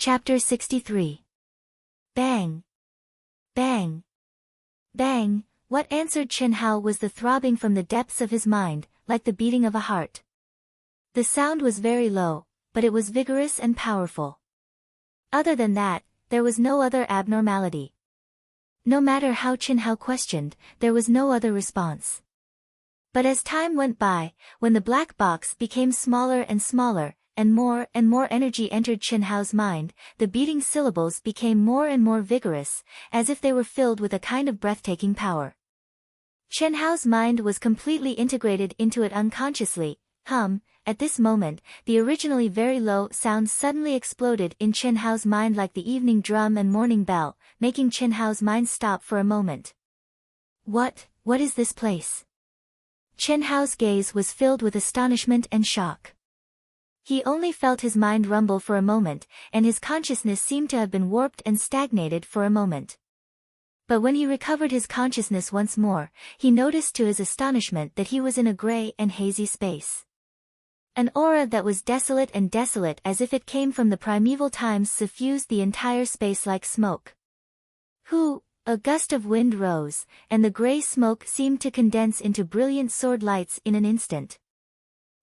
Chapter 63. Bang! Bang! Bang! What answered Chen Hao was the throbbing from the depths of his mind, like the beating of a heart. The sound was very low, but it was vigorous and powerful. Other than that, there was no other abnormality. No matter how Chen Hao questioned, there was no other response. But as time went by, when the black box became smaller and smaller, and more energy entered Chen Hao's mind, the beating syllables became more and more vigorous, as if they were filled with a kind of breathtaking power. Chen Hao's mind was completely integrated into it unconsciously. At this moment, the originally very low sounds suddenly exploded in Chen Hao's mind like the evening drum and morning bell, making Chen Hao's mind stop for a moment. What is this place? Chen Hao's gaze was filled with astonishment and shock. He only felt his mind rumble for a moment, and his consciousness seemed to have been warped and stagnated for a moment. But when he recovered his consciousness once more, he noticed to his astonishment that he was in a gray and hazy space. An aura that was desolate as if it came from the primeval times suffused the entire space like smoke. A gust of wind rose, and the gray smoke seemed to condense into brilliant sword lights in an instant.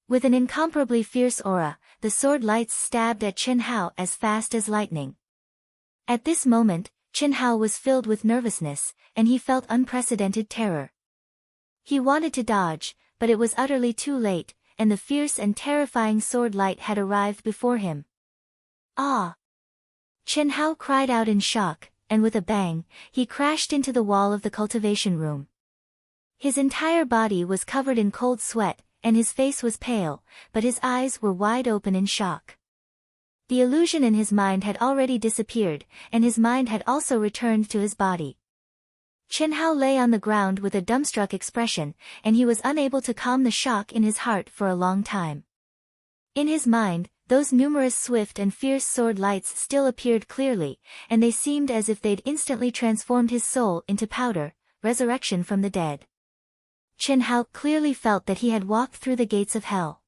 With an incomparably fierce aura, the sword lights stabbed at Chen Hao as fast as lightning. At this moment, Chen Hao was filled with nervousness, and he felt unprecedented terror. He wanted to dodge, but it was utterly too late, and the fierce and terrifying sword light had arrived before him. Ah! Chen Hao cried out in shock, and with a bang, he crashed into the wall of the cultivation room. His entire body was covered in cold sweat, and his face was pale, but his eyes were wide open in shock. The illusion in his mind had already disappeared, and his mind had also returned to his body. Chen Hao lay on the ground with a dumbstruck expression, and he was unable to calm the shock in his heart for a long time. In his mind, those numerous swift and fierce sword lights still appeared clearly, and they seemed as if they'd instantly transformed his soul into powder, resurrection from the dead. Chen Hao clearly felt that he had walked through the gates of hell.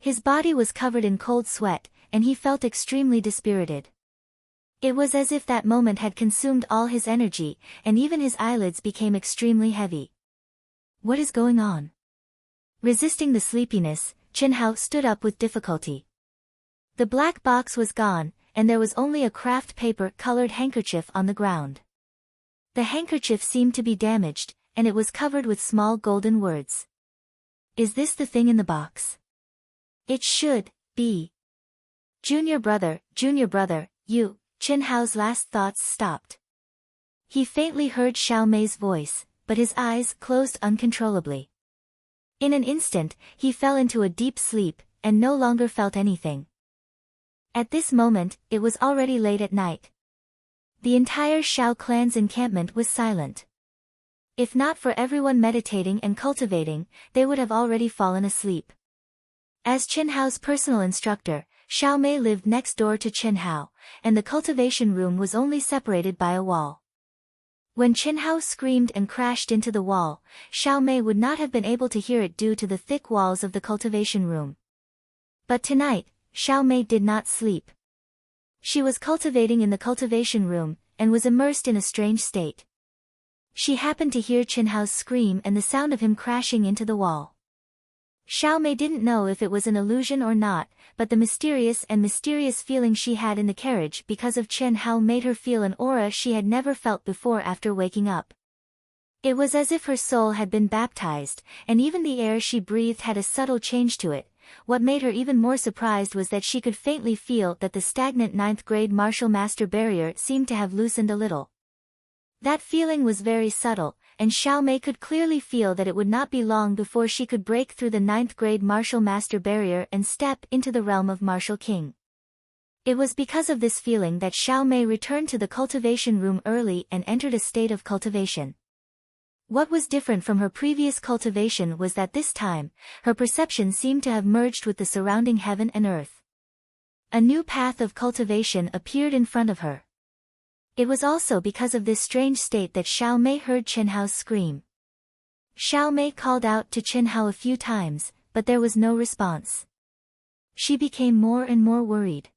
His body was covered in cold sweat, and he felt extremely dispirited. It was as if that moment had consumed all his energy, and even his eyelids became extremely heavy. What is going on? Resisting the sleepiness, Chen Hao stood up with difficulty. The black box was gone, and there was only a craft paper-colored handkerchief on the ground. The handkerchief seemed to be damaged, and it was covered with small golden words. Is this the thing in the box? It should be. Junior brother, you. Chen Hao's last thoughts stopped. He faintly heard Xiao Mei's voice, but his eyes closed uncontrollably. In an instant, he fell into a deep sleep, and no longer felt anything. At this moment, it was already late at night. The entire Xiao clan's encampment was silent. If not for everyone meditating and cultivating, they would have already fallen asleep. As Chen Hao's personal instructor, Xiao Mei lived next door to Chen Hao, and the cultivation room was only separated by a wall. When Chen Hao screamed and crashed into the wall, Xiao Mei would not have been able to hear it due to the thick walls of the cultivation room. But tonight, Xiao Mei did not sleep. She was cultivating in the cultivation room, and was immersed in a strange state. She happened to hear Chen Hao's scream and the sound of him crashing into the wall. Xiao Mei didn't know if it was an illusion or not, but the mysterious feeling she had in the carriage because of Chen Hao made her feel an aura she had never felt before after waking up. It was as if her soul had been baptized, and even the air she breathed had a subtle change to it. What made her even more surprised was that she could faintly feel that the stagnant 9th grade martial master barrier seemed to have loosened a little. That feeling was very subtle, and Xiao Mei could clearly feel that it would not be long before she could break through the 9th grade martial master barrier and step into the realm of martial king. It was because of this feeling that Xiao Mei returned to the cultivation room early and entered a state of cultivation. What was different from her previous cultivation was that this time, her perception seemed to have merged with the surrounding heaven and earth. A new path of cultivation appeared in front of her. It was also because of this strange state that Xiao Mei heard Chen Hao's scream. Xiao Mei called out to Chen Hao a few times, but there was no response. She became more and more worried.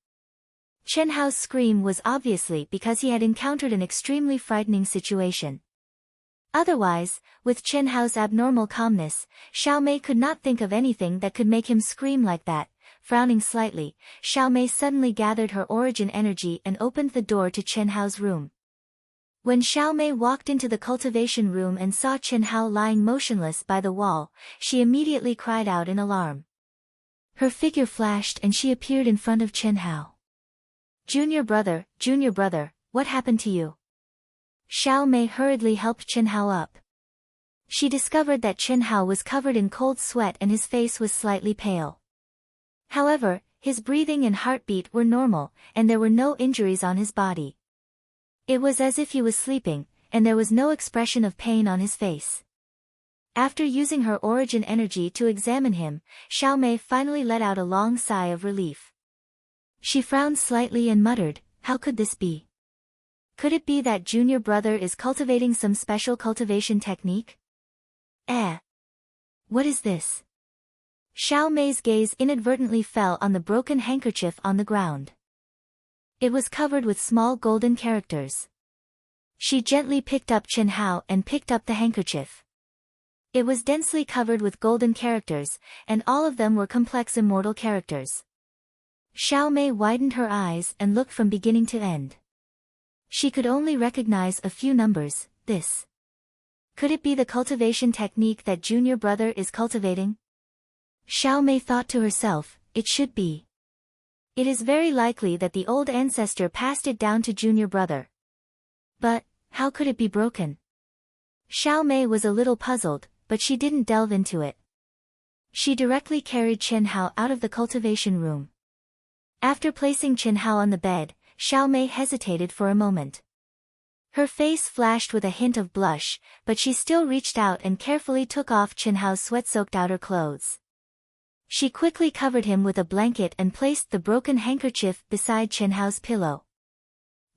Chen Hao's scream was obviously because he had encountered an extremely frightening situation. Otherwise, with Chen Hao's abnormal calmness, Xiao Mei could not think of anything that could make him scream like that. Frowning slightly, Xiao Mei suddenly gathered her origin energy and opened the door to Chen Hao's room. When Xiao Mei walked into the cultivation room and saw Chen Hao lying motionless by the wall, she immediately cried out in alarm. Her figure flashed and she appeared in front of Chen Hao. Junior brother, what happened to you? Xiao Mei hurriedly helped Chen Hao up. She discovered that Chen Hao was covered in cold sweat and his face was slightly pale. However, his breathing and heartbeat were normal, and there were no injuries on his body. It was as if he was sleeping, and there was no expression of pain on his face. After using her origin energy to examine him, Xiao Mei finally let out a long sigh of relief. She frowned slightly and muttered, "How could this be? Could it be that junior brother is cultivating some special cultivation technique? What is this?" Xiao Mei's gaze inadvertently fell on the broken handkerchief on the ground. It was covered with small golden characters. She gently picked up Chen Hao and picked up the handkerchief. It was densely covered with golden characters, and all of them were complex immortal characters. Xiao Mei widened her eyes and looked from beginning to end. She could only recognize a few numbers. This. Could it be the cultivation technique that junior brother is cultivating? Xiao Mei thought to herself, it should be. It is very likely that the old ancestor passed it down to junior brother. But, how could it be broken? Xiao Mei was a little puzzled, but she didn't delve into it. She directly carried Chen Hao out of the cultivation room. After placing Chen Hao on the bed, Xiao Mei hesitated for a moment. Her face flashed with a hint of blush, but she still reached out and carefully took off Chen Hao's sweat-soaked outer clothes. She quickly covered him with a blanket and placed the broken handkerchief beside Chen Hao's pillow.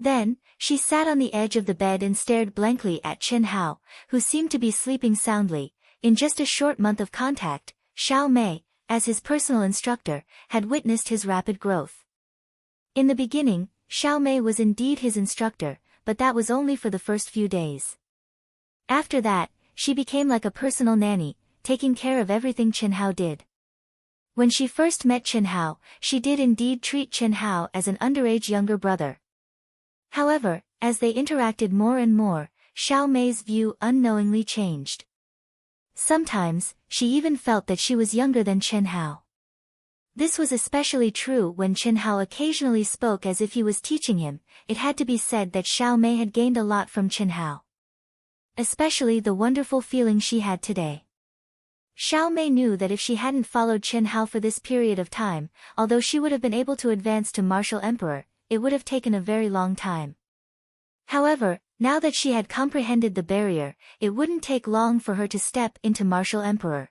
Then, she sat on the edge of the bed and stared blankly at Chen Hao, who seemed to be sleeping soundly. In just a short month of contact, Xiao Mei, as his personal instructor, had witnessed his rapid growth. In the beginning, Xiao Mei was indeed his instructor, but that was only for the first few days. After that, she became like a personal nanny, taking care of everything Chen Hao did. When she first met Chen Hao, she did indeed treat Chen Hao as an underage younger brother. However, as they interacted more and more, Xiao Mei's view unknowingly changed. Sometimes, she even felt that she was younger than Chen Hao. This was especially true when Chen Hao occasionally spoke as if he was teaching him. It had to be said that Xiao Mei had gained a lot from Chen Hao. Especially the wonderful feeling she had today. Xiao Mei knew that if she hadn't followed Chen Hao for this period of time, although she would have been able to advance to Martial Emperor, it would have taken a very long time. However, now that she had comprehended the barrier, it wouldn't take long for her to step into Martial Emperor.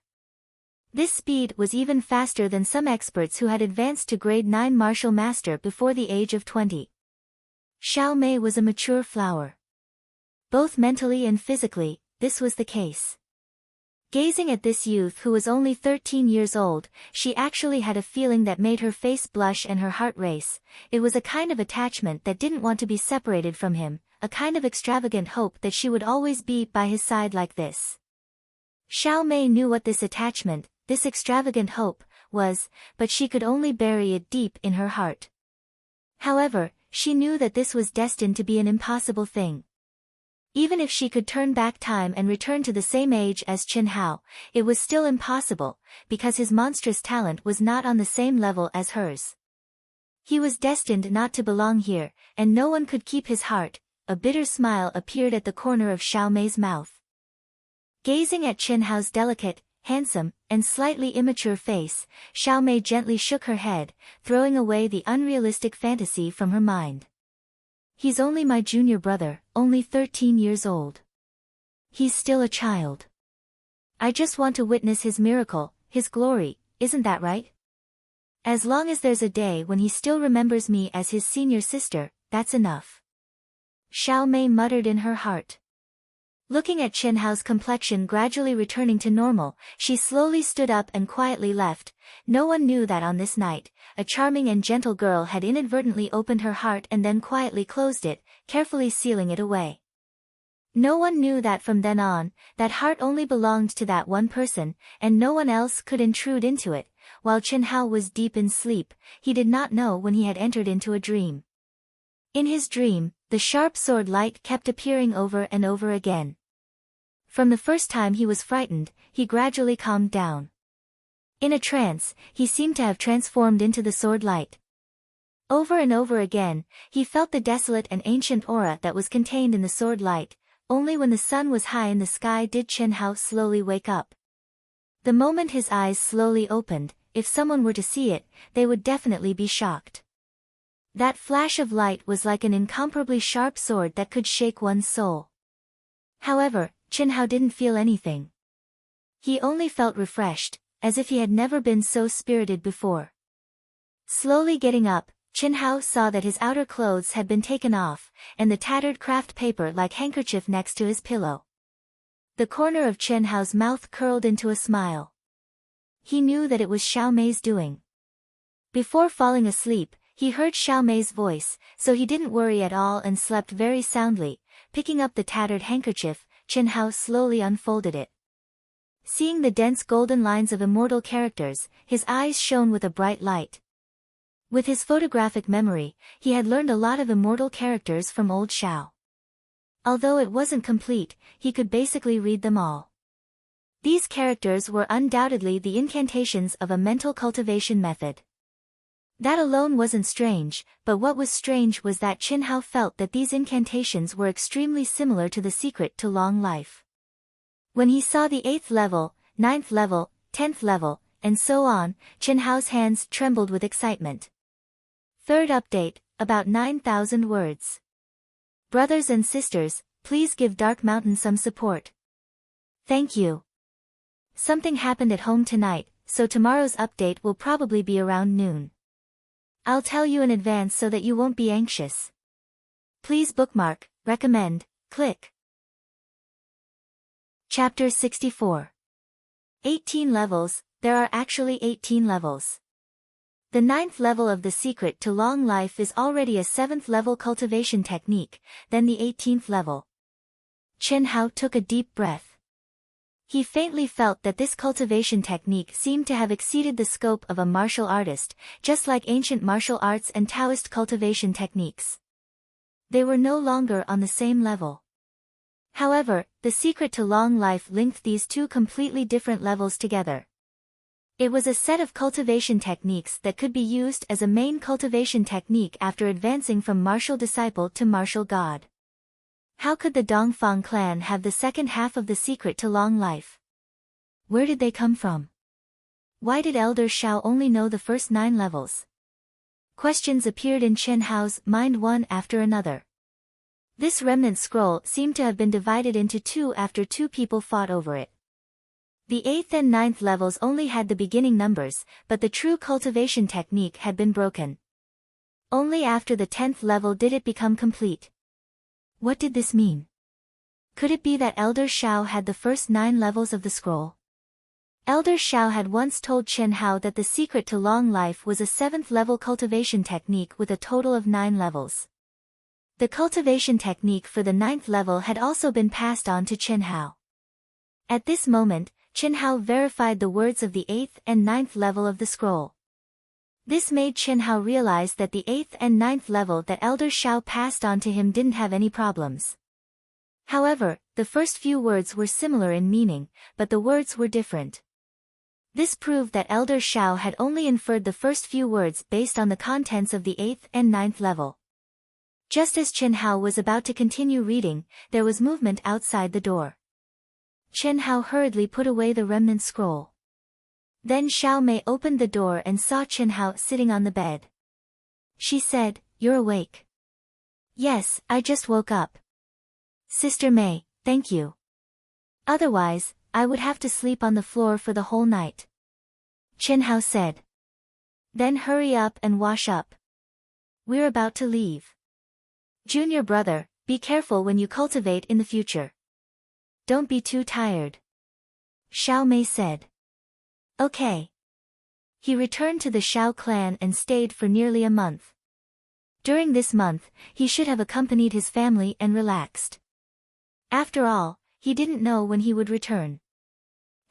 This speed was even faster than some experts who had advanced to grade 9 Martial Master before the age of 20. Xiao Mei was a mature flower. Both mentally and physically, this was the case. Gazing at this youth who was only 13 years old, she actually had a feeling that made her face blush and her heart race. It was a kind of attachment that didn't want to be separated from him, a kind of extravagant hope that she would always be by his side like this. Xiao Mei knew what this attachment, this extravagant hope, was, but she could only bury it deep in her heart. However, she knew that this was destined to be an impossible thing. Even if she could turn back time and return to the same age as Chen Hao, it was still impossible, because his monstrous talent was not on the same level as hers. He was destined not to belong here, and no one could keep his heart. A bitter smile appeared at the corner of Xiao Mei's mouth. Gazing at Chen Hao's delicate, handsome, and slightly immature face, Xiao Mei gently shook her head, throwing away the unrealistic fantasy from her mind. He's only my junior brother, only 13 years old. He's still a child. I just want to witness his miracle, his glory, isn't that right? As long as there's a day when he still remembers me as his senior sister, that's enough. Xiao Mei muttered in her heart. Looking at Chin Hao's complexion gradually returning to normal, she slowly stood up and quietly left. No one knew that on this night, a charming and gentle girl had inadvertently opened her heart and then quietly closed it, carefully sealing it away. No one knew that from then on, that heart only belonged to that one person, and no one else could intrude into it. While Chin Hao was deep in sleep, he did not know when he had entered into a dream. In his dream, the sharp sword light kept appearing over and over again. From the first time he was frightened, he gradually calmed down. In a trance, he seemed to have transformed into the sword light. Over and over again, he felt the desolate and ancient aura that was contained in the sword light. Only when the sun was high in the sky did Chin Hao slowly wake up. The moment his eyes slowly opened, if someone were to see it, they would definitely be shocked. That flash of light was like an incomparably sharp sword that could shake one's soul. However, Chin Hao didn't feel anything. He only felt refreshed, as if he had never been so spirited before. Slowly getting up, Chin Hao saw that his outer clothes had been taken off, and the tattered craft paper like handkerchief next to his pillow. The corner of Chin Hao's mouth curled into a smile. He knew that it was Xiao Mei's doing. Before falling asleep, he heard Xiao Mei's voice, so he didn't worry at all and slept very soundly. Picking up the tattered handkerchief, Chin Hao slowly unfolded it. Seeing the dense golden lines of immortal characters, his eyes shone with a bright light. With his photographic memory, he had learned a lot of immortal characters from old Xiao. Although it wasn't complete, he could basically read them all. These characters were undoubtedly the incantations of a mental cultivation method. That alone wasn't strange, but what was strange was that Chin Hao felt that these incantations were extremely similar to the secret to long life. When he saw the 8th level, 9th level, 10th level, and so on, Chin Hao's hands trembled with excitement. Third update, about 9,000 words. Brothers and sisters, please give Dark Mountain some support. Thank you. Something happened at home tonight, so tomorrow's update will probably be around noon. I'll tell you in advance so that you won't be anxious. Please bookmark, recommend, click. Chapter 64. 18 levels, there are actually 18 levels. The 9th level of the secret to long life is already a 7th level cultivation technique, then the 18th level. Chin Hao took a deep breath. He faintly felt that this cultivation technique seemed to have exceeded the scope of a martial artist, just like ancient martial arts and Taoist cultivation techniques. They were no longer on the same level. However, the secret to long life linked these two completely different levels together. It was a set of cultivation techniques that could be used as a main cultivation technique after advancing from martial disciple to martial god. How could the Dongfang clan have the second half of the secret to long life? Where did they come from? Why did Elder Xiao only know the first 9 levels? Questions appeared in Chin Hao's mind one after another. This remnant scroll seemed to have been divided into two after two people fought over it. The 8th and 9th levels only had the beginning numbers, but the true cultivation technique had been broken. Only after the 10th level did it become complete. What did this mean? Could it be that Elder Xiao had the first 9 levels of the scroll? Elder Xiao had once told Chin Hao that the secret to long life was a 7th level cultivation technique with a total of 9 levels. The cultivation technique for the 9th level had also been passed on to Chin Hao. At this moment, Chin Hao verified the words of the 8th and 9th level of the scroll. This made Chin Hao realize that the 8th and 9th level that Elder Xiao passed on to him didn't have any problems. However, the first few words were similar in meaning, but the words were different. This proved that Elder Xiao had only inferred the first few words based on the contents of the 8th and 9th level. Just as Chin Hao was about to continue reading, there was movement outside the door. Chin Hao hurriedly put away the remnant scroll. Then Xiao Mei opened the door and saw Chin Hao sitting on the bed. She said, "You're awake." "Yes, I just woke up." "Sister Mei, thank you. Otherwise, I would have to sleep on the floor for the whole night." Chin Hao said. "Then hurry up and wash up. We're about to leave. Junior brother, be careful when you cultivate in the future." Don't be too tired. Xiao Mei said. Okay. He returned to the Xiao clan and stayed for nearly a month. During this month, he should have accompanied his family and relaxed. After all, he didn't know when he would return.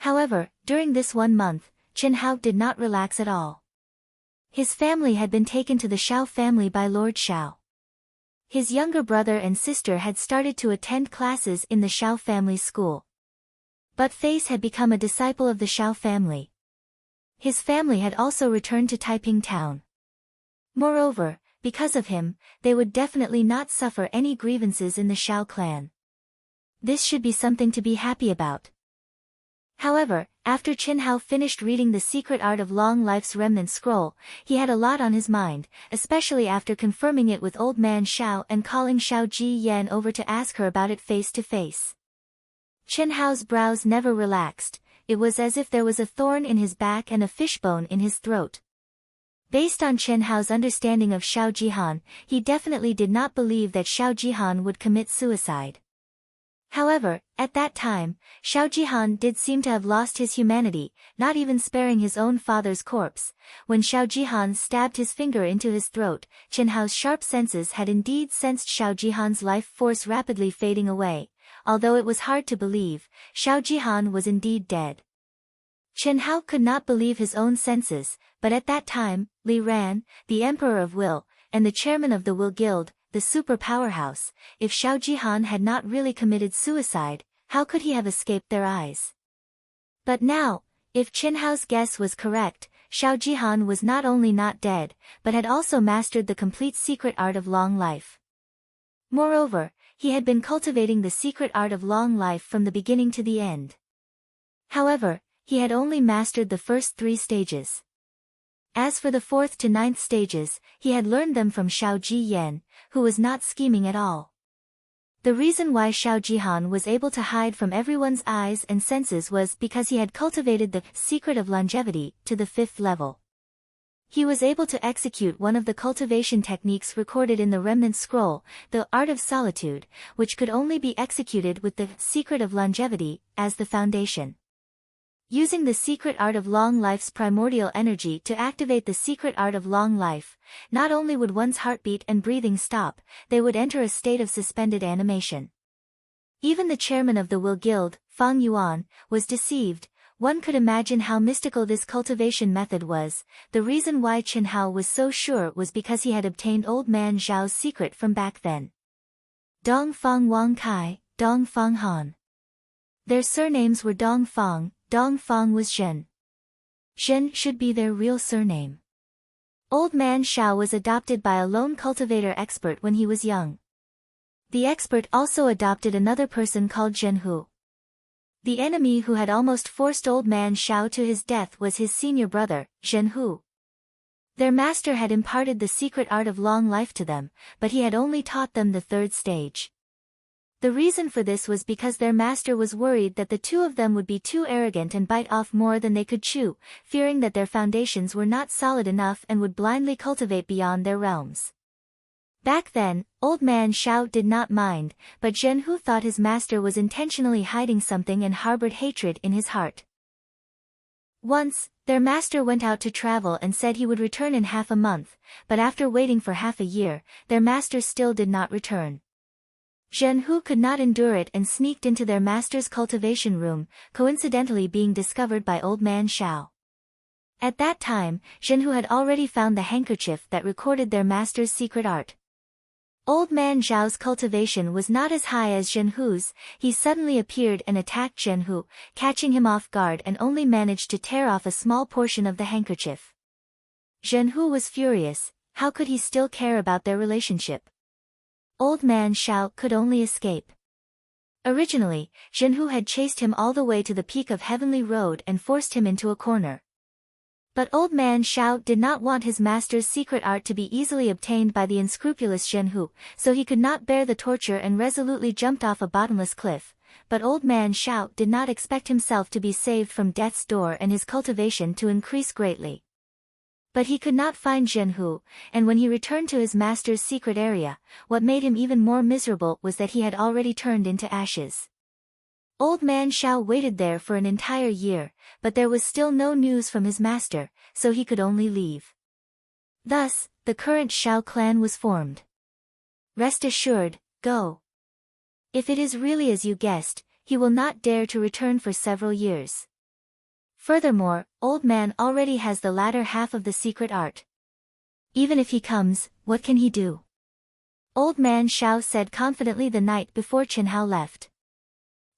However, during this 1 month, Chen Hao did not relax at all. His family had been taken to the Xiao family by Lord Xiao. His younger brother and sister had started to attend classes in the Xiao family school. But Face had become a disciple of the Xiao family. His family had also returned to Taiping town. Moreover, because of him, they would definitely not suffer any grievances in the Xiao clan. This should be something to be happy about. However, after Chen Hao finished reading The Secret Art of Long Life's remnant scroll, he had a lot on his mind, especially after confirming it with old man Xiao and calling Xiao Ji Yan over to ask her about it face to face. Chen Hao's brows never relaxed. It was as if there was a thorn in his back and a fishbone in his throat. Based on Chen Hao's understanding of Xiao Jihan, he definitely did not believe that Xiao Jihan would commit suicide. However, at that time, Xiao Jihan did seem to have lost his humanity, not even sparing his own father's corpse. When Xiao Jihan stabbed his finger into his throat, Chen Hao's sharp senses had indeed sensed Xiao Jihan's life force rapidly fading away. Although it was hard to believe, Xiao Jihan was indeed dead. Chen Hao could not believe his own senses, but at that time, Li Ran, the Emperor of Will, and the chairman of the Will Guild, the super powerhouse, if Xiao Jihan had not really committed suicide, how could he have escaped their eyes? But now, if Chen Hao's guess was correct, Xiao Jihan was not only not dead, but had also mastered the complete secret art of long life. Moreover, he had been cultivating the secret art of long life from the beginning to the end. However, he had only mastered the first 3 stages. As for the 4th to 9th stages, he had learned them from Xiao Ji Yan, who was not scheming at all. The reason why Xiao Jihan was able to hide from everyone's eyes and senses was because he had cultivated the secret of longevity to the 5th level. He was able to execute one of the cultivation techniques recorded in the remnant scroll, the art of solitude, which could only be executed with the secret of longevity as the foundation. Using the secret art of long life's primordial energy to activate the secret art of long life, not only would one's heartbeat and breathing stop, they would enter a state of suspended animation. Even the chairman of the Will Guild, Fang Yuan, was deceived. One could imagine how mystical this cultivation method was. The reason why Chen Hao was so sure was because he had obtained old man Zhao's secret from back then. Dong Fang Wang Kai, Dong Fang Han. Their surnames were Dong Fang. Dong Fang was Zhen. Zhen should be their real surname. Old man Xiao was adopted by a lone cultivator expert when he was young. The expert also adopted another person called Zhen Hu. The enemy who had almost forced old man Xiao to his death was his senior brother, Zhen Hu. Their master had imparted the secret art of long life to them, but he had only taught them the 3rd stage. The reason for this was because their master was worried that the 2 of them would be too arrogant and bite off more than they could chew, fearing that their foundations were not solid enough and would blindly cultivate beyond their realms. Back then, old man Xiao did not mind, but Zhen Hu thought his master was intentionally hiding something and harbored hatred in his heart. Once, their master went out to travel and said he would return in half a month, but after waiting for half a year, their master still did not return. Zhen Hu could not endure it and sneaked into their master's cultivation room, coincidentally being discovered by old man Xiao. At that time, Zhen Hu had already found the handkerchief that recorded their master's secret art. Old man Zhao's cultivation was not as high as Zhen Hu's. He suddenly appeared and attacked Zhen Hu, catching him off guard and only managed to tear off a small portion of the handkerchief. Zhen Hu was furious. How could he still care about their relationship? Old man Xiao could only escape. Originally, Zhen Hu had chased him all the way to the peak of Heavenly Road and forced him into a corner. But old man Xiao did not want his master's secret art to be easily obtained by the unscrupulous Zhen Hu, so he could not bear the torture and resolutely jumped off a bottomless cliff. But old man Xiao did not expect himself to be saved from death's door and his cultivation to increase greatly. But he could not find Zhen Hu, and when he returned to his master's secret area, what made him even more miserable was that he had already turned into ashes. Old man Xiao waited there for an entire year, but there was still no news from his master, so he could only leave. Thus, the current Xiao clan was formed. Rest assured, go. If it is really as you guessed, he will not dare to return for several years. Furthermore, old man already has the latter half of the secret art. Even if he comes, what can he do? Old man Xiao said confidently the night before Qin Hao left.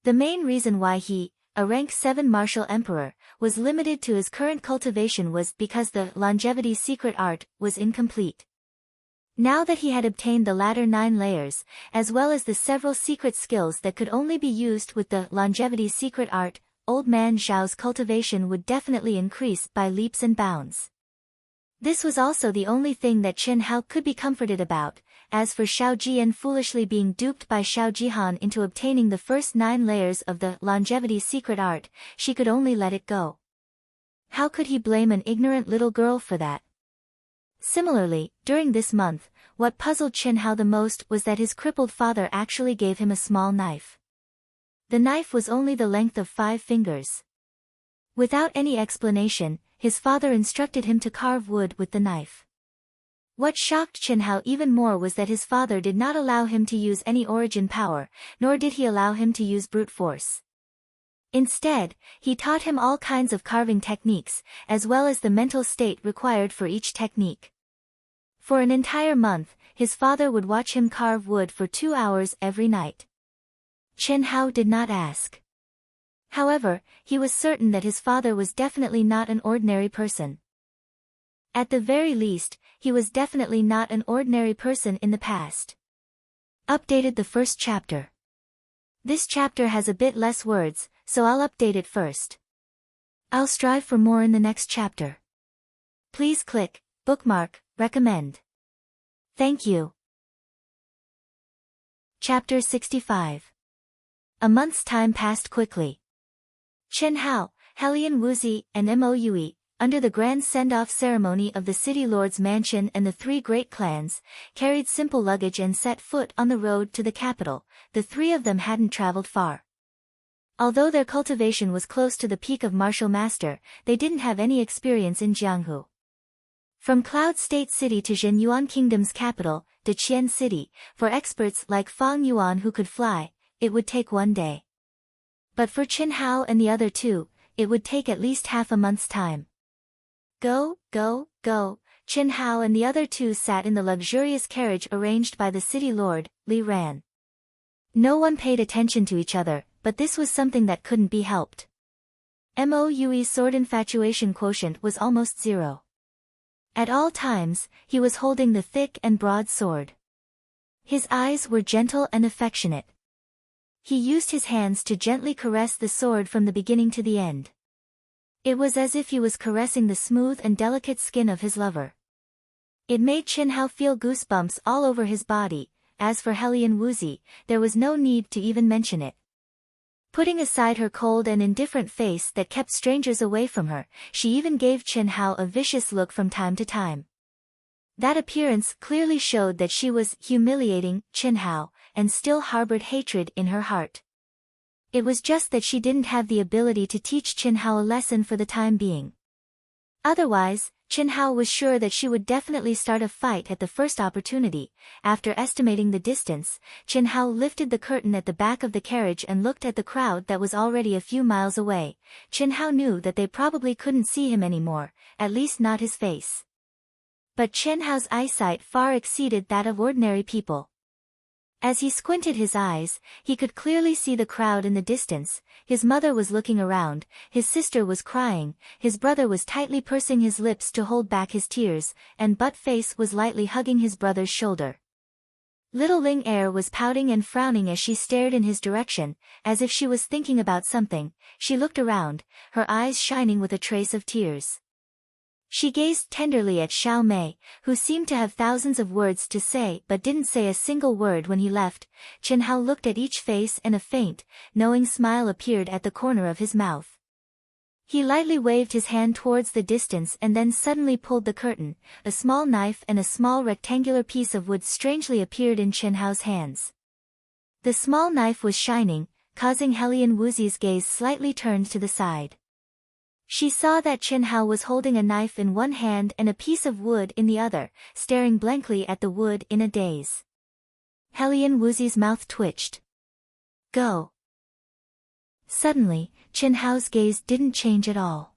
The main reason why he, a rank 7 martial emperor, was limited to his current cultivation was because the longevity secret art was incomplete. Now that he had obtained the latter 9 layers, as well as the several secret skills that could only be used with the longevity secret art, old man Xiao's cultivation would definitely increase by leaps and bounds. This was also the only thing that Qin Hao could be comforted about. As for Xiao Jian foolishly being duped by Xiao Jihan into obtaining the first 9 layers of the longevity secret art, she could only let it go. How could he blame an ignorant little girl for that? Similarly, during this month, what puzzled Qin Hao the most was that his crippled father actually gave him a small knife. The knife was only the length of 5 fingers. Without any explanation, his father instructed him to carve wood with the knife. What shocked Qin Hao even more was that his father did not allow him to use any origin power, nor did he allow him to use brute force. Instead, he taught him all kinds of carving techniques, as well as the mental state required for each technique. For an entire month, his father would watch him carve wood for 2 hours every night. Qin Hao did not ask. However, he was certain that his father was definitely not an ordinary person. At the very least, he was definitely not an ordinary person in the past. Updated the first chapter. This chapter has a bit less words, so I'll update it first. I'll strive for more in the next chapter. Please click, bookmark, recommend. Thank you. Chapter 65. A month's time passed quickly. Qin Hao, Helian Wuzi, and Moue, under the grand send-off ceremony of the city lord's mansion and the 3 great clans, carried simple luggage and set foot on the road to the capital. The 3 of them hadn't traveled far. Although their cultivation was close to the peak of martial master, they didn't have any experience in Jianghu. From Cloud State City to Zhenyuan Kingdom's capital, Deqian City, for experts like Fang Yuan who could fly, it would take 1 day. But for Qin Hao and the other 2, it would take at least half a month's time. Go, go, go, Qin Hao and the other 2 sat in the luxurious carriage arranged by the city lord, Li Ran. No one paid attention to each other, but this was something that couldn't be helped. Moue's sword infatuation quotient was almost 0. At all times, he was holding the thick and broad sword. His eyes were gentle and affectionate. He used his hands to gently caress the sword from the beginning to the end. It was as if he was caressing the smooth and delicate skin of his lover. It made Qin Hao feel goosebumps all over his body. As for Helian Wuzi, there was no need to even mention it. Putting aside her cold and indifferent face that kept strangers away from her, she even gave Qin Hao a vicious look from time to time. That appearance clearly showed that she was humiliating Qin Hao, and still harbored hatred in her heart. It was just that she didn't have the ability to teach Qin Hao a lesson for the time being. Otherwise, Qin Hao was sure that she would definitely start a fight at the first opportunity. After estimating the distance, Qin Hao lifted the curtain at the back of the carriage and looked at the crowd that was already a few miles away. Qin Hao knew that they probably couldn't see him anymore, at least not his face. But Qin Hao's eyesight far exceeded that of ordinary people. As he squinted his eyes, he could clearly see the crowd in the distance. His mother was looking around, his sister was crying, his brother was tightly pursing his lips to hold back his tears, and Butt-Face was lightly hugging his brother's shoulder. Little Ling Er was pouting and frowning as she stared in his direction, as if she was thinking about something. She looked around, her eyes shining with a trace of tears. She gazed tenderly at Xiao Mei, who seemed to have thousands of words to say but didn't say a single word when he left. Qin Hao looked at each face and a faint, knowing smile appeared at the corner of his mouth. He lightly waved his hand towards the distance and then suddenly pulled the curtain. A small knife and a small rectangular piece of wood strangely appeared in Qin Hao's hands. The small knife was shining, causing Helian Wuzi's gaze slightly turned to the side. She saw that Chen Hao was holding a knife in one hand and a piece of wood in the other, staring blankly at the wood in a daze. Helian Wuzi's mouth twitched. Go. Suddenly, Chen Hao's gaze didn't change at all.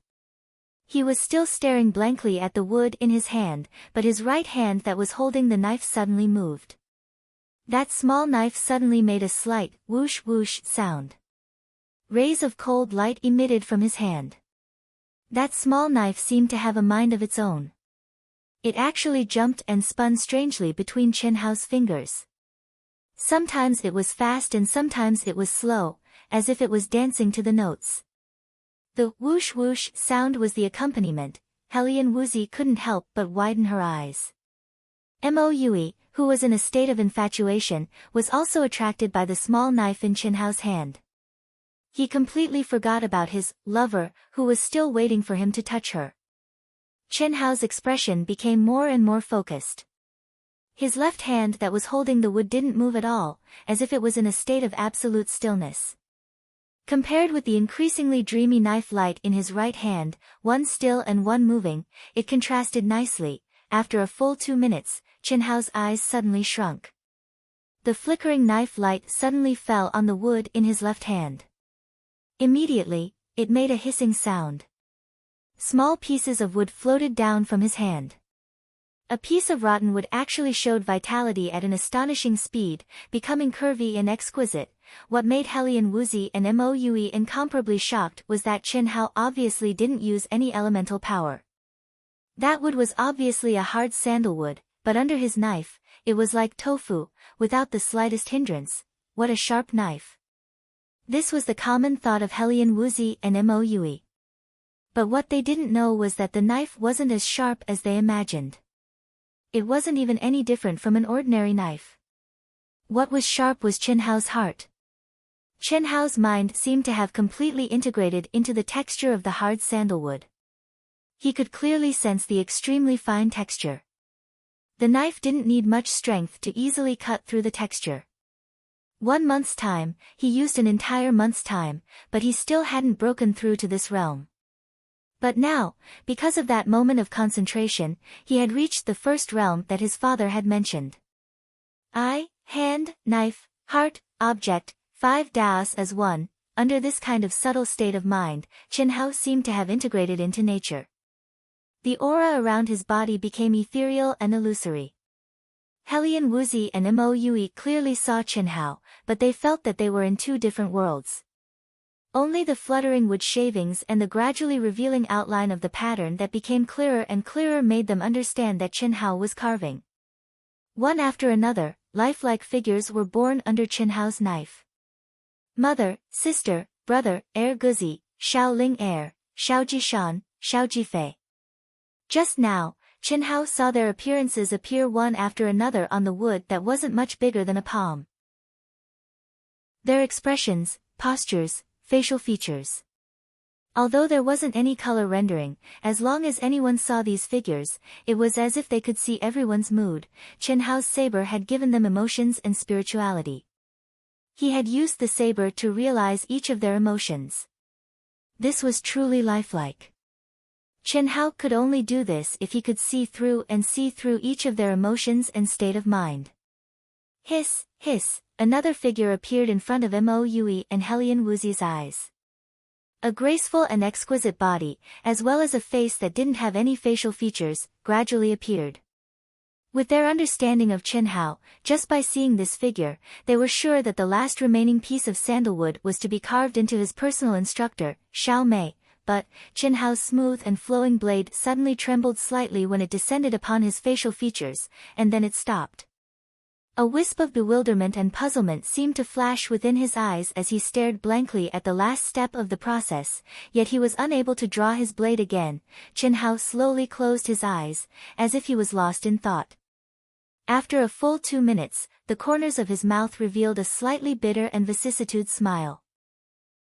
He was still staring blankly at the wood in his hand, but his right hand that was holding the knife suddenly moved. That small knife suddenly made a slight whoosh whoosh sound. Rays of cold light emitted from his hand. That small knife seemed to have a mind of its own. It actually jumped and spun strangely between Chen Hao's fingers. Sometimes it was fast and sometimes it was slow, as if it was dancing to the notes. The whoosh whoosh sound was the accompaniment. Helian Wuzi couldn't help but widen her eyes. Mo Yui, who was in a state of infatuation, was also attracted by the small knife in Chen Hao's hand. He completely forgot about his lover, who was still waiting for him to touch her. Chen Hao's expression became more and more focused. His left hand that was holding the wood didn't move at all, as if it was in a state of absolute stillness. Compared with the increasingly dreamy knife light in his right hand, one still and one moving, it contrasted nicely. After a full 2 minutes, Chen Hao's eyes suddenly shrunk. The flickering knife light suddenly fell on the wood in his left hand. Immediately, it made a hissing sound. Small pieces of wood floated down from his hand. A piece of rotten wood actually showed vitality at an astonishing speed, becoming curvy and exquisite. What made Helian Wuzi and Mo Yui incomparably shocked was that Chen Hao obviously didn't use any elemental power. That wood was obviously a hard sandalwood, but under his knife, it was like tofu, without the slightest hindrance. What a sharp knife. This was the common thought of Helian Wuzi and Mo Yui. But what they didn't know was that the knife wasn't as sharp as they imagined. It wasn't even any different from an ordinary knife. What was sharp was Chen Hao's heart. Chen Hao's mind seemed to have completely integrated into the texture of the hard sandalwood. He could clearly sense the extremely fine texture. The knife didn't need much strength to easily cut through the texture. 1 month's time, he used an entire month's time, but he still hadn't broken through to this realm. But now, because of that moment of concentration, he had reached the first realm that his father had mentioned. Eye, hand, knife, heart, object, 5 daos as one. Under this kind of subtle state of mind, Chen Hao seemed to have integrated into nature. The aura around his body became ethereal and illusory. Helian Wuzi and Mo Yui clearly saw Chen Hao, but they felt that they were in 2 different worlds. Only the fluttering wood shavings and the gradually revealing outline of the pattern that became clearer and clearer made them understand that Chen Hao was carving. One after another, lifelike figures were born under Chen Hao's knife. Mother, sister, brother, heir Guzi, Xiao Ling heir, Xiao Jishan, Xiao Jifei. Just now, Chen Hao saw their appearances appear one after another on the wood that wasn't much bigger than a palm. Their expressions, postures, facial features. Although there wasn't any color rendering, as long as anyone saw these figures, it was as if they could see everyone's mood. Chen Hao's saber had given them emotions and spirituality. He had used the saber to realize each of their emotions. This was truly lifelike. Chen Hao could only do this if he could see through each of their emotions and state of mind. Hiss, hiss, another figure appeared in front of Mo Yui and Helian Wuzi's eyes. A graceful and exquisite body, as well as a face that didn't have any facial features, gradually appeared. With their understanding of Chen Hao, just by seeing this figure, they were sure that the last remaining piece of sandalwood was to be carved into his personal instructor, Xiao Mei. But, Chen Hao's smooth and flowing blade suddenly trembled slightly when it descended upon his facial features, and then it stopped. A wisp of bewilderment and puzzlement seemed to flash within his eyes as he stared blankly at the last step of the process, yet he was unable to draw his blade again. Chen Hao slowly closed his eyes, as if he was lost in thought. After a full 2 minutes, the corners of his mouth revealed a slightly bitter and vicissitude smile.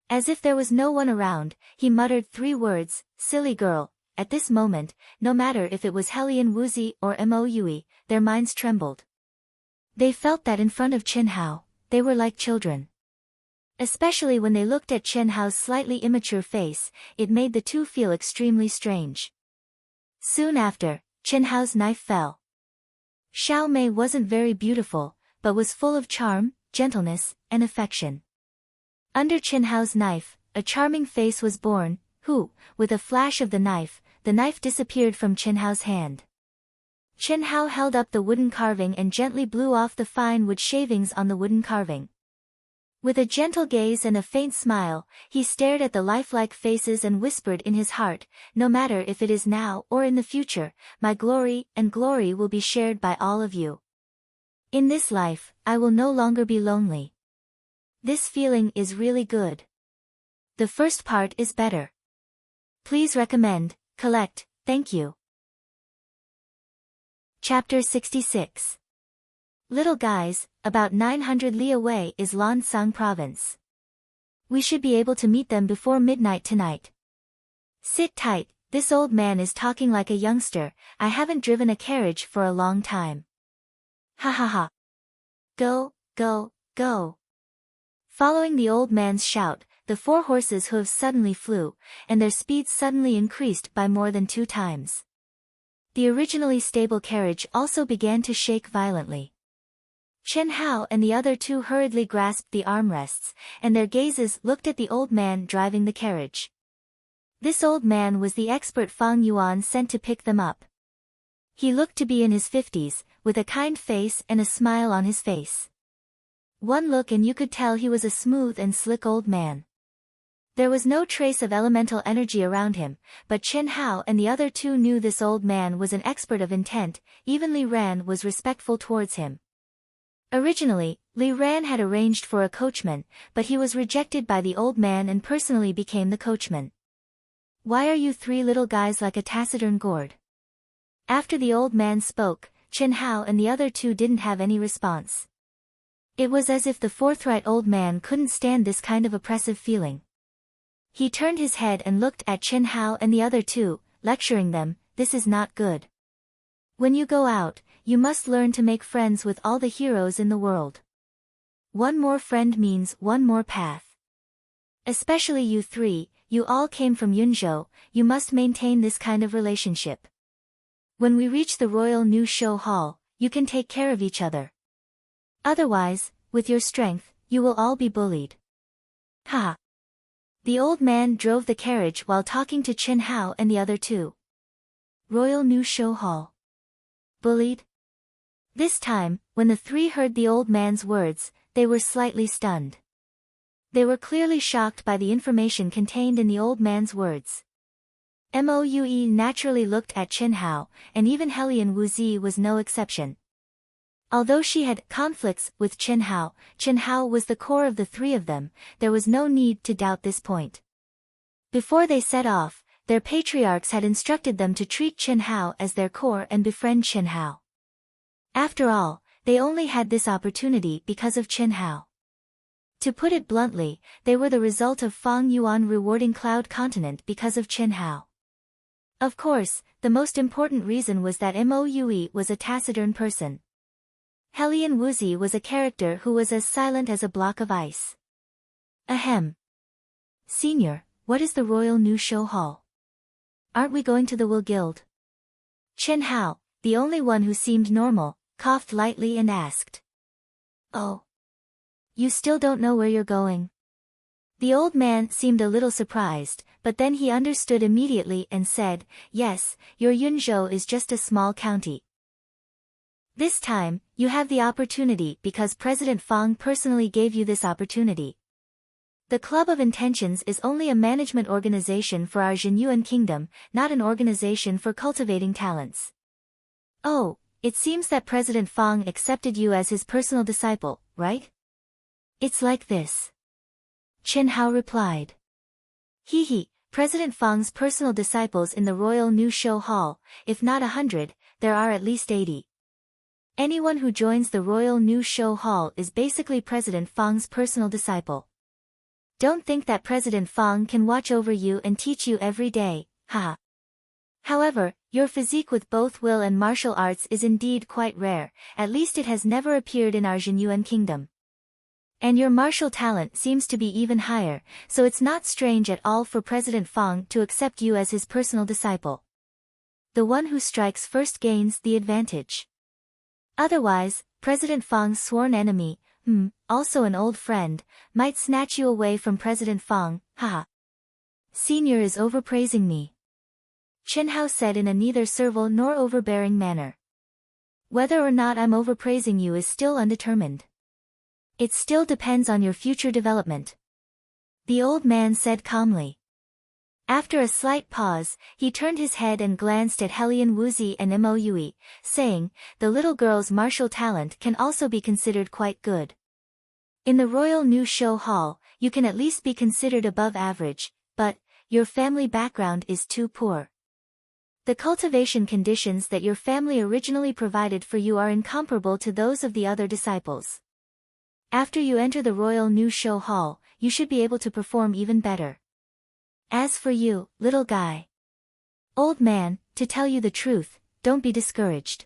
As if there was no one around, he muttered 3 words, "Silly girl." At this moment, no matter if it was Helian Wuzi or Mo Yui, their minds trembled. They felt that in front of Chen Hao, they were like children. Especially when they looked at Chen Hao's slightly immature face, it made the two feel extremely strange. Soon after, Chen Hao's knife fell. Xiao Mei wasn't very beautiful, but was full of charm, gentleness, and affection. Under Chen Hao's knife, a charming face was born, who, with a flash of the knife disappeared from Chen Hao's hand. Chen Hao held up the wooden carving and gently blew off the fine wood shavings on the wooden carving. With a gentle gaze and a faint smile, he stared at the lifelike faces and whispered in his heart, "No matter if it is now or in the future, my glory will be shared by all of you. In this life, I will no longer be lonely. This feeling is really good. The first part is better. Please recommend, collect, thank you." Chapter 66. Little guys, about 900 li away is Lansang province. We should be able to meet them before midnight tonight. Sit tight, this old man is talking like a youngster, I haven't driven a carriage for a long time. Ha ha ha. Go, go, go. Following the old man's shout, the 4 horses' hooves suddenly flew, and their speed suddenly increased by more than 2 times. The originally stable carriage also began to shake violently. Chen Hao and the other 2 hurriedly grasped the armrests, and their gazes looked at the old man driving the carriage. This old man was the expert Fang Yuan sent to pick them up. He looked to be in his 50s, with a kind face and a smile on his face. One look and you could tell he was a smooth and slick old man. There was no trace of elemental energy around him, but Chen Hao and the other 2 knew this old man was an expert of intent. Even Li Ran was respectful towards him. Originally, Li Ran had arranged for a coachman, but he was rejected by the old man and personally became the coachman. Why are you 3 little guys like a taciturn gourd? After the old man spoke, Chen Hao and the other 2 didn't have any response. It was as if the forthright old man couldn't stand this kind of oppressive feeling. He turned his head and looked at Chen Hao and the other 2, lecturing them, "This is not good. When you go out, you must learn to make friends with all the heroes in the world. One more friend means one more path. Especially you 3, you all came from Yunzhou, you must maintain this kind of relationship. When we reach the Royal New Show Hall, you can take care of each other. Otherwise, with your strength, you will all be bullied." Ha! The old man drove the carriage while talking to Chen Hao and the other 2. Royal New Show Hall. Bullied? This time, when the 3 heard the old man's words, they were slightly stunned. They were clearly shocked by the information contained in the old man's words. Moue naturally looked at Chen Hao, and even Helian Wuzi was no exception. Although she had conflicts with Chen Hao was the core of the 3 of them, there was no need to doubt this point. Before they set off, their patriarchs had instructed them to treat Chen Hao as their core and befriend Chen Hao. After all, they only had this opportunity because of Chen Hao. To put it bluntly, they were the result of Fang Yuan rewarding Cloud Continent because of Chen Hao. Of course, the most important reason was that Moue was a taciturn person. Helian Wuzi was a character who was as silent as a block of ice. Ahem. Senior, what is the Royal New Show Hall? Aren't we going to the Will Guild? Chen Hao, the only one who seemed normal, coughed lightly and asked. Oh. You still don't know where you're going? The old man seemed a little surprised, but then he understood immediately and said, "Yes, your Yunzhou is just a small county. This time, you have the opportunity because President Fang personally gave you this opportunity. The Club of Intentions is only a management organization for our Zhenyuan Kingdom, not an organization for cultivating talents. Oh, it seems that President Fang accepted you as his personal disciple, right? It's like this." Chen Hao replied. Hee, President Fang's personal disciples in the Royal New Show Hall, if not 100, there are at least 80. Anyone who joins the Royal New Show Hall is basically President Fang's personal disciple. Don't think that President Fang can watch over you and teach you every day, haha. However, your physique with both will and martial arts is indeed quite rare, at least it has never appeared in our Zhenyuan Kingdom. And your martial talent seems to be even higher, so it's not strange at all for President Fang to accept you as his personal disciple. The one who strikes first gains the advantage. Otherwise, President Fang's sworn enemy, also an old friend, might snatch you away from President Fang, haha. Senior is overpraising me. Chen Hao said in a neither servile nor overbearing manner. Whether or not I'm overpraising you is still undetermined. It still depends on your future development. The old man said calmly. After a slight pause, he turned his head and glanced at Helian Wuzi and Moue, saying, the little girl's martial talent can also be considered quite good. In the Royal New Show Hall, you can at least be considered above average, but your family background is too poor. The cultivation conditions that your family originally provided for you are incomparable to those of the other disciples. After you enter the Royal New Show Hall, you should be able to perform even better. As for you, little guy. Old man, to tell you the truth, don't be discouraged.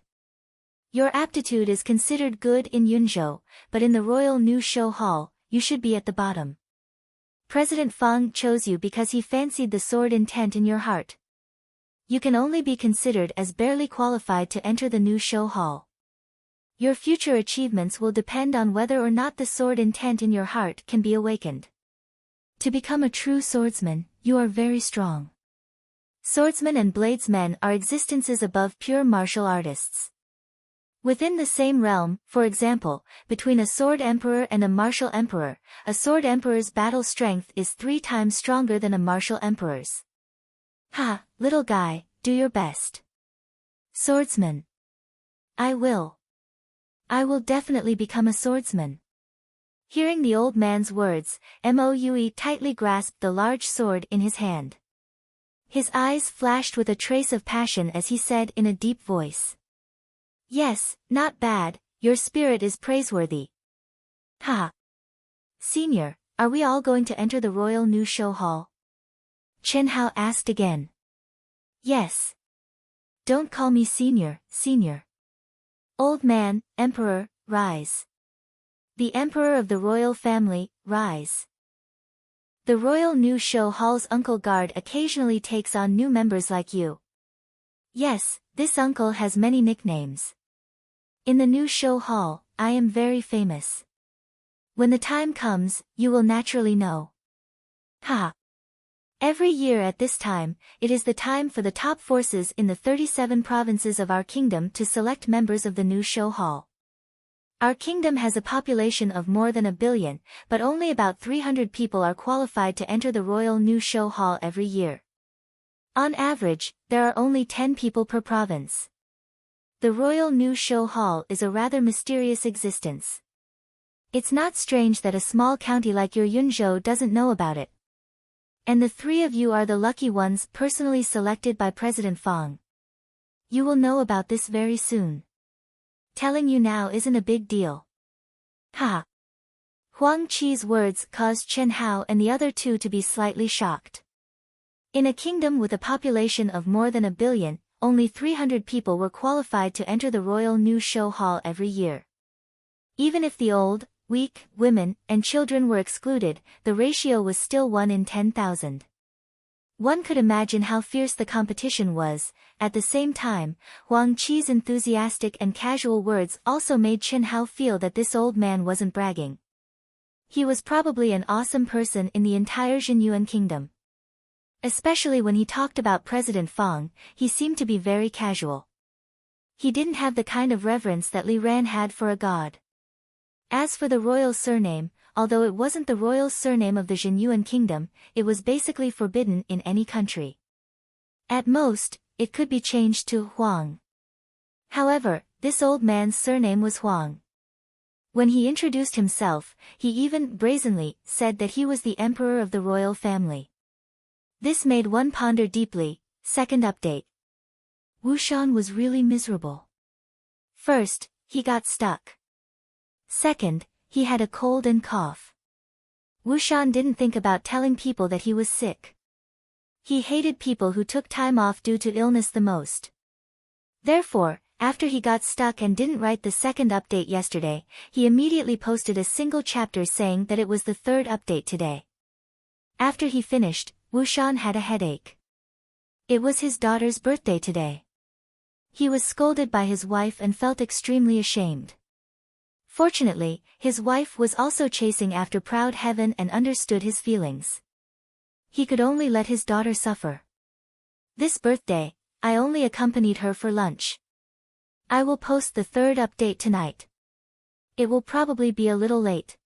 Your aptitude is considered good in Yunzhou, but in the Royal New Show Hall, you should be at the bottom. President Fang chose you because he fancied the sword intent in your heart. You can only be considered as barely qualified to enter the New Show Hall. Your future achievements will depend on whether or not the sword intent in your heart can be awakened. To become a true swordsman, you are very strong. Swordsmen and bladesmen are existences above pure martial artists. Within the same realm, for example, between a sword emperor and a martial emperor, a sword emperor's battle strength is 3 times stronger than a martial emperor's. Ha, little guy, do your best. Swordsman. I will definitely become a swordsman. Hearing the old man's words, Moue tightly grasped the large sword in his hand. His eyes flashed with a trace of passion as he said in a deep voice. Yes, not bad, your spirit is praiseworthy. Ha! Senior, are we all going to enter the Royal New Show Hall? Chen Hao asked again. Yes. Don't call me senior, senior. Old man, emperor, rise. The emperor of the royal family, rise. The Royal New Show Hall's uncle guard occasionally takes on new members like you. Yes, this uncle has many nicknames. In the New Show Hall, I am very famous. When the time comes, you will naturally know. Ha! Every year at this time, it is the time for the top forces in the 37 provinces of our kingdom to select members of the New Show Hall. Our kingdom has a population of more than 1 billion, but only about 300 people are qualified to enter the Royal New Show Hall every year. On average, there are only 10 people per province. The Royal New Show Hall is a rather mysterious existence. It's not strange that a small county like your Yunzhou doesn't know about it. And the 3 of you are the lucky ones personally selected by President Fang. You will know about this very soon. Telling you now isn't a big deal. Ha! Huang Qi's words caused Chen Hao and the other 2 to be slightly shocked. In a kingdom with a population of more than 1 billion, only 300 people were qualified to enter the Royal New Show Hall every year. Even if the old, weak, women, and children were excluded, the ratio was still 1 in 10,000. One could imagine how fierce the competition was. At the same time, Huang Qi's enthusiastic and casual words also made Chen Hao feel that this old man wasn't bragging. He was probably an awesome person in the entire Zhenyuan kingdom. Especially when he talked about President Fang, he seemed to be very casual. He didn't have the kind of reverence that Li Ran had for a god. As for the royal surname, although it wasn't the royal surname of the Zhenyuan kingdom, it was basically forbidden in any country. At most, it could be changed to Huang. However, this old man's surname was Huang. When he introduced himself, he even brazenly said that he was the emperor of the royal family. This made one ponder deeply. Second update. Wu Shan was really miserable. First, he got stuck. Second, he had a cold and cough. Wu Shan didn't think about telling people that he was sick. He hated people who took time off due to illness the most. Therefore, After he got stuck and didn't write the second update yesterday, he immediately posted a single chapter saying that it was the third update today. After he finished, Wushan had a headache. It was his daughter's birthday today. He was scolded by his wife and felt extremely ashamed. Fortunately, his wife was also chasing after proud heaven and understood his feelings. He could only let his daughter suffer. This birthday, I only accompanied her for lunch. I will post the third update tonight. It will probably be a little late.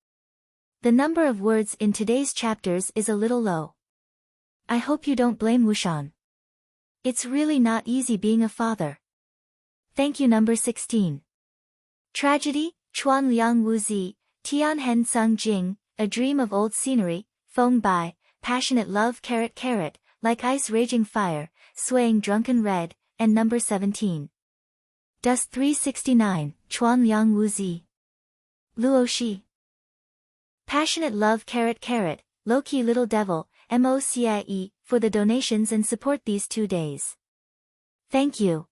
The number of words in today's chapters is a little low. I hope you don't blame Wushan. It's really not easy being a father. Thank you. Number 16. Tragedy, Chuan Liang Wuzi, Tianhen Sung Jing, A Dream of Old Scenery, Feng Bai, Passionate Love Like Ice Raging Fire, Swaying Drunken Red, and Number 17. Dust 369, Chuan Liang Wuzi. Luo Shi. Passionate Love Low-Key Little Devil, MOCIE, for the donations and support these 2 days. Thank you.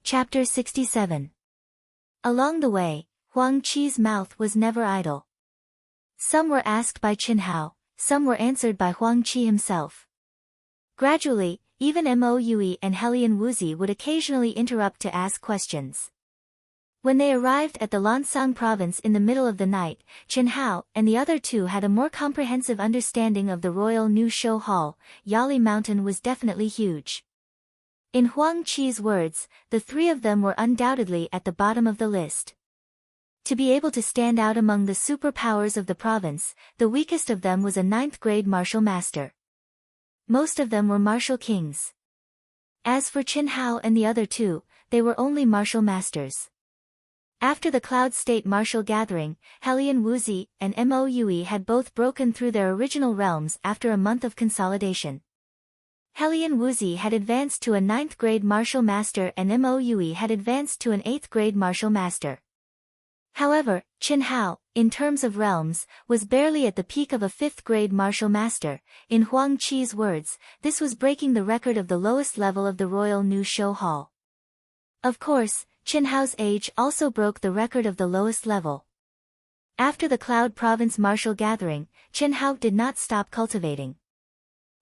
Chapter 67. Along the way, Huang Qi's mouth was never idle. Some were asked by Qin Hao, some were answered by Huang Qi himself. Gradually, even Mo Yui and Helian Wuzi would occasionally interrupt to ask questions. When they arrived at the Lansang province in the middle of the night, Qin Hao and the other two had a more comprehensive understanding of the Royal New Show Hall. Yali Mountain was definitely huge. In Huang Qi's words, the three of them were undoubtedly at the bottom of the list. To be able to stand out among the superpowers of the province, the weakest of them was a 9th-grade martial master. Most of them were martial kings. As for Qin Hao and the other two, they were only martial masters. After the Cloud State martial gathering, Helian Wuzi and Mo Yui had both broken through their original realms after a month of consolidation. Helian Wuzi had advanced to a 9th-grade martial master and Mo Yui had advanced to an 8th-grade martial master. However, Qin Hao, in terms of realms, was barely at the peak of a 5th-grade martial master. In Huang Qi's words, this was breaking the record of the lowest level of the Royal New Show Hall. Of course, Qin Hao's age also broke the record of the lowest level. After the Cloud Province martial gathering, Qin Hao did not stop cultivating.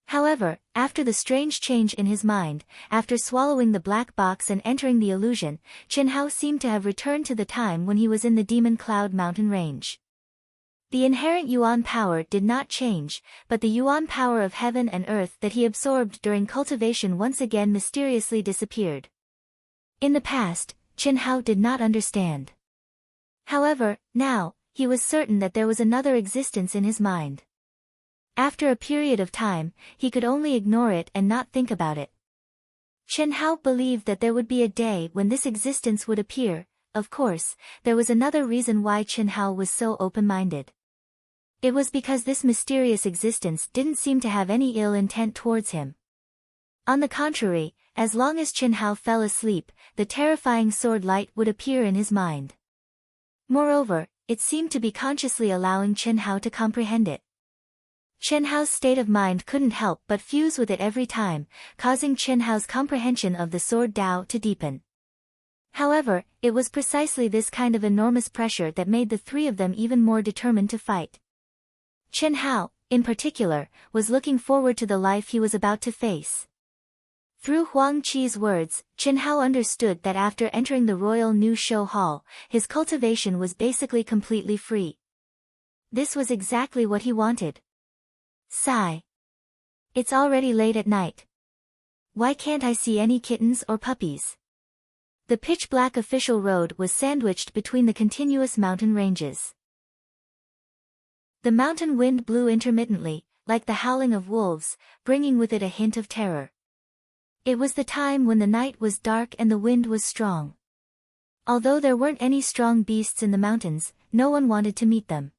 However, after the strange change in his mind, after swallowing the black box and entering the illusion, Qin Hao seemed to have returned to the time when he was in the Demon Cloud Mountain range. The inherent Yuan power did not change, but the Yuan power of heaven and earth that he absorbed during cultivation once again mysteriously disappeared. In the past, Qin Hao did not understand. However, now, he was certain that there was another existence in his mind. After a period of time, he could only ignore it and not think about it. Qin Hao believed that there would be a day when this existence would appear. Of course, there was another reason why Qin Hao was so open-minded. It was because this mysterious existence didn't seem to have any ill intent towards him. On the contrary, as long as Qin Hao fell asleep, the terrifying sword light would appear in his mind. Moreover, it seemed to be consciously allowing Qin Hao to comprehend it. Qin Hao's state of mind couldn't help but fuse with it every time, causing Qin Hao's comprehension of the sword Dao to deepen. However, it was precisely this kind of enormous pressure that made the three of them even more determined to fight. Qin Hao, in particular, was looking forward to the life he was about to face. Through Huang Qi's words, Qin Hao understood that after entering the Royal New Show Hall, his cultivation was basically completely free. This was exactly what he wanted. Sigh. It's already late at night. Why can't I see any kittens or puppies? The pitch-black official road was sandwiched between the continuous mountain ranges. The mountain wind blew intermittently, like the howling of wolves, bringing with it a hint of terror. It was the time when the night was dark and the wind was strong. Although there weren't any strong beasts in the mountains, no one wanted to meet them.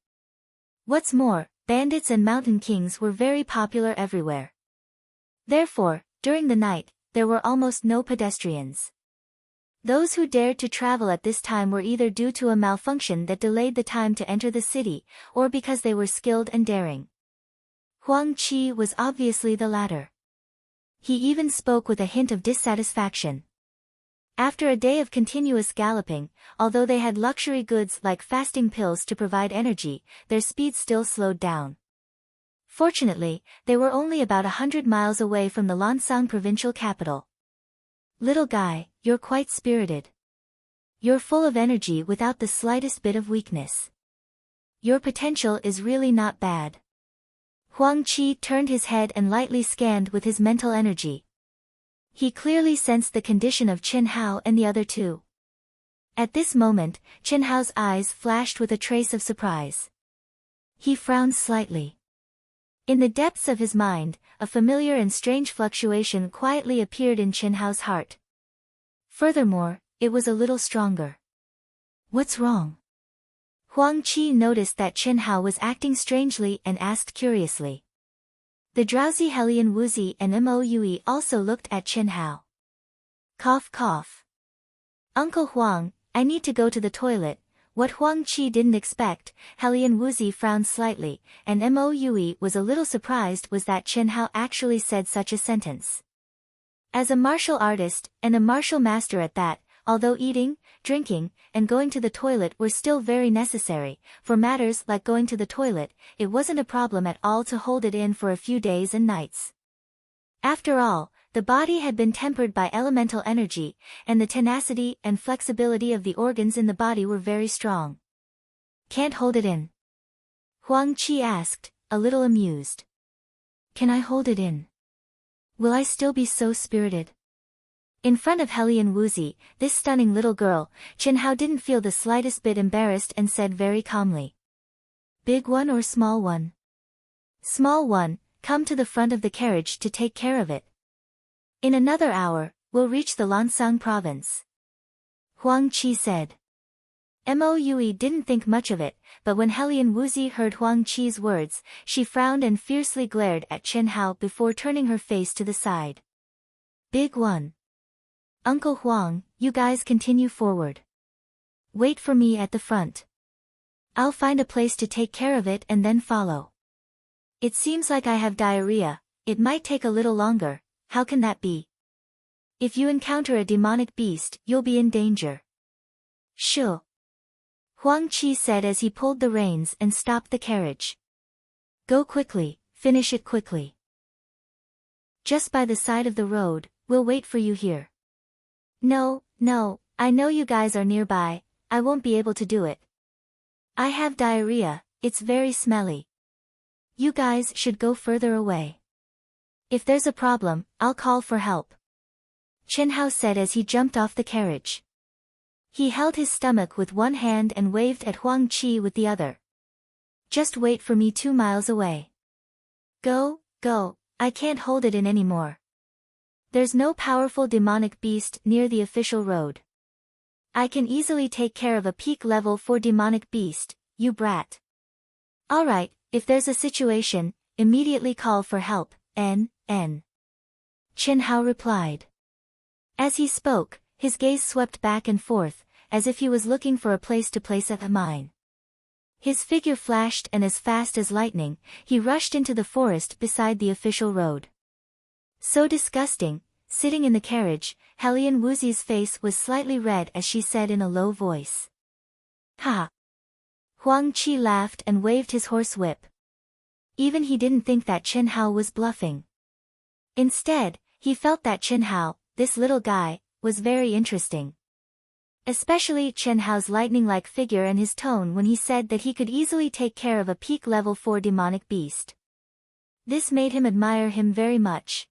What's more, bandits and mountain kings were very popular everywhere. Therefore, during the night, there were almost no pedestrians. Those who dared to travel at this time were either due to a malfunction that delayed the time to enter the city, or because they were skilled and daring. Huang Qi was obviously the latter. He even spoke with a hint of dissatisfaction. After a day of continuous galloping, although they had luxury goods like fasting pills to provide energy, their speed still slowed down. Fortunately, they were only about 100 miles away from the Lansang provincial capital. Little guy, you're quite spirited. You're full of energy without the slightest bit of weakness. Your potential is really not bad. Huang Qi turned his head and lightly scanned with his mental energy. He clearly sensed the condition of Qin Hao and the other two. At this moment, Qin Hao's eyes flashed with a trace of surprise. He frowned slightly. In the depths of his mind, a familiar and strange fluctuation quietly appeared in Qin Hao's heart. Furthermore, it was a little stronger. What's wrong? Huang Qi noticed that Qin Hao was acting strangely and asked curiously. The drowsy Helian Wuzi and Moue also looked at Qin Hao. Cough cough. Uncle Huang, I need to go to the toilet. What Huang Qi didn't expect, Helian Wuzi frowned slightly, and Moue was a little surprised was that Qin Hao actually said such a sentence. As a martial artist, and a martial master at that, although eating, drinking, and going to the toilet were still very necessary, for matters like going to the toilet, it wasn't a problem at all to hold it in for a few days and nights. After all, the body had been tempered by elemental energy, and the tenacity and flexibility of the organs in the body were very strong. Can't hold it in? Huang Qi asked, a little amused. Can I hold it in? Will I still be so spirited? In front of Helian Wuzi, this stunning little girl, Qin Hao didn't feel the slightest bit embarrassed and said very calmly. Big one or small one? Small one, come to the front of the carriage to take care of it. In another hour, we'll reach the Lansang province. Huang Qi said. Moue didn't think much of it, but when Helian Wuzi heard Huang Qi's words, she frowned and fiercely glared at Qin Hao before turning her face to the side. Big one. Uncle Huang, you guys continue forward. Wait for me at the front. I'll find a place to take care of it and then follow. It seems like I have diarrhea, it might take a little longer, how can that be? If you encounter a demonic beast, you'll be in danger. Sure. Huang Qi said as he pulled the reins and stopped the carriage. Go quickly, finish it quickly. Just by the side of the road, we'll wait for you here. No, I know you guys are nearby, I won't be able to do it. I have diarrhea, it's very smelly. You guys should go further away. If there's a problem, I'll call for help. Qin Hao said as he jumped off the carriage. He held his stomach with one hand and waved at Huang Qi with the other. Just wait for me 2 miles away. Go, I can't hold it in anymore. There's no powerful demonic beast near the official road. I can easily take care of a peak level 4 demonic beast, you brat. Alright, if there's a situation, immediately call for help, N. Qin Hao replied. As he spoke, his gaze swept back and forth, as if he was looking for a place to place a mine. His figure flashed and as fast as lightning, he rushed into the forest beside the official road. So disgusting, sitting in the carriage, Helian Wuzi's face was slightly red as she said in a low voice. Ha! Huang Qi laughed and waved his horsewhip. Even he didn't think that Qin Hao was bluffing. Instead, he felt that Qin Hao, this little guy, was very interesting. Especially Qin Hao's lightning-like figure and his tone when he said that he could easily take care of a peak level 4 demonic beast. This made him admire him very much.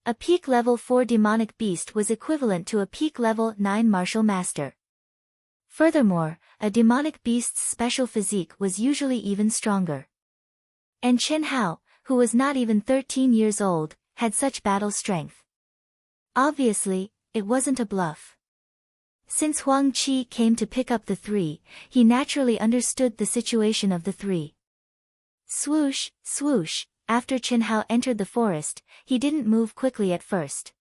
A peak level 4 demonic beast was equivalent to a peak level 9 martial master. Furthermore, a demonic beast's special physique was usually even stronger. And Qin Hao, who was not even 13 years old, had such battle strength. Obviously, it wasn't a bluff. Since Huang Qi came to pick up the 3, he naturally understood the situation of the 3. Swoosh, swoosh. After Qin Hao entered the forest, he didn't move quickly at first.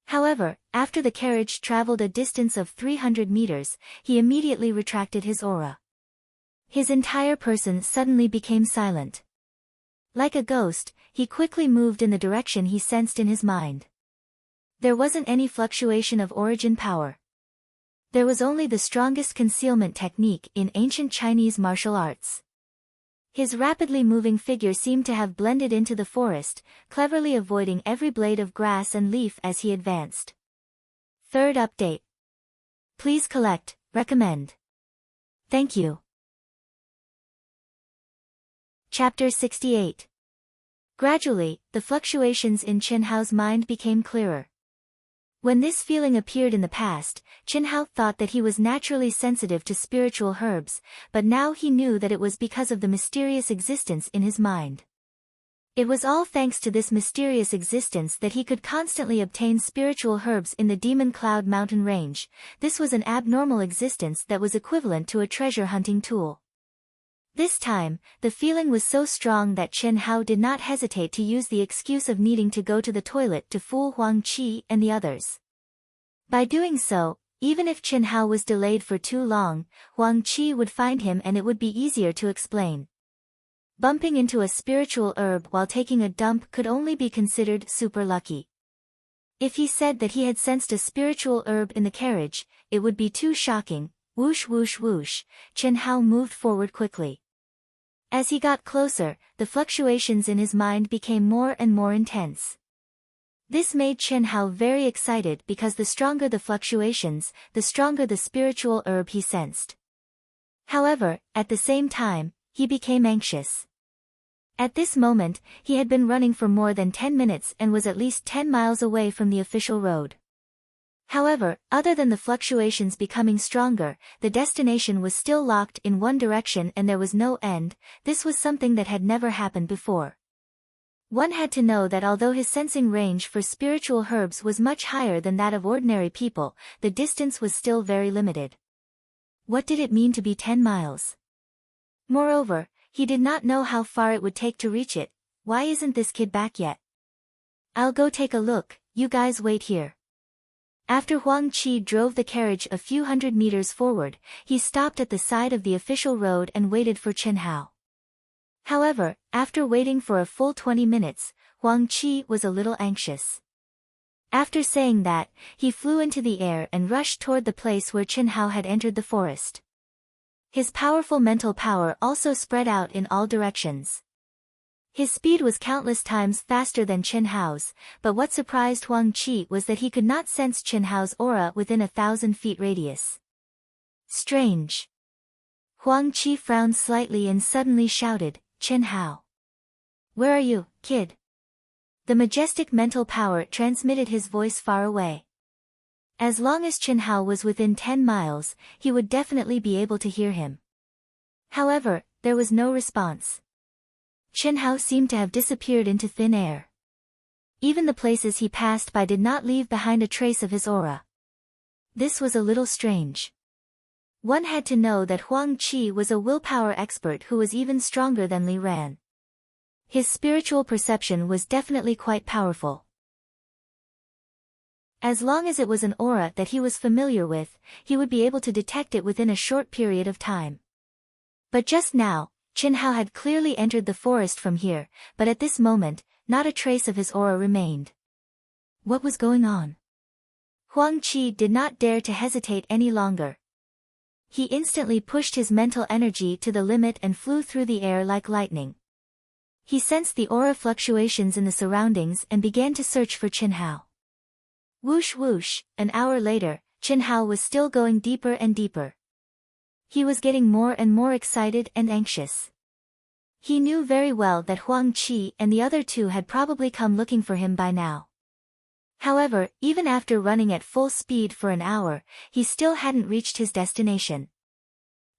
However, after the carriage traveled a distance of 300 meters, he immediately retracted his aura. His entire person suddenly became silent. Like a ghost, he quickly moved in the direction he sensed in his mind. There wasn't any fluctuation of origin power. There was only the strongest concealment technique in ancient Chinese martial arts. His rapidly moving figure seemed to have blended into the forest, cleverly avoiding every blade of grass and leaf as he advanced. Third update. Please collect, recommend. Thank you. Chapter 68. Gradually, the fluctuations in Chen Hao's mind became clearer. When this feeling appeared in the past, Chen Hao thought that he was naturally sensitive to spiritual herbs, but now he knew that it was because of the mysterious existence in his mind. It was all thanks to this mysterious existence that he could constantly obtain spiritual herbs in the Demon Cloud mountain range. This was an abnormal existence that was equivalent to a treasure hunting tool. This time, the feeling was so strong that Chen Hao did not hesitate to use the excuse of needing to go to the toilet to fool Huang Qi and the others. By doing so, even if Chen Hao was delayed for too long, Huang Qi would find him and it would be easier to explain. Bumping into a spiritual herb while taking a dump could only be considered super lucky. If he said that he had sensed a spiritual herb in the carriage, it would be too shocking. Whoosh whoosh whoosh, Chen Hao moved forward quickly. As he got closer, the fluctuations in his mind became more and more intense. This made Chen Hao very excited because the stronger the fluctuations, the stronger the spiritual herb he sensed. However, at the same time, he became anxious. At this moment, he had been running for more than 10 minutes and was at least 10 miles away from the official road. However, other than the fluctuations becoming stronger, the destination was still locked in one direction and there was no end. This was something that had never happened before. One had to know that although his sensing range for spiritual herbs was much higher than that of ordinary people, the distance was still very limited. What did it mean to be 10 miles? Moreover, he did not know how far it would take to reach it. Why isn't this kid back yet? I'll go take a look, you guys wait here. After Huang Qi drove the carriage a few hundred meters forward, he stopped at the side of the official road and waited for Chen Hao. However, after waiting for a full 20 minutes, Huang Qi was a little anxious. After saying that, he flew into the air and rushed toward the place where Chen Hao had entered the forest. His powerful mental power also spread out in all directions. His speed was countless times faster than Chen Hao's, but what surprised Huang Qi was that he could not sense Chen Hao's aura within 1,000 feet radius. Strange. Huang Qi frowned slightly and suddenly shouted, Chen Hao. Where are you, kid? The majestic mental power transmitted his voice far away. As long as Chen Hao was within 10 miles, he would definitely be able to hear him. However, there was no response. Chen Hao seemed to have disappeared into thin air. Even the places he passed by did not leave behind a trace of his aura. This was a little strange. One had to know that Huang Qi was a willpower expert who was even stronger than Li Ran. His spiritual perception was definitely quite powerful. As long as it was an aura that he was familiar with, he would be able to detect it within a short period of time. But just now, Chen Hao had clearly entered the forest from here, but at this moment, not a trace of his aura remained. What was going on? Huang Qi did not dare to hesitate any longer. He instantly pushed his mental energy to the limit and flew through the air like lightning. He sensed the aura fluctuations in the surroundings and began to search for Chen Hao. Whoosh whoosh, an hour later, Chen Hao was still going deeper and deeper. He was getting more and more excited and anxious. He knew very well that Huang Qi and the other two had probably come looking for him by now. However, even after running at full speed for an hour, he still hadn't reached his destination.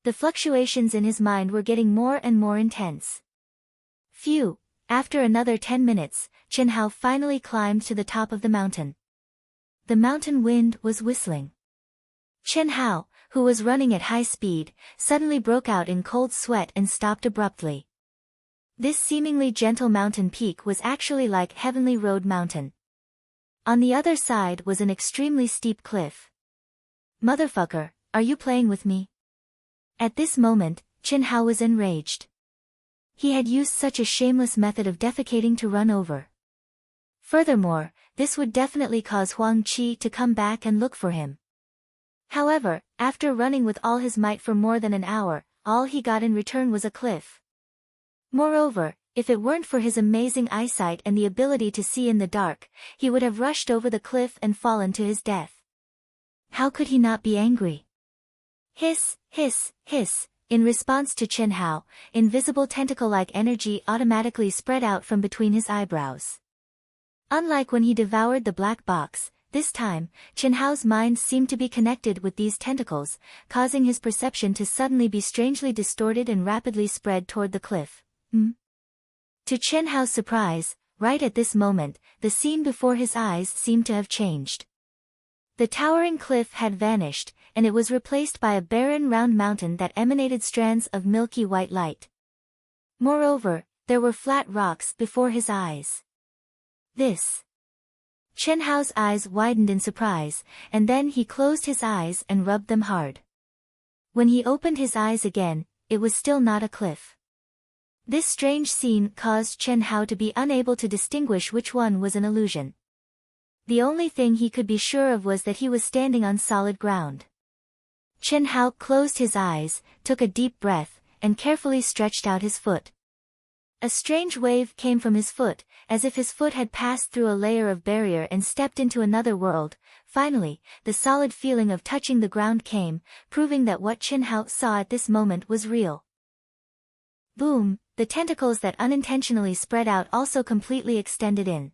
The fluctuations in his mind were getting more and more intense. Phew, after another 10 minutes, Chen Hao finally climbed to the top of the mountain. The mountain wind was whistling. Chen Hao, who was running at high speed, suddenly broke out in cold sweat and stopped abruptly. This seemingly gentle mountain peak was actually like Heavenly Road Mountain. On the other side was an extremely steep cliff. Motherfucker, are you playing with me? At this moment, Chen Hao was enraged. He had used such a shameless method of defecating to run over. Furthermore, this would definitely cause Huang Qi to come back and look for him. However, after running with all his might for more than an hour, all he got in return was a cliff. Moreover, if it weren't for his amazing eyesight and the ability to see in the dark, he would have rushed over the cliff and fallen to his death. How could he not be angry? Hiss, hiss, hiss. In response to Chen Hao, invisible tentacle-like energy automatically spread out from between his eyebrows. Unlike when he devoured the black box, this time, Chen Hao's mind seemed to be connected with these tentacles, causing his perception to suddenly be strangely distorted and rapidly spread toward the cliff. To Chen Hao's surprise, right at this moment, the scene before his eyes seemed to have changed. The towering cliff had vanished, and it was replaced by a barren round mountain that emanated strands of milky white light. Moreover, there were flat rocks before his eyes. This. Chen Hao's eyes widened in surprise, and then he closed his eyes and rubbed them hard. When he opened his eyes again, it was still not a cliff. This strange scene caused Chen Hao to be unable to distinguish which one was an illusion. The only thing he could be sure of was that he was standing on solid ground. Chen Hao closed his eyes, took a deep breath, and carefully stretched out his foot. A strange wave came from his foot, as if his foot had passed through a layer of barrier and stepped into another world. Finally, the solid feeling of touching the ground came, proving that what Chen Hao saw at this moment was real. Boom, the tentacles that unintentionally spread out also completely extended in.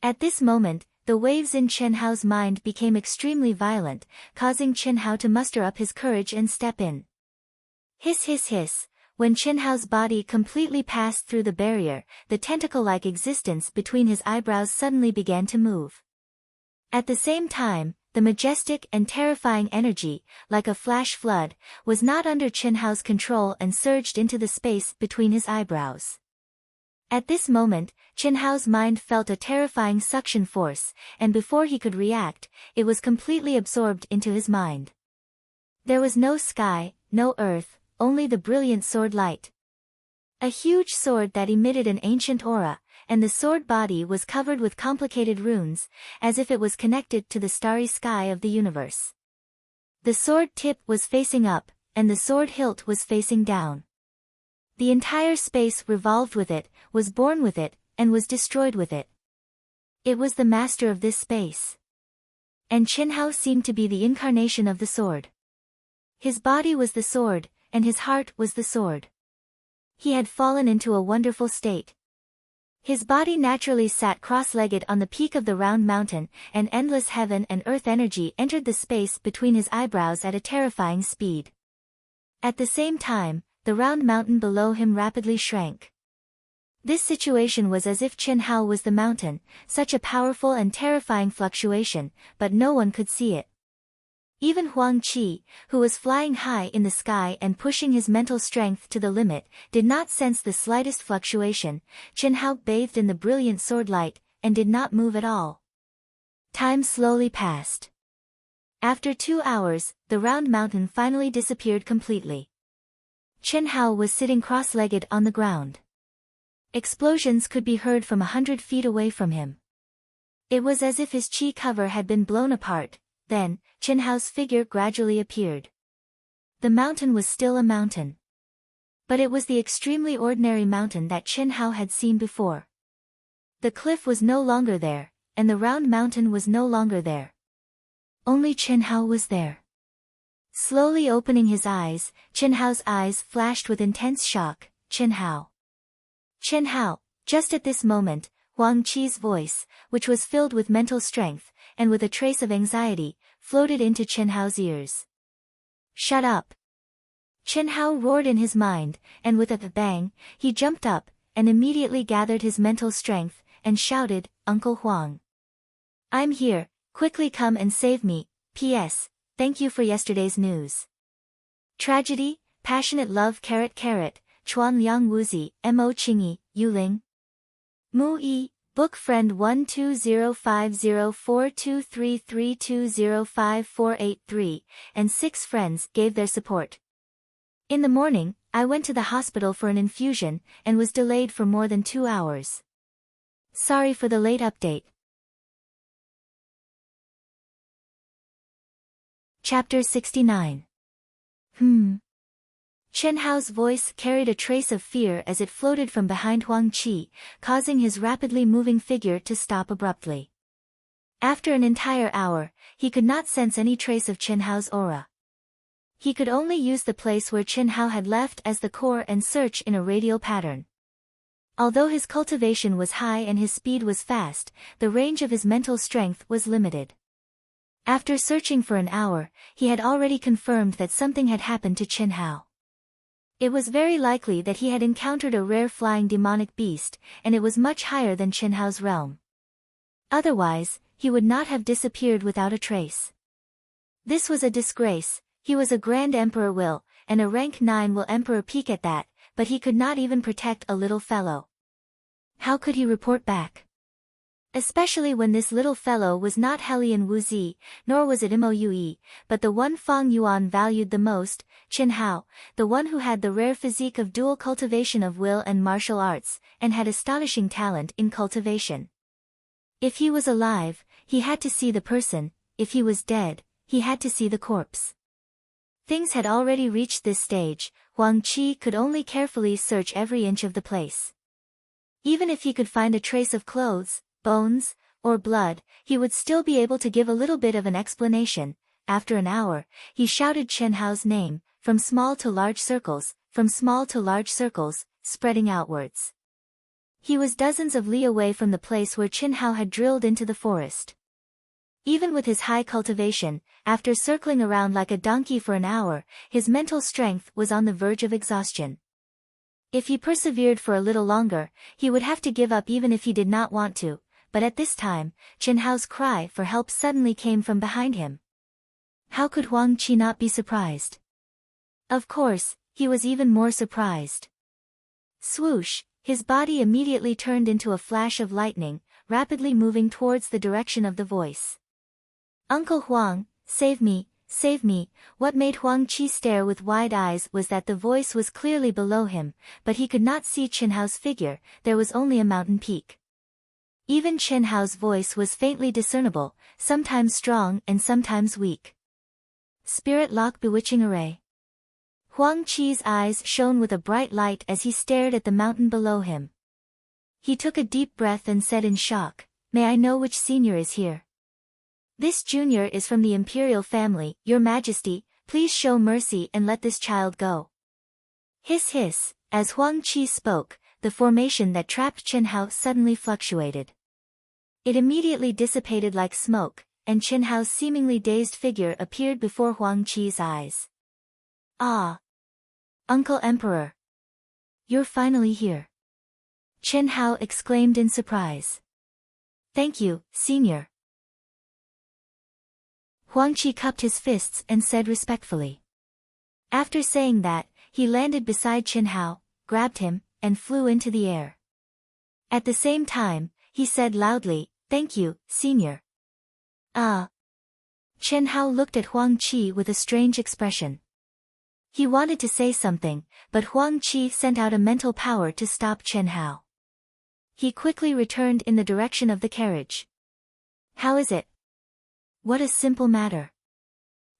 At this moment, the waves in Chen Hao's mind became extremely violent, causing Chen Hao to muster up his courage and step in. Hiss hiss hiss. When Chen Hao's body completely passed through the barrier, the tentacle-like existence between his eyebrows suddenly began to move. At the same time, the majestic and terrifying energy, like a flash flood, was not under Chen Hao's control and surged into the space between his eyebrows. At this moment, Chen Hao's mind felt a terrifying suction force, and before he could react, it was completely absorbed into his mind. There was no sky, no earth, only the brilliant sword light. A huge sword that emitted an ancient aura, and the sword body was covered with complicated runes, as if it was connected to the starry sky of the universe. The sword tip was facing up, and the sword hilt was facing down. The entire space revolved with it, was born with it, and was destroyed with it. It was the master of this space. And Chen Hao seemed to be the incarnation of the sword. His body was the sword, and his heart was the sword. He had fallen into a wonderful state. His body naturally sat cross-legged on the peak of the round mountain, and endless heaven and earth energy entered the space between his eyebrows at a terrifying speed. At the same time, the round mountain below him rapidly shrank. This situation was as if Chen Hao was the mountain, such a powerful and terrifying fluctuation, but no one could see it. Even Huang Qi, who was flying high in the sky and pushing his mental strength to the limit, did not sense the slightest fluctuation. Chen Hao bathed in the brilliant sword light, and did not move at all. Time slowly passed. After 2 hours, the round mountain finally disappeared completely. Chen Hao was sitting cross-legged on the ground. Explosions could be heard from 100 feet away from him. It was as if his chi cover had been blown apart. Then, Chen Hao's figure gradually appeared. The mountain was still a mountain. But it was the extremely ordinary mountain that Chen Hao had seen before. The cliff was no longer there, and the round mountain was no longer there. Only Chen Hao was there. Slowly opening his eyes, Chen Hao's eyes flashed with intense shock. Chen Hao. Chen Hao. Just at this moment, Huang Qi's voice, which was filled with mental strength, and with a trace of anxiety, floated into Chen Hao's ears. Shut up! Chen Hao roared in his mind, and with a bang, he jumped up, and immediately gathered his mental strength, and shouted, Uncle Huang. I'm here, quickly come and save me. P.S. Thank you for yesterday's news. Tragedy, passionate love Chuan Liang Wuzi, Mo Qingyi, Yuling. Mu Yi, Book Friend 12050423320548 and 6 friends gave their support. In the morning, I went to the hospital for an infusion, and was delayed for more than 2 hours. Sorry for the late update. Chapter 69. Chen Hao's voice carried a trace of fear as it floated from behind Huang Qi, causing his rapidly moving figure to stop abruptly. After an entire hour, he could not sense any trace of Chen Hao's aura. He could only use the place where Chen Hao had left as the core and search in a radial pattern. Although his cultivation was high and his speed was fast, the range of his mental strength was limited. After searching for an hour, he had already confirmed that something had happened to Chen Hao. It was very likely that he had encountered a rare flying demonic beast, and it was much higher than Chen Hao's realm. Otherwise, he would not have disappeared without a trace. This was a disgrace. He was a Grand Emperor will, and a rank 9 will Emperor peak at that, but he could not even protect a little fellow. How could he report back? Especially when this little fellow was not Helian Wuzi, nor was it Moue, but the one Fang Yuan valued the most, Chen Hao, the one who had the rare physique of dual cultivation of will and martial arts, and had astonishing talent in cultivation. If he was alive, he had to see the person; if he was dead, he had to see the corpse. Things had already reached this stage. Huang Qi could only carefully search every inch of the place. Even if he could find a trace of clothes, bones, or blood, he would still be able to give a little bit of an explanation. After an hour, he shouted Chen Hao's name, from small to large circles, spreading outwards. He was dozens of li away from the place where Chen Hao had drilled into the forest. Even with his high cultivation, after circling around like a donkey for an hour, his mental strength was on the verge of exhaustion. If he persevered for a little longer, he would have to give up even if he did not want to, but at this time, Chen Hao's cry for help suddenly came from behind him. How could Huang Qi not be surprised? Of course, he was even more surprised. Swoosh, his body immediately turned into a flash of lightning, rapidly moving towards the direction of the voice. Uncle Huang, save me, save me. What made Huang Qi stare with wide eyes was that the voice was clearly below him, but he could not see Chen Hao's figure. There was only a mountain peak. Even Chen Hao's voice was faintly discernible, sometimes strong and sometimes weak. Spirit lock bewitching array. Huang Qi's eyes shone with a bright light as he stared at the mountain below him. He took a deep breath and said in shock, "May I know which senior is here?" "This junior is from the imperial family, Your Majesty, please show mercy and let this child go." Hiss hiss, as Huang Qi spoke, the formation that trapped Chen Hao suddenly fluctuated. It immediately dissipated like smoke, and Chen Hao's seemingly dazed figure appeared before Huang Qi's eyes. "Ah! Uncle Emperor! You're finally here!" Chen Hao exclaimed in surprise. "Thank you, senior." Huang Qi cupped his fists and said respectfully. After saying that, he landed beside Chen Hao, grabbed him, and flew into the air. At the same time, he said loudly, "Thank you, senior." Chen Hao looked at Huang Qi with a strange expression. He wanted to say something, but Huang Qi sent out a mental power to stop Chen Hao. He quickly returned in the direction of the carriage. "How is it?" What a simple matter.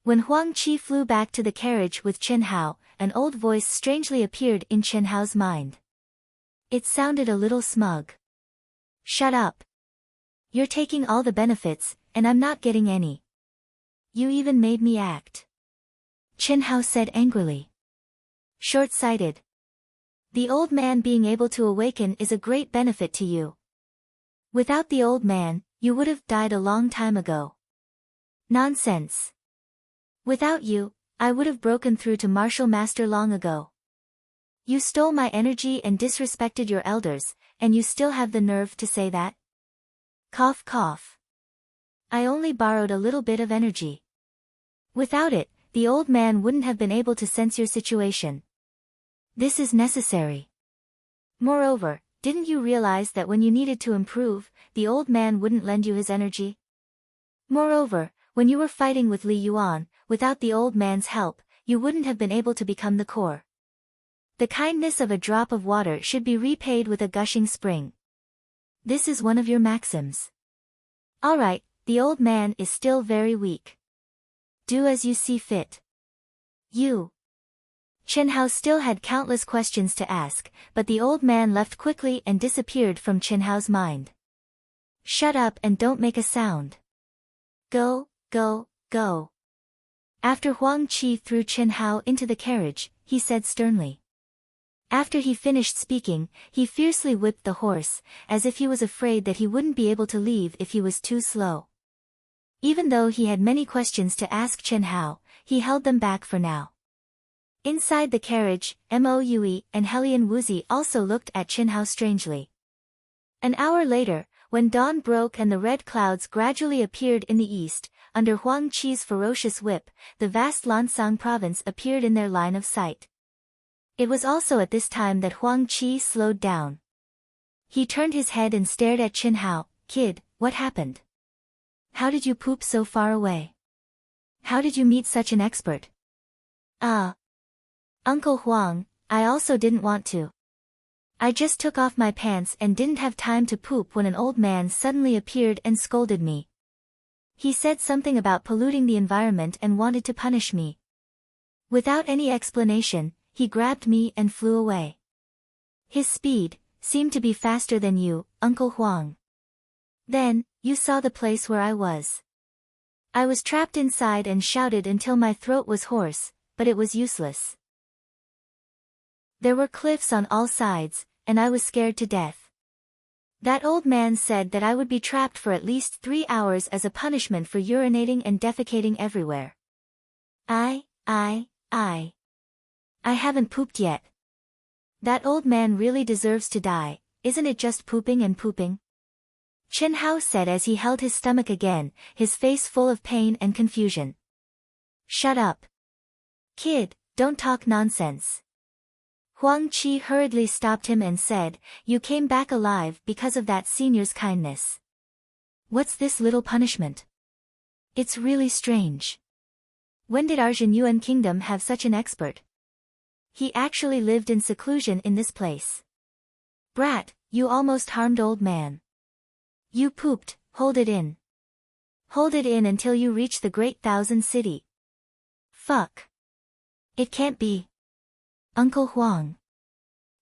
When Huang Qi flew back to the carriage with Chen Hao, an old voice strangely appeared in Chen Hao's mind. It sounded a little smug. "Shut up. You're taking all the benefits, and I'm not getting any. You even made me act." Chen Hao said angrily. "Short-sighted. The old man being able to awaken is a great benefit to you. Without the old man, you would have died a long time ago." "Nonsense. Without you, I would have broken through to martial master long ago. You stole my energy and disrespected your elders, and you still have the nerve to say that?" Cough cough. "I only borrowed a little bit of energy. Without it, the old man wouldn't have been able to sense your situation. This is necessary. Moreover, didn't you realize that when you needed to improve, the old man wouldn't lend you his energy? Moreover, when you were fighting with Li Yuan, without the old man's help, you wouldn't have been able to become the core. The kindness of a drop of water should be repaid with a gushing spring. This is one of your maxims. Alright, the old man is still very weak. Do as you see fit. You. Chen Hao still had countless questions to ask, but the old man left quickly and disappeared from Chen Hao's mind. Shut up and don't make a sound. Go, go, go. After Huang Qi threw Chen Hao into the carriage, he said sternly. After he finished speaking, he fiercely whipped the horse, as if he was afraid that he wouldn't be able to leave if he was too slow. Even though he had many questions to ask Chen Hao, he held them back for now. Inside the carriage, Mo Yue and Helian Wuzi also looked at Chen Hao strangely. An hour later, when dawn broke and the red clouds gradually appeared in the east, under Huang Qi's ferocious whip, the vast Lansang province appeared in their line of sight. It was also at this time that Huang Qi slowed down. He turned his head and stared at Chen Hao. Kid, what happened? How did you poop so far away? How did you meet such an expert? Uncle Huang, I also didn't want to. I just took off my pants and didn't have time to poop when an old man suddenly appeared and scolded me. He said something about polluting the environment and wanted to punish me. Without any explanation, he grabbed me and flew away. His speed seemed to be faster than you, Uncle Huang. Then, you saw the place where I was. I was trapped inside and shouted until my throat was hoarse, but it was useless. There were cliffs on all sides, and I was scared to death. That old man said that I would be trapped for at least 3 hours as a punishment for urinating and defecating everywhere. I haven't pooped yet. That old man really deserves to die, isn't it just pooping and pooping? Chen Hao said as he held his stomach again, his face full of pain and confusion. Shut up. Kid, don't talk nonsense. Huang Qi hurriedly stopped him and said, You came back alive because of that senior's kindness. What's this little punishment? It's really strange. When did our Zhenyuan kingdom have such an expert? He actually lived in seclusion in this place. Brat, you almost harmed old man. You pooped, hold it in. Hold it in until you reach the Great Thousand City. Fuck. It can't be. Uncle Huang.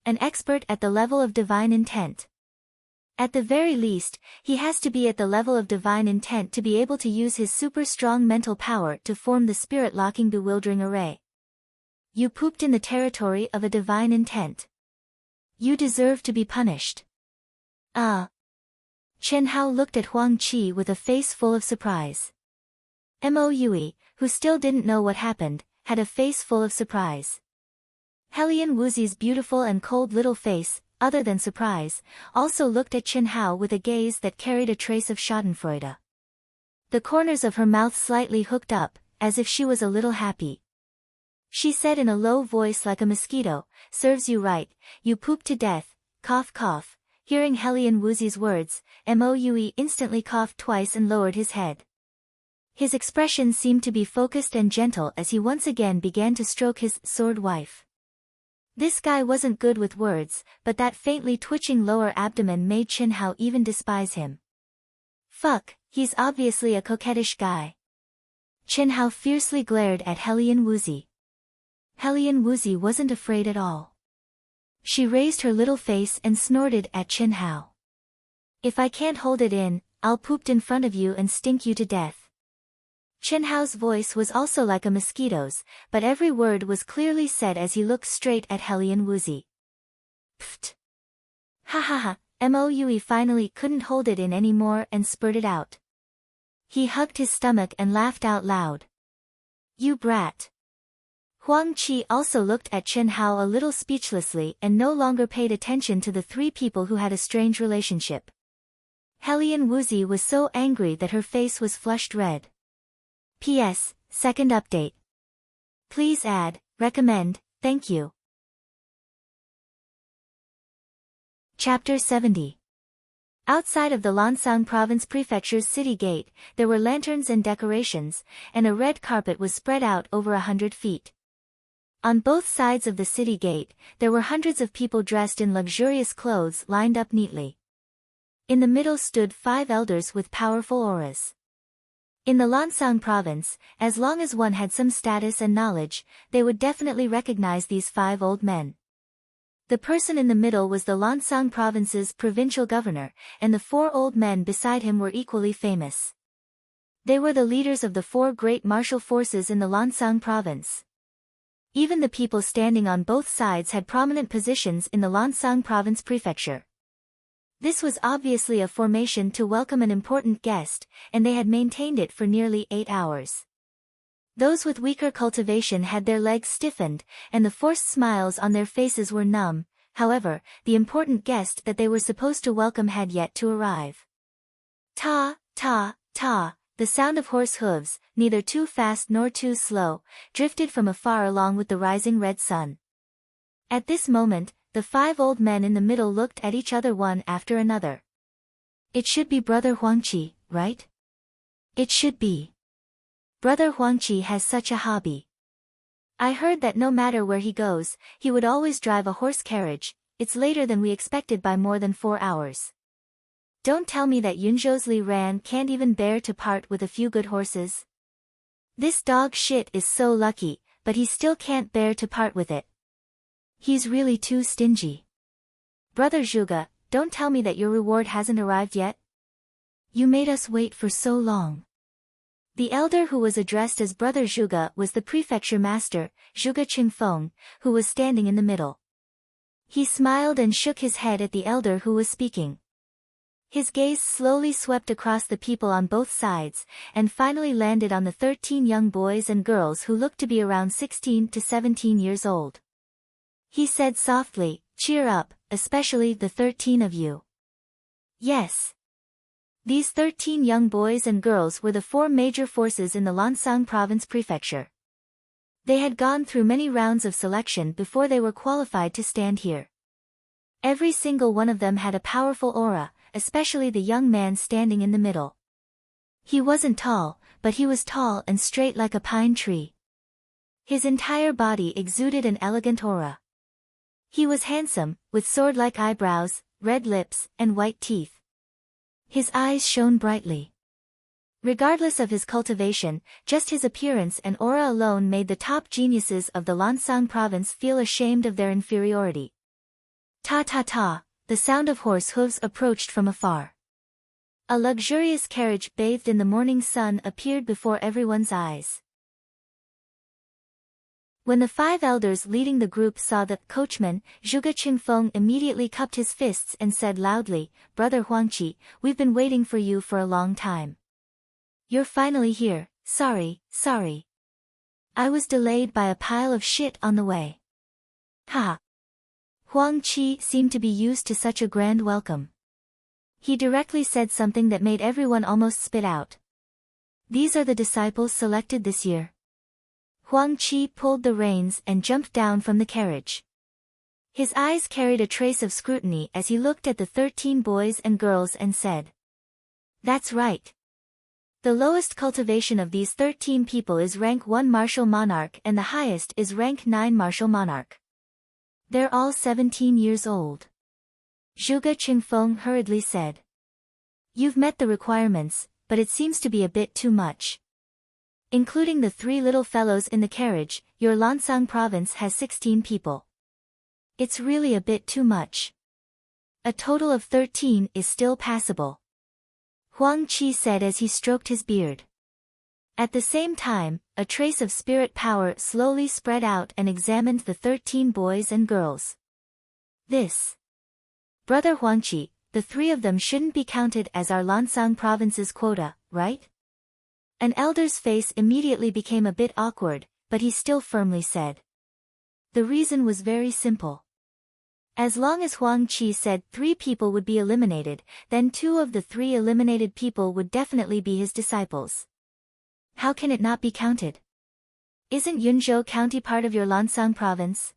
An expert at the level of divine intent. At the very least, he has to be at the level of divine intent to be able to use his super strong mental power to form the spirit-locking bewildering array. You pooped in the territory of a divine intent. You deserve to be punished. Chen Hao looked at Huang Qi with a face full of surprise. Mo Yue, who still didn't know what happened, had a face full of surprise. Helian Wuzi's beautiful and cold little face, other than surprise, also looked at Chen Hao with a gaze that carried a trace of schadenfreude. The corners of her mouth slightly hooked up, as if she was a little happy. She said in a low voice like a mosquito, Serves you right, you pooped to death, cough cough. Hearing Helian Wuzi's words, Mo Yue instantly coughed twice and lowered his head. His expression seemed to be focused and gentle as he once again began to stroke his sword wife. This guy wasn't good with words, but that faintly twitching lower abdomen made Chen Hao even despise him. Fuck, he's obviously a coquettish guy. Chen Hao fiercely glared at Helian Wuzi. Helian Wuzi wasn't afraid at all. She raised her little face and snorted at Chen Hao. If I can't hold it in, I'll poop in front of you and stink you to death. Chen Hao's voice was also like a mosquito's, but every word was clearly said as he looked straight at Helian Wuzi. Pfft. Ha ha ha, Mo Yue finally couldn't hold it in anymore and spurted out. He hugged his stomach and laughed out loud. You brat. Huang Qi also looked at Chen Hao a little speechlessly and no longer paid attention to the 3 people who had a strange relationship. Helian Wuzi was so angry that her face was flushed red. P.S. Second update. Please add, recommend, thank you. Chapter 70. Outside of the Lansang Province Prefecture's city gate, there were lanterns and decorations, and a red carpet was spread out over 100 feet. On both sides of the city gate, there were hundreds of people dressed in luxurious clothes lined up neatly. In the middle stood 5 elders with powerful auras. In the Lansang province, as long as one had some status and knowledge, they would definitely recognize these 5 old men. The person in the middle was the Lansang province's provincial governor, and the 4 old men beside him were equally famous. They were the leaders of the 4 great martial forces in the Lansang province. Even the people standing on both sides had prominent positions in the Lansang province prefecture. This was obviously a formation to welcome an important guest, and they had maintained it for nearly 8 hours. Those with weaker cultivation had their legs stiffened, and the forced smiles on their faces were numb. However, the important guest that they were supposed to welcome had yet to arrive. Ta, ta, ta, the sound of horse hooves, neither too fast nor too slow, drifted from afar along with the rising red sun. At this moment, the 5 old men in the middle looked at each other one after another. It should be Brother Huangqi, right? It should be. Brother Huangqi has such a hobby. I heard that no matter where he goes, he would always drive a horse carriage. It's later than we expected by more than 4 hours. Don't tell me that Yunzhou's Li Ran can't even bear to part with a few good horses. This dog shit is so lucky, but he still can't bear to part with it. He's really too stingy. Brother Zhuge, don't tell me that your reward hasn't arrived yet. You made us wait for so long. The elder who was addressed as Brother Zhuge was the prefecture master, Zhuge Qingfeng, who was standing in the middle. He smiled and shook his head at the elder who was speaking. His gaze slowly swept across the people on both sides, and finally landed on the 13 young boys and girls who looked to be around 16 to 17 years old. He said softly, "Cheer up, especially the 13 of you." Yes. These 13 young boys and girls were the 4 major forces in the Lansang province prefecture. They had gone through many rounds of selection before they were qualified to stand here. Every single one of them had a powerful aura, especially the young man standing in the middle. He wasn't tall, but he was tall and straight like a pine tree. His entire body exuded an elegant aura. He was handsome, with sword-like eyebrows, red lips, and white teeth. His eyes shone brightly. Regardless of his cultivation, just his appearance and aura alone made the top geniuses of the Lansang province feel ashamed of their inferiority. Ta ta ta, the sound of horse hooves approached from afar. A luxurious carriage bathed in the morning sun appeared before everyone's eyes. When the 5 elders leading the group saw the coachman, Zhuge Qingfeng immediately cupped his fists and said loudly, "Brother Huangqi, we've been waiting for you for a long time. You're finally here, sorry. I was delayed by a pile of shit on the way." Ha! Huangqi seemed to be used to such a grand welcome. He directly said something that made everyone almost spit out. "These are the disciples selected this year." Huangqi pulled the reins and jumped down from the carriage. His eyes carried a trace of scrutiny as he looked at the 13 boys and girls and said, "That's right. The lowest cultivation of these 13 people is rank 1 martial monarch and the highest is rank 9 martial monarch. They're all 17 years old." Zhuge Qingfeng hurriedly said, "You've met the requirements, but it seems to be a bit too much. Including the 3 little fellows in the carriage, your Lansang province has 16 people. It's really a bit too much. A total of 13 is still passable," Huangqi said as he stroked his beard. At the same time, a trace of spirit power slowly spread out and examined the 13 boys and girls. "This. Brother Huangqi, the 3 of them shouldn't be counted as our Lansang province's quota, right?" An elder's face immediately became a bit awkward, but he still firmly said. The reason was very simple. As long as Huangqi said 3 people would be eliminated, then 2 of the 3 eliminated people would definitely be his disciples. How can it not be counted? Isn't Yunzhou County part of your Lansang province?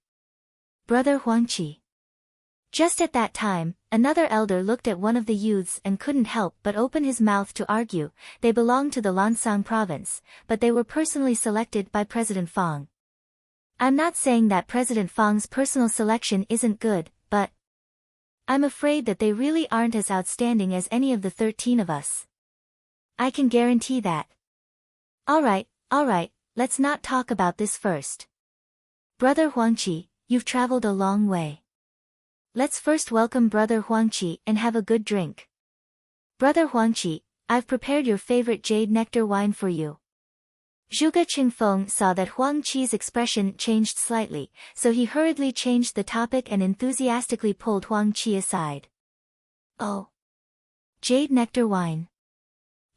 Brother Huangqi. Just at that time, another elder looked at one of the youths and couldn't help but open his mouth to argue. They belonged to the Lansang province, but they were personally selected by President Fang. I'm not saying that President Fang's personal selection isn't good, but I'm afraid that they really aren't as outstanding as any of the 13 of us. I can guarantee that. Alright, let's not talk about this first. Brother Huangqi, you've traveled a long way. Let's first welcome Brother Huangqi and have a good drink. Brother Huangqi, I've prepared your favorite jade nectar wine for you. Zhuge Qingfeng saw that Huangqi's expression changed slightly, so he hurriedly changed the topic and enthusiastically pulled Huangqi aside. Oh. Jade nectar wine.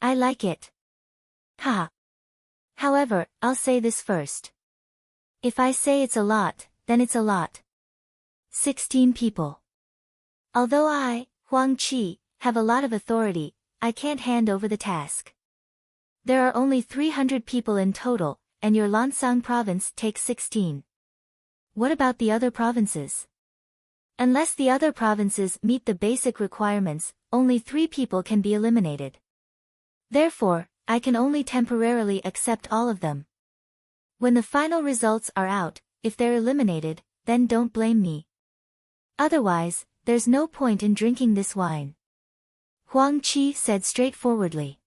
I like it. Ha. However, I'll say this first. If I say it's a lot, then it's a lot. 16 people. Although I, Huangqi, have a lot of authority, I can't hand over the task. There are only 300 people in total, and your Lansang province takes 16. What about the other provinces? Unless the other provinces meet the basic requirements, only 3 people can be eliminated. Therefore, I can only temporarily accept all of them. When the final results are out, if they're eliminated, then don't blame me. Otherwise, there's no point in drinking this wine. Huangqi said straightforwardly.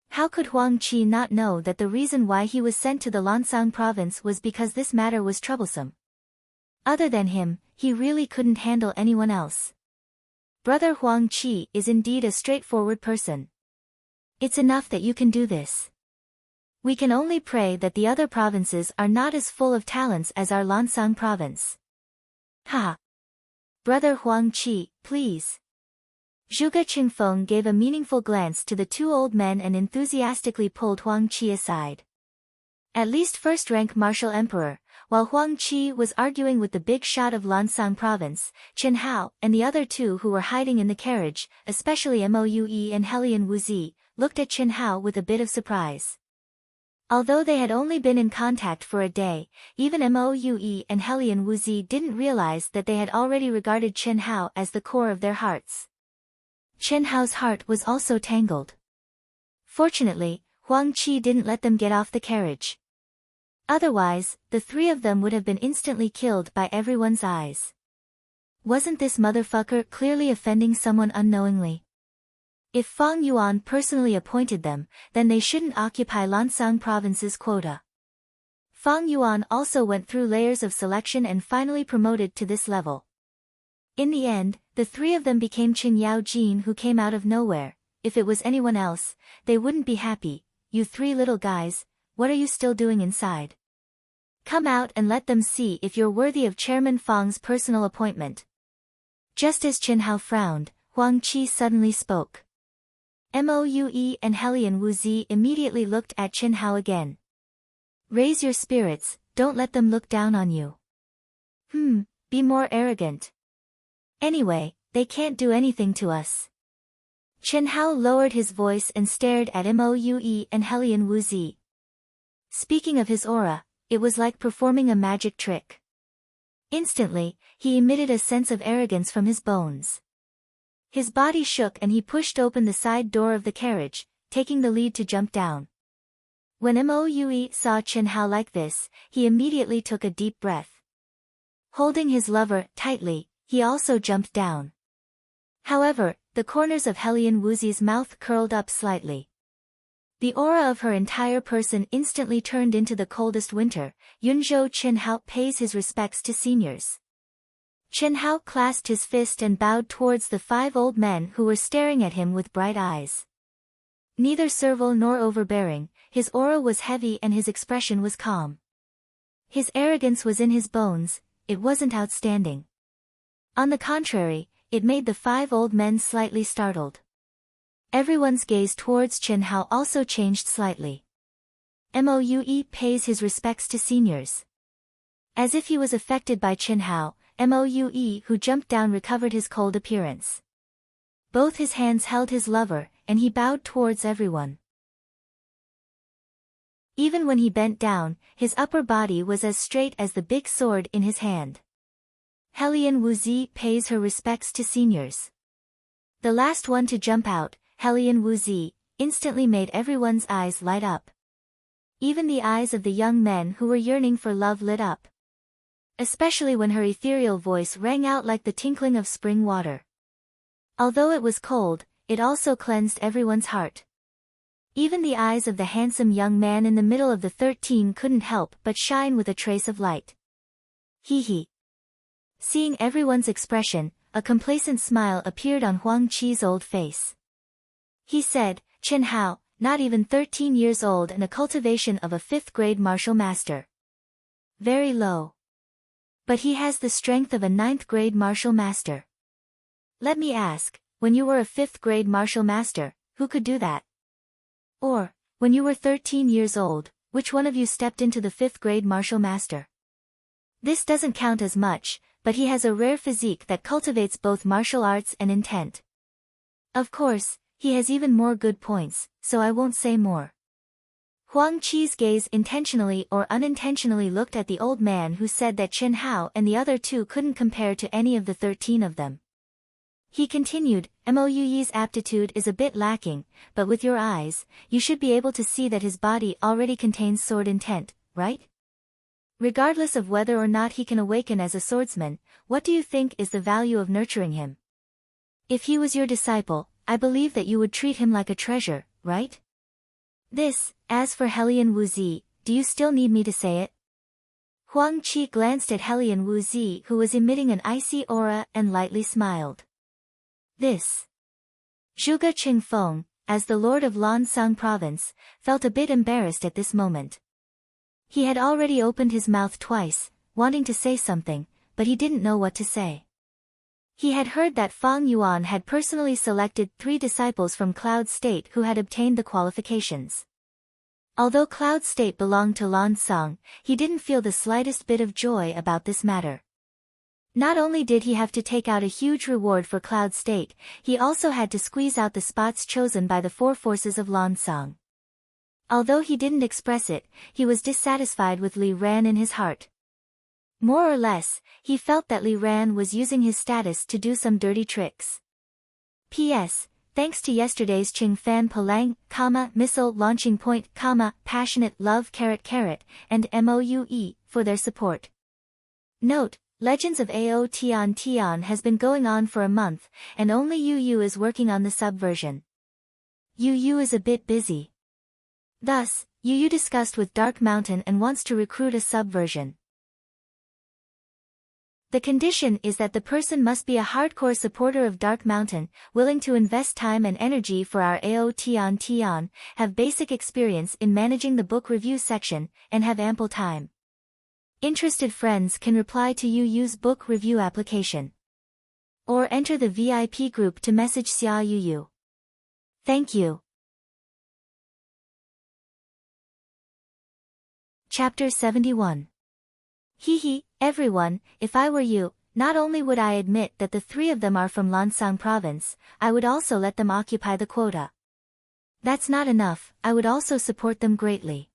How could Huangqi not know that the reason why he was sent to the Lansang province was because this matter was troublesome? Other than him, he really couldn't handle anyone else. Brother Huangqi is indeed a straightforward person. It's enough that you can do this. We can only pray that the other provinces are not as full of talents as our Lansang province. Ha! Brother Huangqi, please. Zhuge Qingfeng gave a meaningful glance to the 2 old men and enthusiastically pulled Huangqi aside. At least first-rank martial emperor, while Huangqi was arguing with the big shot of Lansang province, Chen Hao and the other 2 who were hiding in the carriage, especially Moue and Helian Wuzi, looked at Chen Hao with a bit of surprise. Although they had only been in contact for a day, even Moue and Helian Wuzi didn't realize that they had already regarded Chen Hao as the core of their hearts. Chen Hao's heart was also tangled. Fortunately, Huangqi didn't let them get off the carriage. Otherwise, the 3 of them would have been instantly killed by everyone's eyes. Wasn't this motherfucker clearly offending someone unknowingly? If Fang Yuan personally appointed them, then they shouldn't occupy Lansang province's quota. Fang Yuan also went through layers of selection and finally promoted to this level. In the end, the 3 of them became Qin Yao Jin, who came out of nowhere. If it was anyone else, they wouldn't be happy. You 3 little guys, what are you still doing inside? Come out and let them see if you're worthy of Chairman Fang's personal appointment. Just as Chen Hao frowned, Huangqi suddenly spoke. Moue and Helian Wuzi immediately looked at Chen Hao again. Raise your spirits, don't let them look down on you. Be more arrogant. Anyway, they can't do anything to us. Chen Hao lowered his voice and stared at Moue and Helian Wuzi. Speaking of his aura, it was like performing a magic trick. Instantly, he emitted a sense of arrogance from his bones. His body shook and he pushed open the side door of the carriage, taking the lead to jump down. When Moue saw Chen Hao like this, he immediately took a deep breath. Holding his lover tightly, he also jumped down. However, the corners of Helian Wuzi's mouth curled up slightly. The aura of her entire person instantly turned into the coldest winter. Yunzhou Chen Hao pays his respects to seniors. Chen Hao clasped his fist and bowed towards the 5 old men who were staring at him with bright eyes. Neither servile nor overbearing, his aura was heavy and his expression was calm. His arrogance was in his bones, it wasn't outstanding. On the contrary, it made the 5 old men slightly startled. Everyone's gaze towards Chen Hao also changed slightly. Moue pays his respects to seniors. As if he was affected by Chen Hao, Moue who jumped down recovered his cold appearance. Both his hands held his lover, and he bowed towards everyone. Even when he bent down, his upper body was as straight as the big sword in his hand. Helian Wuzi pays her respects to seniors. The last one to jump out, Helian Wuzi, instantly made everyone's eyes light up. Even the eyes of the young men who were yearning for love lit up. especially when her ethereal voice rang out like the tinkling of spring water. Although it was cold, it also cleansed everyone's heart. Even the eyes of the handsome young man in the middle of the 13 couldn't help but shine with a trace of light. Hee hee. Seeing everyone's expression, a complacent smile appeared on Huang Qi's old face. He said, "Chen Hao, not even 13 years old and a cultivation of a 5th grade martial master. Very low. But he has the strength of a 9th grade martial master. Let me ask, when you were a 5th grade martial master, who could do that? Or, when you were 13 years old, which one of you stepped into the 5th grade martial master? This doesn't count as much, but he has a rare physique that cultivates both martial arts and intent. Of course, he has even more good points, so I won't say more." Huang Qi's gaze intentionally or unintentionally looked at the old man who said that Chen Hao and the other two couldn't compare to any of the 13 of them. He continued, "Mo Yuyi's aptitude is a bit lacking, but with your eyes, you should be able to see that his body already contains sword intent, right? Regardless of whether or not he can awaken as a swordsman, what do you think is the value of nurturing him? If he was your disciple, I believe that you would treat him like a treasure, right? As for Helian Wuzi, do you still need me to say it?" Huang Qi glanced at Helian Wuzi who was emitting an icy aura and lightly smiled. Zhuge Qingfeng, as the lord of Lansang province, felt a bit embarrassed at this moment. He had already opened his mouth twice, wanting to say something, but he didn't know what to say. He had heard that Fang Yuan had personally selected 3 disciples from Cloud State who had obtained the qualifications. Although Cloud State belonged to Lansang, he didn't feel the slightest bit of joy about this matter. Not only did he have to take out a huge reward for Cloud State, he also had to squeeze out the spots chosen by the 4 forces of Lansang. Although he didn't express it, he was dissatisfied with Li Ran in his heart. More or less, he felt that Li Ran was using his status to do some dirty tricks. P.S. Thanks to yesterday's Ching Fan Palang, missile launching point, passionate love, and MOUE, for their support. Note, Legends of Ao Tian Tian has been going on for a month, and only Yu is working on the subversion. Yu is a bit busy. Thus, Yu discussed with Dark Mountain and wants to recruit a subversion. The condition is that the person must be a hardcore supporter of Dark Mountain, willing to invest time and energy for our Ao Tian Tian, have basic experience in managing the book review section, and have ample time. Interested friends can reply to Yu's book review application. Or enter the VIP group to message Xia Yu. Thank you. Chapter 71. Everyone, if I were you, not only would I admit that the 3 of them are from Lansang province, I would also let them occupy the quota. That's not enough, I would also support them greatly.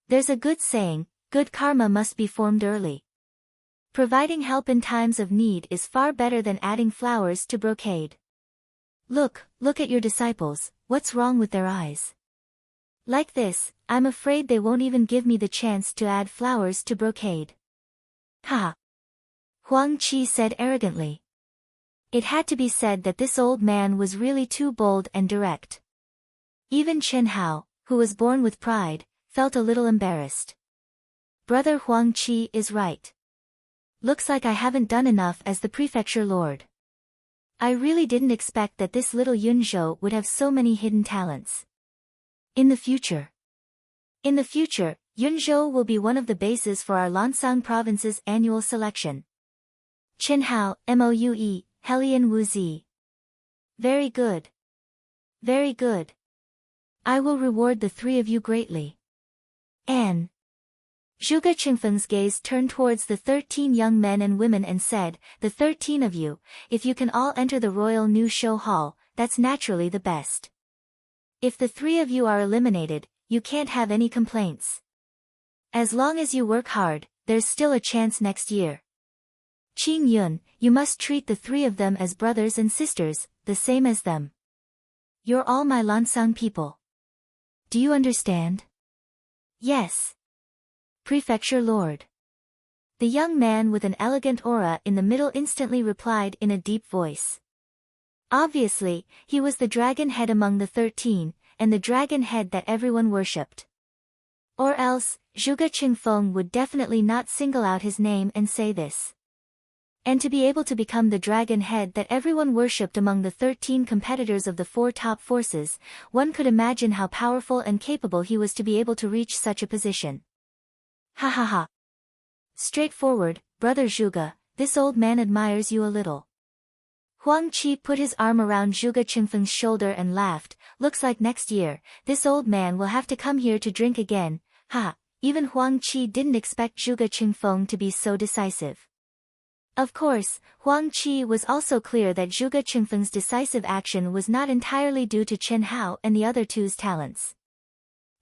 There's a good saying, good karma must be formed early. Providing help in times of need is far better than adding flowers to brocade. Look at your disciples, what's wrong with their eyes? Like this, I'm afraid they won't even give me the chance to add flowers to brocade. Ha! Huang Qi said arrogantly. It had to be said that this old man was really too bold and direct. Even Chen Hao, who was born with pride, felt a little embarrassed. Brother Huang Qi is right. Looks like I haven't done enough as the prefecture lord. I really didn't expect that this little Yunzhou would have so many hidden talents. In the future, Yunzhou will be one of the bases for our Lansang province's annual selection. Chen Hao, MOUE, Helian Wuzi. Very good. Very good. I will reward the 3 of you greatly. Anne. Zhuge Qingfeng's gaze turned towards the 13 young men and women and said, the 13 of you, if you can all enter the Royal New Show Hall, that's naturally the best. If the 3 of you are eliminated, you can't have any complaints. As long as you work hard, there's still a chance next year. Qing Yun, you must treat the 3 of them as brothers and sisters, the same as them. You're all my Lansang people. Do you understand? Yes. Prefecture Lord. The young man with an elegant aura in the middle instantly replied in a deep voice. Obviously, he was the dragon head among the 13, and the dragon head that everyone worshipped. Or else, Zhuge Qingfeng would definitely not single out his name and say this. And to be able to become the dragon head that everyone worshipped among the 13 competitors of the 4 top forces, one could imagine how powerful and capable he was to be able to reach such a position. Ha ha ha. Straightforward, brother Zhuge, this old man admires you a little. Huang Qi put his arm around Zhuge Qingfeng's shoulder and laughed. Looks like next year, this old man will have to come here to drink again. Ha, even Huang Qi didn't expect Zhuge Qingfeng to be so decisive. Of course, Huang Qi was also clear that Zhuge Qingfeng's decisive action was not entirely due to Chen Hao and the other two's talents.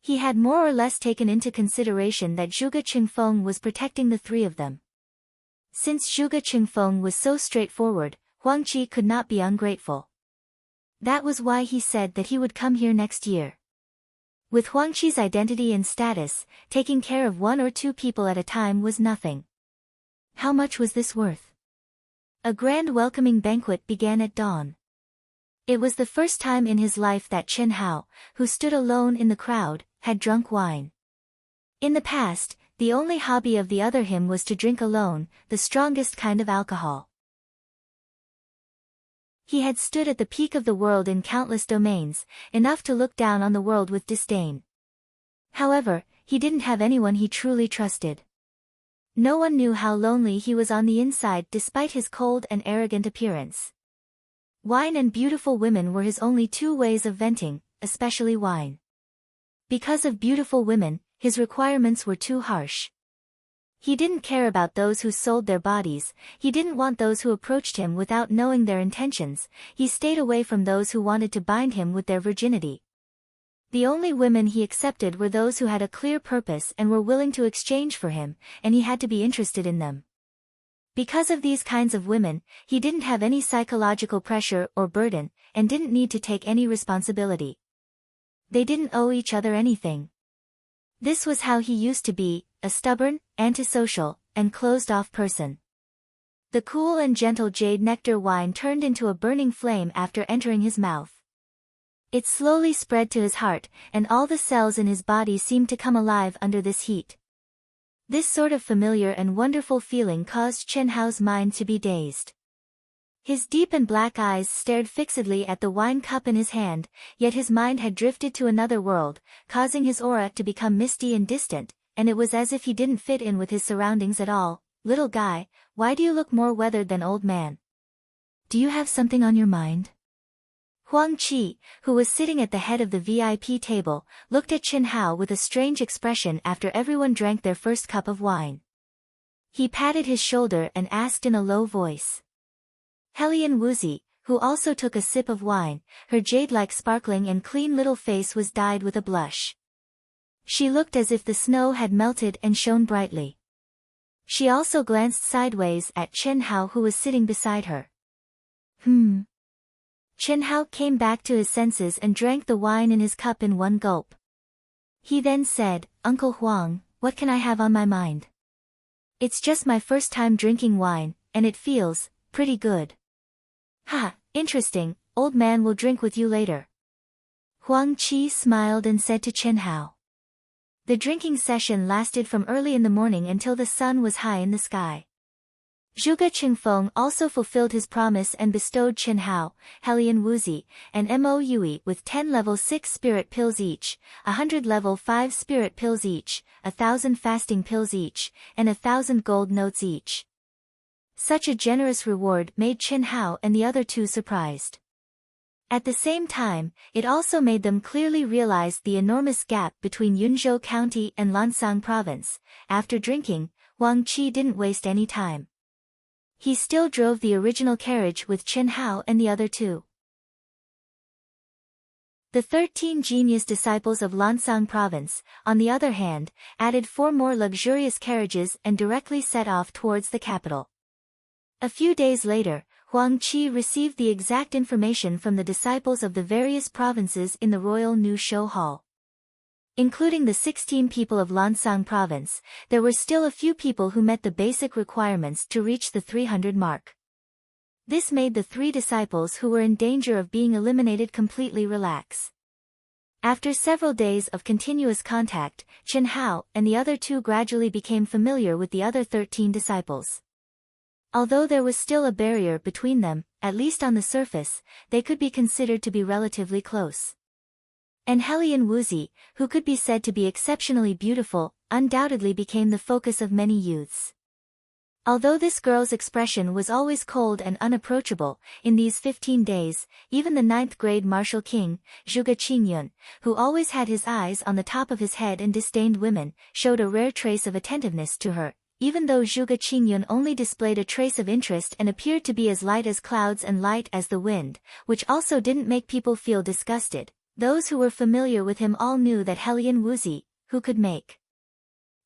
He had more or less taken into consideration that Zhuge Qingfeng was protecting the 3 of them. Since Zhuge Qingfeng was so straightforward, Huang Qi could not be ungrateful. That was why he said that he would come here next year. With Huang Qi's identity and status, taking care of 1 or 2 people at a time was nothing. How much was this worth? A grand welcoming banquet began at dawn. It was the first time in his life that Chen Hao, who stood alone in the crowd, had drunk wine. In the past, the only hobby of the other him was to drink alone, the strongest kind of alcohol. He had stood at the peak of the world in countless domains, enough to look down on the world with disdain. However, he didn't have anyone he truly trusted. No one knew how lonely he was on the inside despite his cold and arrogant appearance. Wine and beautiful women were his only 2 ways of venting, especially wine. Because of beautiful women, his requirements were too harsh. He didn't care about those who sold their bodies, he didn't want those who approached him without knowing their intentions, he stayed away from those who wanted to bind him with their virginity. The only women he accepted were those who had a clear purpose and were willing to exchange for him, and he had to be interested in them. Because of these kinds of women, he didn't have any psychological pressure or burden, and didn't need to take any responsibility. They didn't owe each other anything. This was how he used to be, a stubborn, antisocial, and closed-off person. The cool and gentle jade nectar wine turned into a burning flame after entering his mouth. It slowly spread to his heart, and all the cells in his body seemed to come alive under this heat. This sort of familiar and wonderful feeling caused Chen Hao's mind to be dazed. His deep and black eyes stared fixedly at the wine cup in his hand, yet his mind had drifted to another world, causing his aura to become misty and distant, and it was as if he didn't fit in with his surroundings at all. Little guy, why do you look more weathered than old man? Do you have something on your mind? Huang Qi, who was sitting at the head of the VIP table, looked at Chen Hao with a strange expression after everyone drank their first cup of wine. He patted his shoulder and asked in a low voice. Helian Wuzi, who also took a sip of wine, her jade-like sparkling and clean little face was dyed with a blush. She looked as if the snow had melted and shone brightly. She also glanced sideways at Chen Hao who was sitting beside her. Chen Hao came back to his senses and drank the wine in his cup in one gulp. He then said, Uncle Huang, what can I have on my mind? It's just my first time drinking wine, and it feels pretty good. Ha, interesting, old man will drink with you later. Huang Qi smiled and said to Chen Hao. The drinking session lasted from early in the morning until the sun was high in the sky. Zhuge Qingfeng also fulfilled his promise and bestowed Chen Hao, Helian Wuzi, and Mo Yui with 10 level 6 spirit pills each, 100 level 5 spirit pills each, 1,000 fasting pills each, and 1,000 gold notes each. Such a generous reward made Chen Hao and the other 2 surprised. At the same time, it also made them clearly realize the enormous gap between Yunzhou County and Lansang Province. After drinking, Huang Qi didn't waste any time. He still drove the original carriage with Chen Hao and the other 2. The 13 genius disciples of Lansang Province, on the other hand, added 4 more luxurious carriages and directly set off towards the capital. A few days later, Huang Qi received the exact information from the disciples of the various provinces in the Royal New Show Hall. Including the 16 people of Lansang province, there were still a few people who met the basic requirements to reach the 300 mark. This made the 3 disciples who were in danger of being eliminated completely relax. After several days of continuous contact, Chen Hao and the other 2 gradually became familiar with the other 13 disciples. Although there was still a barrier between them, at least on the surface, they could be considered to be relatively close. And Helian Wuzi, who could be said to be exceptionally beautiful, undoubtedly became the focus of many youths. Although this girl's expression was always cold and unapproachable, in these 15 days, even the 9th grade martial king, Zhuge Qingyun, who always had his eyes on the top of his head and disdained women, showed a rare trace of attentiveness to her, even though Zhuge Qingyun only displayed a trace of interest and appeared to be as light as clouds and light as the wind, which also didn't make people feel disgusted. Those who were familiar with him all knew that Helian Wuzi, who could make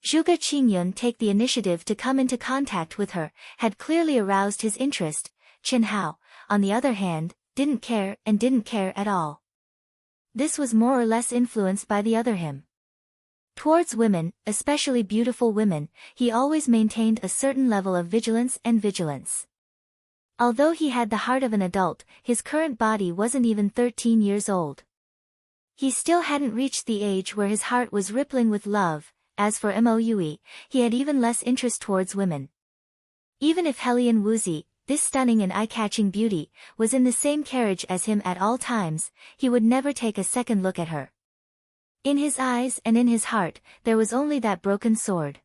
Zhuge Qingyun take the initiative to come into contact with her, had clearly aroused his interest. Chen Hao, on the other hand, didn't care at all. This was more or less influenced by the other him. Towards women, especially beautiful women, he always maintained a certain level of vigilance. Although he had the heart of an adult, his current body wasn't even 13 years old. He still hadn't reached the age where his heart was rippling with love. As for Moue, he had even less interest towards women. Even if Helian Wuzi, this stunning and eye-catching beauty, was in the same carriage as him at all times, he would never take a second look at her. In his eyes and in his heart, there was only that broken sword.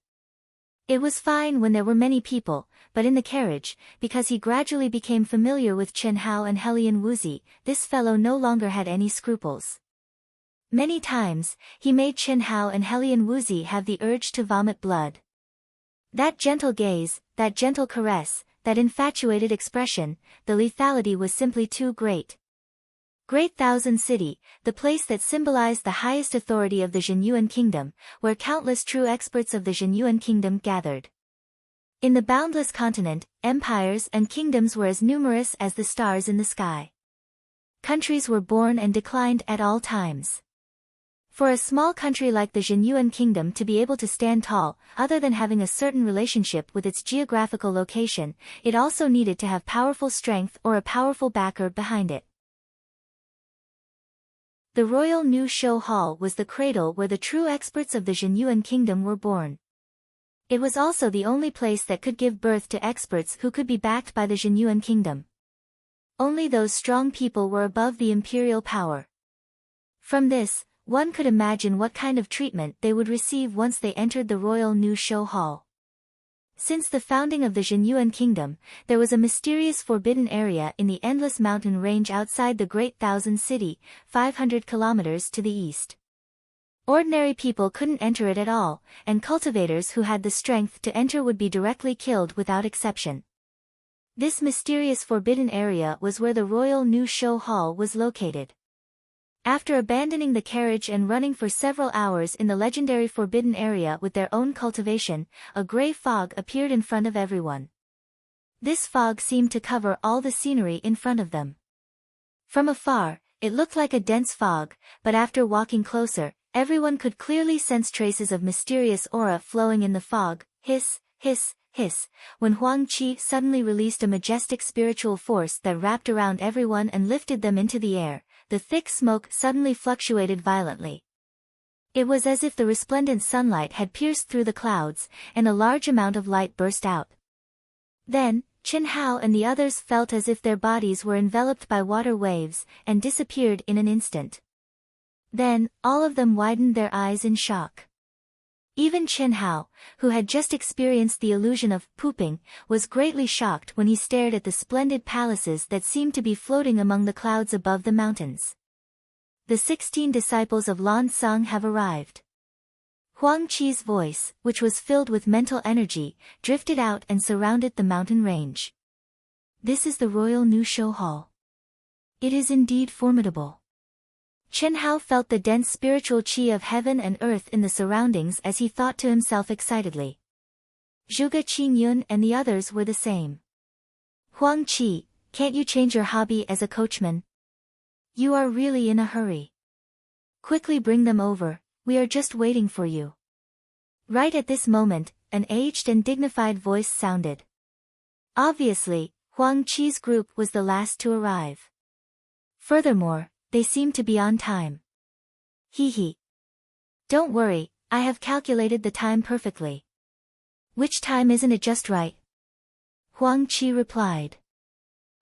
It was fine when there were many people, but in the carriage, because he gradually became familiar with Chen Hao and Helian Wuzi, this fellow no longer had any scruples. Many times, he made Chen Hao and Helian Wuzi have the urge to vomit blood. That gentle gaze, that gentle caress, that infatuated expression, the lethality was simply too great. Great Thousand City, the place that symbolized the highest authority of the Zhenyuan kingdom, where countless true experts of the Zhenyuan kingdom gathered. In the boundless continent, empires and kingdoms were as numerous as the stars in the sky. Countries were born and declined at all times. For a small country like the Zhenyuan kingdom to be able to stand tall, other than having a certain relationship with its geographical location, it also needed to have powerful strength or a powerful backer behind it. The Royal New Show Hall was the cradle where the true experts of the Zhenyuan kingdom were born. It was also the only place that could give birth to experts who could be backed by the Zhenyuan kingdom. Only those strong people were above the imperial power. From this, one could imagine what kind of treatment they would receive once they entered the Royal New Show Hall. Since the founding of the Zhenyuan kingdom, there was a mysterious forbidden area in the endless mountain range outside the Great Thousand City, 500 kilometers to the east. Ordinary people couldn't enter it at all, and cultivators who had the strength to enter would be directly killed without exception. This mysterious forbidden area was where the Royal New Show Hall was located. After abandoning the carriage and running for several hours in the legendary forbidden area with their own cultivation, a grey fog appeared in front of everyone. This fog seemed to cover all the scenery in front of them. From afar, it looked like a dense fog, but after walking closer, everyone could clearly sense traces of mysterious aura flowing in the fog. Hiss, hiss, hiss, when Huang Qi suddenly released a majestic spiritual force that wrapped around everyone and lifted them into the air. The thick smoke suddenly fluctuated violently. It was as if the resplendent sunlight had pierced through the clouds, and a large amount of light burst out. Then, Chen Hao and the others felt as if their bodies were enveloped by water waves, and disappeared in an instant. Then, all of them widened their eyes in shock. Even Chen Hao, who had just experienced the illusion of pooping, was greatly shocked when he stared at the splendid palaces that seemed to be floating among the clouds above the mountains. The 16 disciples of Lan Sung have arrived. Huang Qi's voice, which was filled with mental energy, drifted out and surrounded the mountain range. This is the Royal New Show Hall. It is indeed formidable. Chen Hao felt the dense spiritual qi of heaven and earth in the surroundings as he thought to himself excitedly. Zhuge Qingyun and the others were the same. Huang Qi, can't you change your hobby as a coachman? You are really in a hurry. Quickly bring them over, We are just waiting for you. Right at this moment, an aged and dignified voice sounded. Obviously, Huang Qi's group was the last to arrive. Furthermore, they seemed to be on time. Hee. Don't worry, I have calculated the time perfectly. Which time isn't it just right? Huang Qi replied.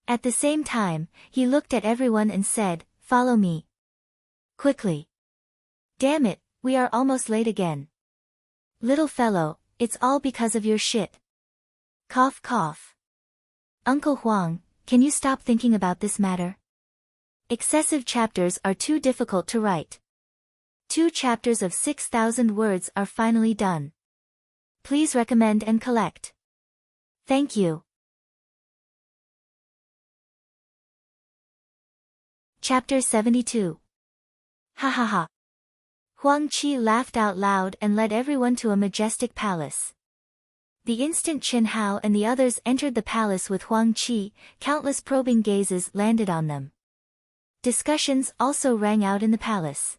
At the same time, he looked at everyone and said, follow me. Quickly. Damn it, we are almost late again. Little fellow, it's all because of your shit. Cough cough. Uncle Huang, can you stop thinking about this matter? Excessive chapters are too difficult to write. 2 chapters of 6,000 words are finally done. Please recommend and collect. Thank you. Chapter 72. Ha ha ha. Huang Qi laughed out loud and led everyone to a majestic palace. The instant Qin Hao and the others entered the palace with Huang Qi, countless probing gazes landed on them. Discussions also rang out in the palace.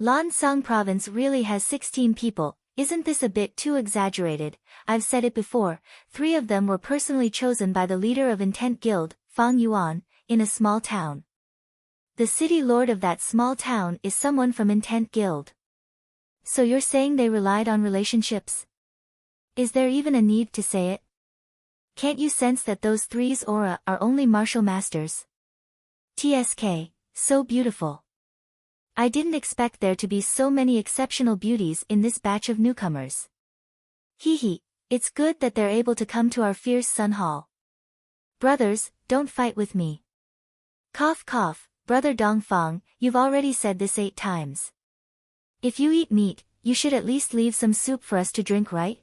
Lansang province really has 16 people, isn't this a bit too exaggerated? I've said it before, 3 of them were personally chosen by the leader of Intent Guild, Fang Yuan, in a small town. The city lord of that small town is someone from Intent Guild. So you're saying they relied on relationships? Is there even a need to say it? Can't you sense that those 3's aura are only martial masters? TSK, so beautiful. I didn't expect there to be so many exceptional beauties in this batch of newcomers. Hee, it's good that they're able to come to our fierce Sun Hall. Brothers, don't fight with me. Cough cough, brother Dongfang, you've already said this 8 times. If you eat meat, you should at least leave some soup for us to drink, right?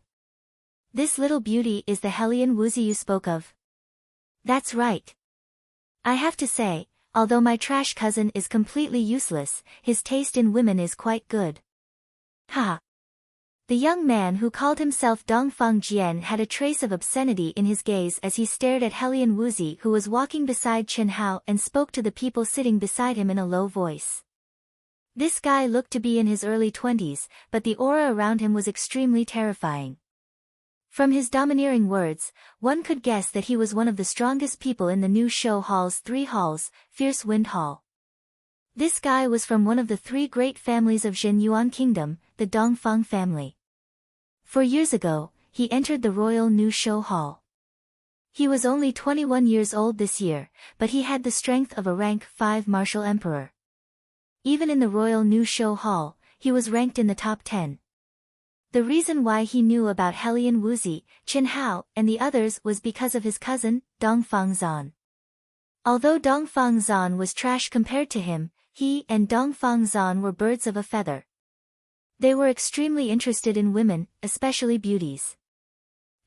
This little beauty is the Hellion Wuzi you spoke of. That's right. I have to say, although my trash cousin is completely useless, his taste in women is quite good. Ha! The young man who called himself Dongfang Jian had a trace of obscenity in his gaze as he stared at Hellion Wuzi, who was walking beside Qin Hao and spoke to the people sitting beside him in a low voice. This guy looked to be in his early 20s, but the aura around him was extremely terrifying. From his domineering words, one could guess that he was one of the strongest people in the new show hall's 3 halls, Fierce Wind Hall. This guy was from one of the 3 great families of Zhenyuan Kingdom, the Dongfang family. 4 years ago, he entered the Royal New Show Hall. He was only 21 years old this year, but he had the strength of a rank 5 martial emperor. Even in the Royal New Show Hall, he was ranked in the top 10. The reason why he knew about Hellion Wuzi, Qin Hao, and the others was because of his cousin, Dongfang Zan. Although Dongfang Zan was trash compared to him, he and Dongfang Zan were birds of a feather. They were extremely interested in women, especially beauties.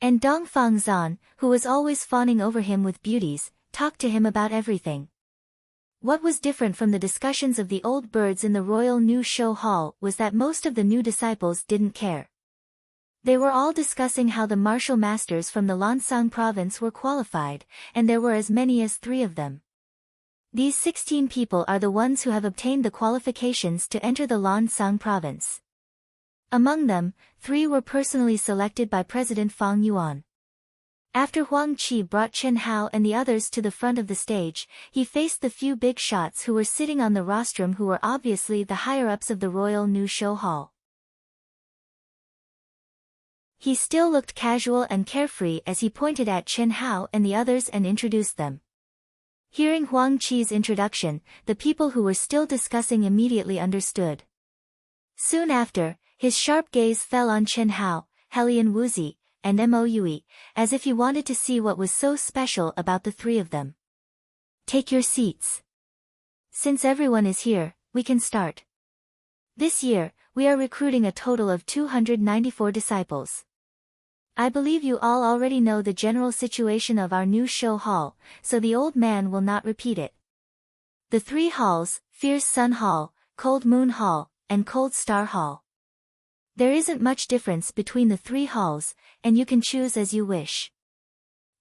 And Dongfang Zan, who was always fawning over him with beauties, talked to him about everything. What was different from the discussions of the old birds in the Royal New Show Hall was that most of the new disciples didn't care. They were all discussing how the martial masters from the Lansang province were qualified, and there were as many as 3 of them. These 16 people are the ones who have obtained the qualifications to enter the Lansang province. Among them, 3 were personally selected by President Fang Yuan. After Huang Qi brought Qin Hao and the others to the front of the stage, he faced the few big shots who were sitting on the rostrum, who were obviously the higher-ups of the Royal New Show Hall. He still looked casual and carefree as he pointed at Qin Hao and the others and introduced them. Hearing Huang Qi's introduction, the people who were still discussing immediately understood. Soon after, his sharp gaze fell on Qin Hao, Hellion Wuzi, and Moue, as if he wanted to see what was so special about the 3 of them. Take your seats. Since everyone is here, we can start. This year, we are recruiting a total of 294 disciples. I believe you all already know the general situation of our new show hall, so the old man will not repeat it. The 3 halls, Fierce Sun Hall, Cold Moon Hall, and Cold Star Hall. There isn't much difference between the 3 halls, and you can choose as you wish.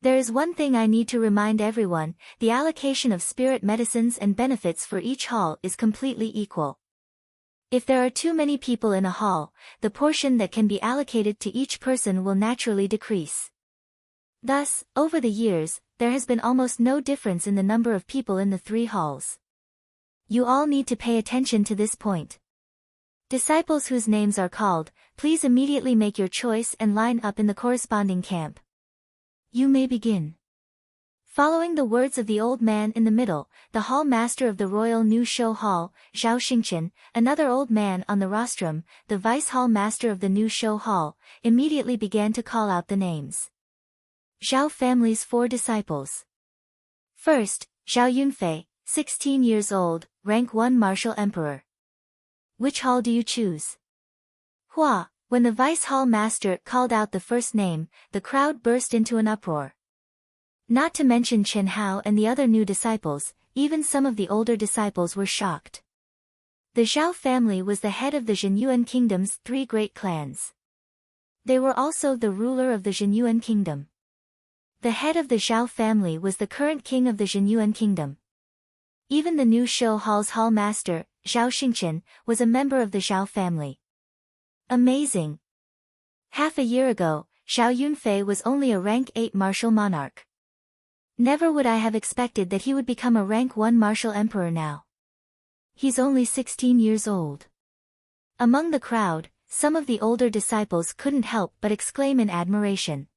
There is one thing I need to remind everyone: the allocation of spirit medicines and benefits for each hall is completely equal. If there are too many people in a hall, the portion that can be allocated to each person will naturally decrease. Thus, over the years, there has been almost no difference in the number of people in the 3 halls. You all need to pay attention to this point. Disciples whose names are called, please immediately make your choice and line up in the corresponding camp. You may begin. Following the words of the old man in the middle, the hall master of the Royal New Show Hall, Zhao Xingqian, another old man on the rostrum, the vice hall master of the New Show Hall, immediately began to call out the names. Zhao family's 4 disciples. First, Zhao Yunfei, 16 years old, rank 1 martial emperor. Which hall do you choose? Hua. When the vice hall master called out the first name, the crowd burst into an uproar. Not to mention Chen Hao and the other new disciples, even some of the older disciples were shocked. The Zhao family was the head of the Zhenyuan kingdom's 3 great clans. They were also the ruler of the Zhenyuan kingdom. The head of the Zhao family was the current king of the Zhenyuan kingdom. Even the New Show Hall's hall master, Zhao Xingqian, was a member of the Zhao family. Amazing! Half a year ago, Zhao Yunfei was only a rank 8 martial monarch. Never would I have expected that he would become a rank 1 martial emperor now. He's only 16 years old. Among the crowd, some of the older disciples couldn't help but exclaim in admiration.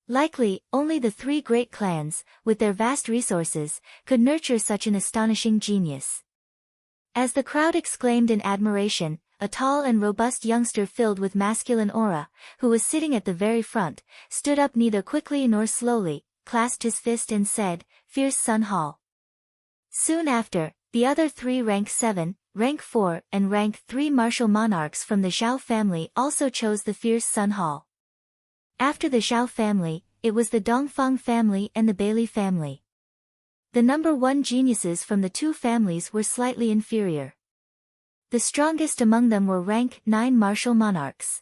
Likely, only the 3 great clans, with their vast resources, could nurture such an astonishing genius. As the crowd exclaimed in admiration, a tall and robust youngster filled with masculine aura, who was sitting at the very front, stood up neither quickly nor slowly, clasped his fist and said, "Fierce Sun Hall." Soon after, the other 3 rank 7, rank 4 and rank 3 martial monarchs from the Zhao family also chose the Fierce Sun Hall. After the Zhao family, it was the Dongfang family and the Bailey family. The number 1 geniuses from the 2 families were slightly inferior. The strongest among them were rank 9 martial monarchs.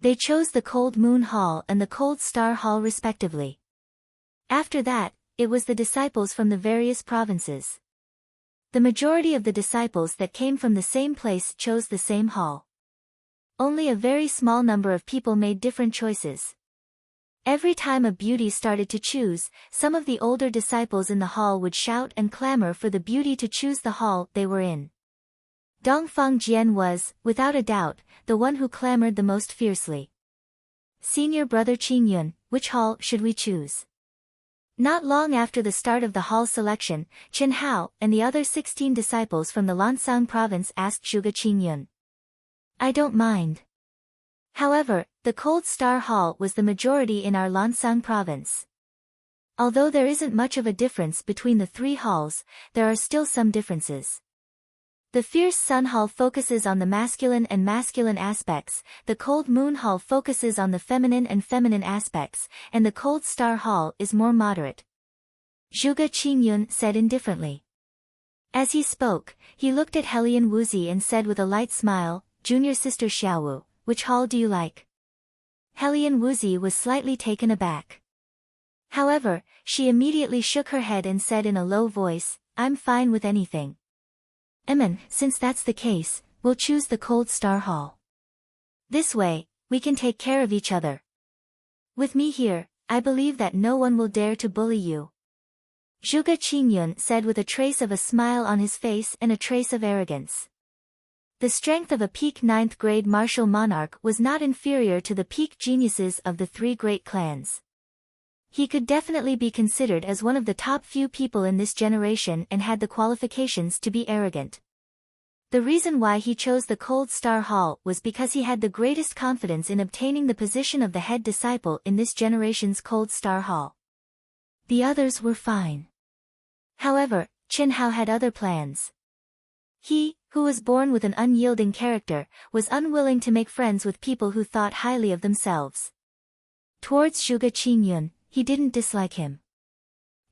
They chose the Cold Moon Hall and the Cold Star Hall respectively. After that, it was the disciples from the various provinces. The majority of the disciples that came from the same place chose the same hall. Only a very small number of people made different choices. Every time a beauty started to choose, some of the older disciples in the hall would shout and clamor for the beauty to choose the hall they were in. Dongfang Jian was, without a doubt, the one who clamored the most fiercely. Senior brother Qingyun, which hall should we choose? Not long after the start of the hall selection, Chen Hao and the other 16 disciples from the Lansang province asked Zhuge Qingyun. I don't mind. However, the Cold Star Hall was the majority in our Lansang province. Although there isn't much of a difference between the 3 halls, there are still some differences. The Fierce Sun Hall focuses on the masculine and masculine aspects, the Cold Moon Hall focuses on the feminine and feminine aspects, and the Cold Star Hall is more moderate. Zhuge Qingyun said indifferently. As he spoke, he looked at Helian Wuzi and said with a light smile, Junior sister Xiaowu, which hall do you like? Helian Wuzi was slightly taken aback. However, she immediately shook her head and said in a low voice, I'm fine with anything. Since that's the case, we'll choose the Cold Star Hall. This way, we can take care of each other. With me here, I believe that no one will dare to bully you. Zhuge Qingyun said with a trace of a smile on his face and a trace of arrogance. The strength of a peak 9th grade martial monarch was not inferior to the peak geniuses of the 3 great clans. He could definitely be considered as one of the top few people in this generation and had the qualifications to be arrogant. The reason why he chose the Cold Star Hall was because he had the greatest confidence in obtaining the position of the head disciple in this generation's Cold Star Hall. The others were fine. However, Chen Hao had other plans. He, who was born with an unyielding character, was unwilling to make friends with people who thought highly of themselves. Towards Zhuge Qingyun, he didn't dislike him.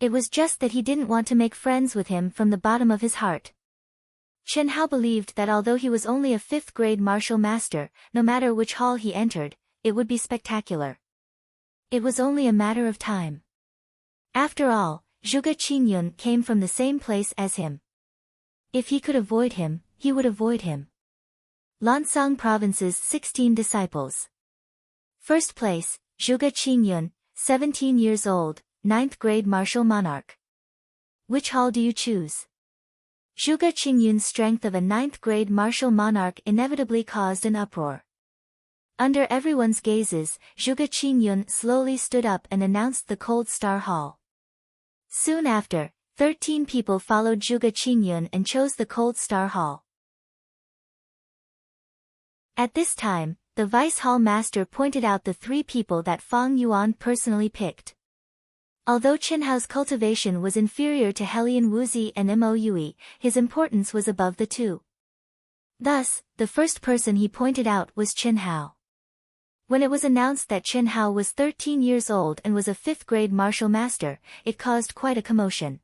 It was just that he didn't want to make friends with him from the bottom of his heart. Chen Hao believed that although he was only a 5th grade martial master, no matter which hall he entered, it would be spectacular. It was only a matter of time. After all, Zhuge Qingyun came from the same place as him. If he could avoid him, he would avoid him. Lansang Province's 16 disciples. First place, Zhuge Qingyun, 17 years old, 9th grade martial monarch. Which hall do you choose? Zhuge Qingyun's strength of a 9th grade martial monarch inevitably caused an uproar. Under everyone's gazes, Zhuge Qingyun slowly stood up and announced the Cold Star Hall. Soon after, 13 people followed Zhuge Qingyun and chose the Cold Star Hall. At this time, the Vice Hall Master pointed out the 3 people that Fang Yuan personally picked. Although Qin Hao's cultivation was inferior to Helian Wuzi and Mo Yui, his importance was above the two. Thus, the first person he pointed out was Qin Hao. When it was announced that Qin Hao was 13 years old and was a 5th grade martial master, it caused quite a commotion.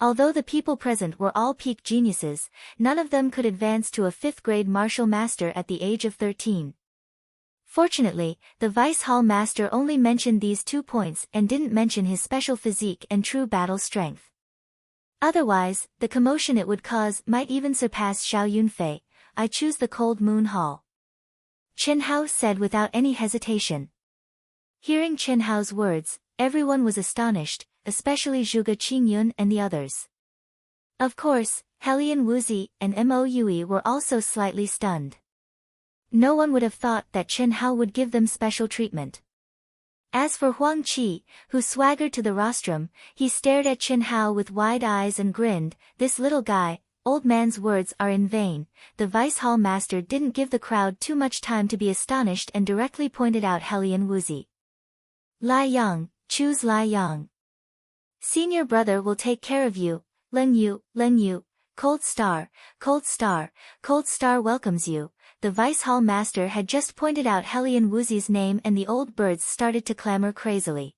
Although the people present were all peak geniuses, none of them could advance to a 5th grade martial master at the age of 13. Fortunately, the Vice Hall Master only mentioned these 2 points and didn't mention his special physique and true battle strength. Otherwise, the commotion it would cause might even surpass Xiao Yunfei. I choose the Cold Moon Hall, Qin Hao said without any hesitation. Hearing Qin Hao's words, everyone was astonished, especially Zhuge Qingyun and the others. Of course, Helian Wuzi and Mo Yui were also slightly stunned. No one would have thought that Qin Hao would give them special treatment. As for Huang Qi, who swaggered to the rostrum, he stared at Qin Hao with wide eyes and grinned, "This little guy, old man's words are in vain." The Vice Hall Master didn't give the crowd too much time to be astonished and directly pointed out Helian Wuzi. "Lai Yang, choose Lai Yang. Senior brother will take care of you. Len Yu, Cold Star, Cold Star, Cold Star welcomes you." The Vice Hall Master had just pointed out Helian Wuzi's name and the old birds started to clamor crazily.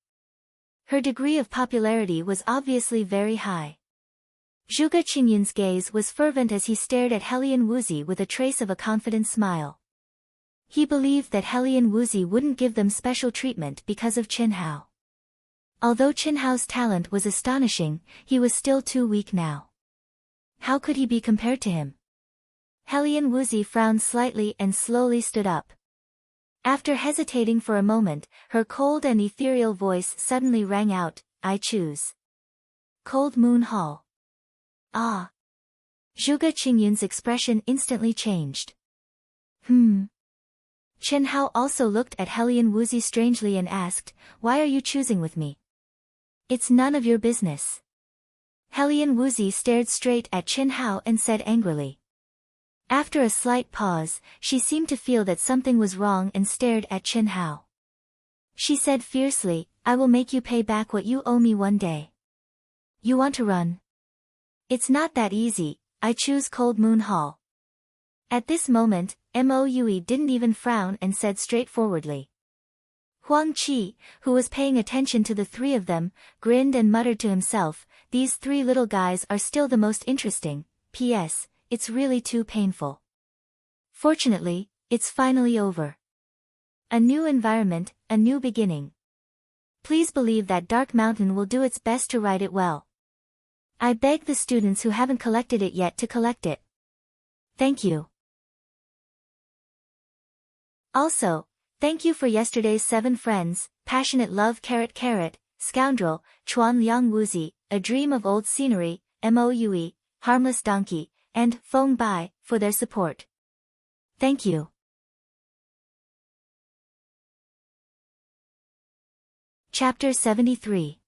Her degree of popularity was obviously very high. Zhuge Qingyun's gaze was fervent as he stared at Helian Wuzi with a trace of a confident smile. He believed that Helian Wuzi wouldn't give them special treatment because of Qin Hao. Although Qin Hao's talent was astonishing, he was still too weak now. How could he be compared to him? Helian Wuzi frowned slightly and slowly stood up. After hesitating for a moment, her cold and ethereal voice suddenly rang out, "I choose Cold Moon Hall." Ah! Zhuge Qingyun's expression instantly changed. Qin Hao also looked at Helian Wuzi strangely and asked, "Why are you choosing with me?" "It's none of your business." Helian Wuzi stared straight at Qin Hao and said angrily. After a slight pause, she seemed to feel that something was wrong and stared at Qin Hao. She said fiercely, "I will make you pay back what you owe me one day." "You want to run?" "It's not that easy. I choose Cold Moon Hall." At this moment, Mo Yui didn't even frown and said straightforwardly. Huang Qi, who was paying attention to the 3 of them, grinned and muttered to himself, "These 3 little guys are still the most interesting. P.S. It's really too painful. Fortunately, it's finally over. A new environment, a new beginning. Please believe that Dark Mountain will do its best to write it well. I beg the students who haven't collected it yet to collect it. Thank you. Also, thank you for yesterday's 7 friends, Passionate Love **, Scoundrel, Chuan Liang Wuzi, A Dream of Old Scenery, Mo Yui, Harmless Donkey, and Feng Bai, for their support. Thank you. Chapter 73.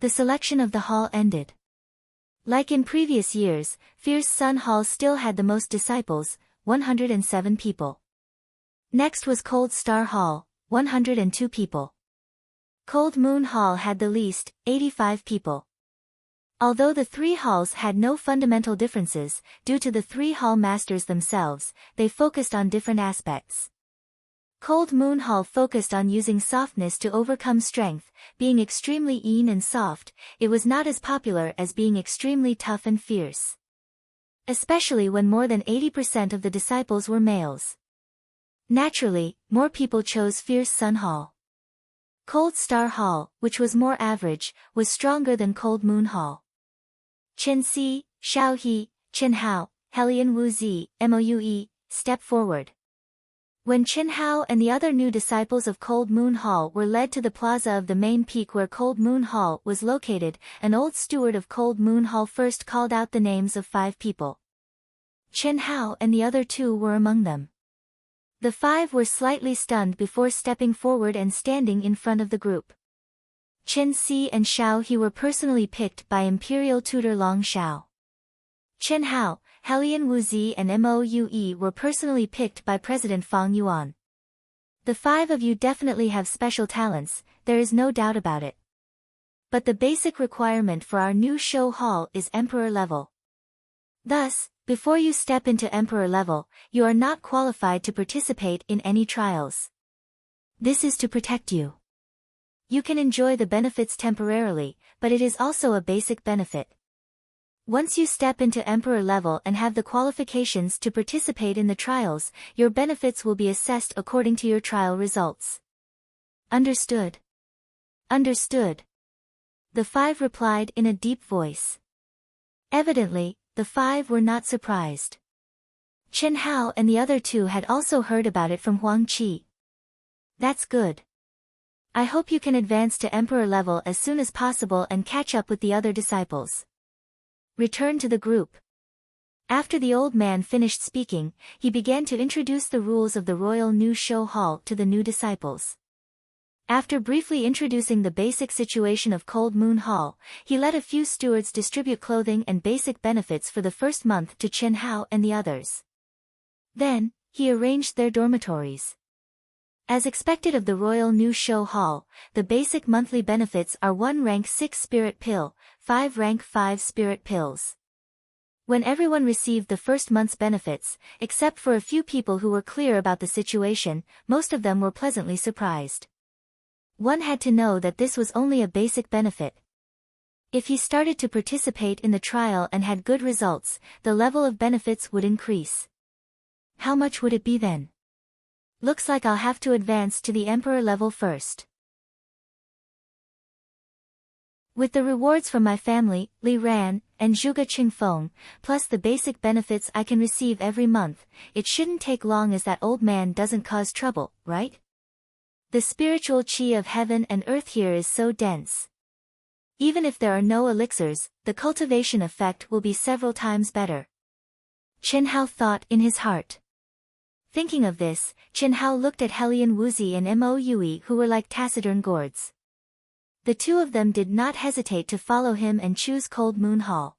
The selection of the hall ended. Like in previous years, Fierce Sun Hall still had the most disciples, 107 people. Next was Cold Star Hall, 102 people. Cold Moon Hall had the least, 85 people. Although the 3 halls had no fundamental differences, due to the 3 hall masters themselves, they focused on different aspects. Cold Moon Hall focused on using softness to overcome strength, being extremely mean and soft. It was not as popular as being extremely tough and fierce. Especially when more than 80% of the disciples were males. Naturally, more people chose Fierce Sun Hall. Cold Star Hall, which was more average, was stronger than Cold Moon Hall. Chen Si, Xiao He, Chen Hao, Helian Wu Zi, Moue, step forward. When Chen Hao and the other new disciples of Cold Moon Hall were led to the plaza of the main peak where Cold Moon Hall was located, an old steward of Cold Moon Hall first called out the names of 5 people. Chen Hao and the other 2 were among them. The 5 were slightly stunned before stepping forward and standing in front of the group. Chen Si and Xiao He were personally picked by Imperial Tutor Long Xiao. Chen Hao, Helian Wu Zi and Moue were personally picked by President Fang Yuan. The 5 of you definitely have special talents, there is no doubt about it. But the basic requirement for our new show hall is Emperor level. Thus, before you step into Emperor level, you are not qualified to participate in any trials. This is to protect you. You can enjoy the benefits temporarily, but it is also a basic benefit. Once you step into Emperor level and have the qualifications to participate in the trials, your benefits will be assessed according to your trial results. Understood? Understood. The 5 replied in a deep voice. Evidently, the 5 were not surprised. Chen Hao and the other 2 had also heard about it from Huang Qi. That's good. I hope you can advance to Emperor level as soon as possible and catch up with the other disciples. Return to the group. After the old man finished speaking, he began to introduce the rules of the Royal New Show Hall to the new disciples. After briefly introducing the basic situation of Cold Moon Hall, he let a few stewards distribute clothing and basic benefits for the first month to Chen Hao and the others. Then, he arranged their dormitories. As expected of the Royal New Show Hall, the basic monthly benefits are 1 rank 6 spirit pill, 5 rank 5 spirit pills. When everyone received the first month's benefits, except for a few people who were clear about the situation, most of them were pleasantly surprised. One had to know that this was only a basic benefit. If he started to participate in the trial and had good results, the level of benefits would increase. How much would it be then? Looks like I'll have to advance to the Emperor level first. With the rewards from my family, Li Ran, and Zhuge Qingfeng, plus the basic benefits I can receive every month, it shouldn't take long as that old man doesn't cause trouble, right? The spiritual qi of heaven and earth here is so dense. Even if there are no elixirs, the cultivation effect will be several times better. Chen Hao thought in his heart. Thinking of this, Chen Hao looked at Helian Wuzi and Moue who were like taciturn gourds. The 2 of them did not hesitate to follow him and choose Cold Moon Hall.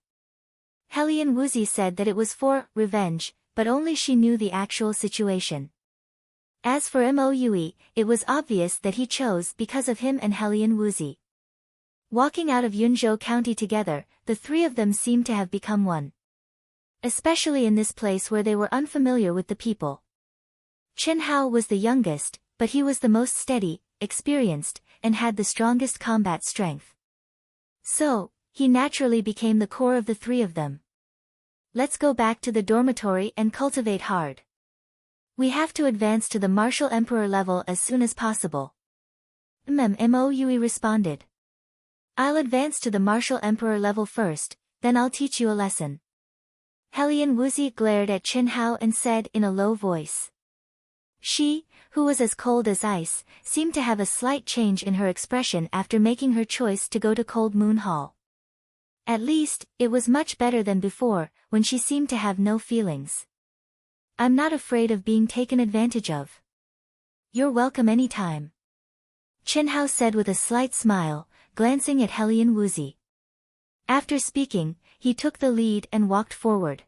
Helian Wuzi said that it was for revenge, but only she knew the actual situation. As for Moue, it was obvious that he chose because of him and Helian Wuzi. Walking out of Yunzhou County together, the 3 of them seemed to have become one. Especially in this place where they were unfamiliar with the people. Chen Hao was the youngest, but he was the most steady, experienced, and had the strongest combat strength. So, he naturally became the core of the 3 of them. Let's go back to the dormitory and cultivate hard. We have to advance to the Martial Emperor level as soon as possible. Moue responded. I'll advance to the Martial Emperor level first, then I'll teach you a lesson. Helian Wuzi glared at Chen Hao and said in a low voice. She, who was as cold as ice, seemed to have a slight change in her expression after making her choice to go to Cold Moon Hall. At least, it was much better than before, when she seemed to have no feelings. I'm not afraid of being taken advantage of. You're welcome anytime. Chen Hao said with a slight smile, glancing at Helian Wuzi. After speaking, he took the lead and walked forward.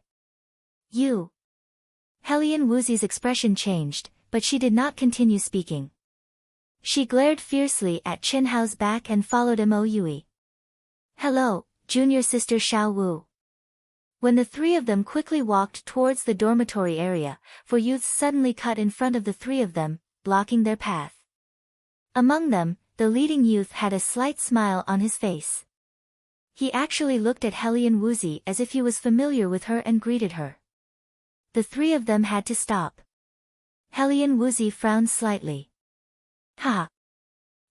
You. Helian Wuzi's expression changed, but she did not continue speaking. She glared fiercely at Chen Hao's back and followed Moue. Hello, junior sister Xiao Wu. When the 3 of them quickly walked towards the dormitory area, 4 youths suddenly cut in front of the 3 of them, blocking their path. Among them, the leading youth had a slight smile on his face. He actually looked at Helian Wuzi as if he was familiar with her and greeted her. The 3 of them had to stop. Helian Wuzi frowned slightly. Ha!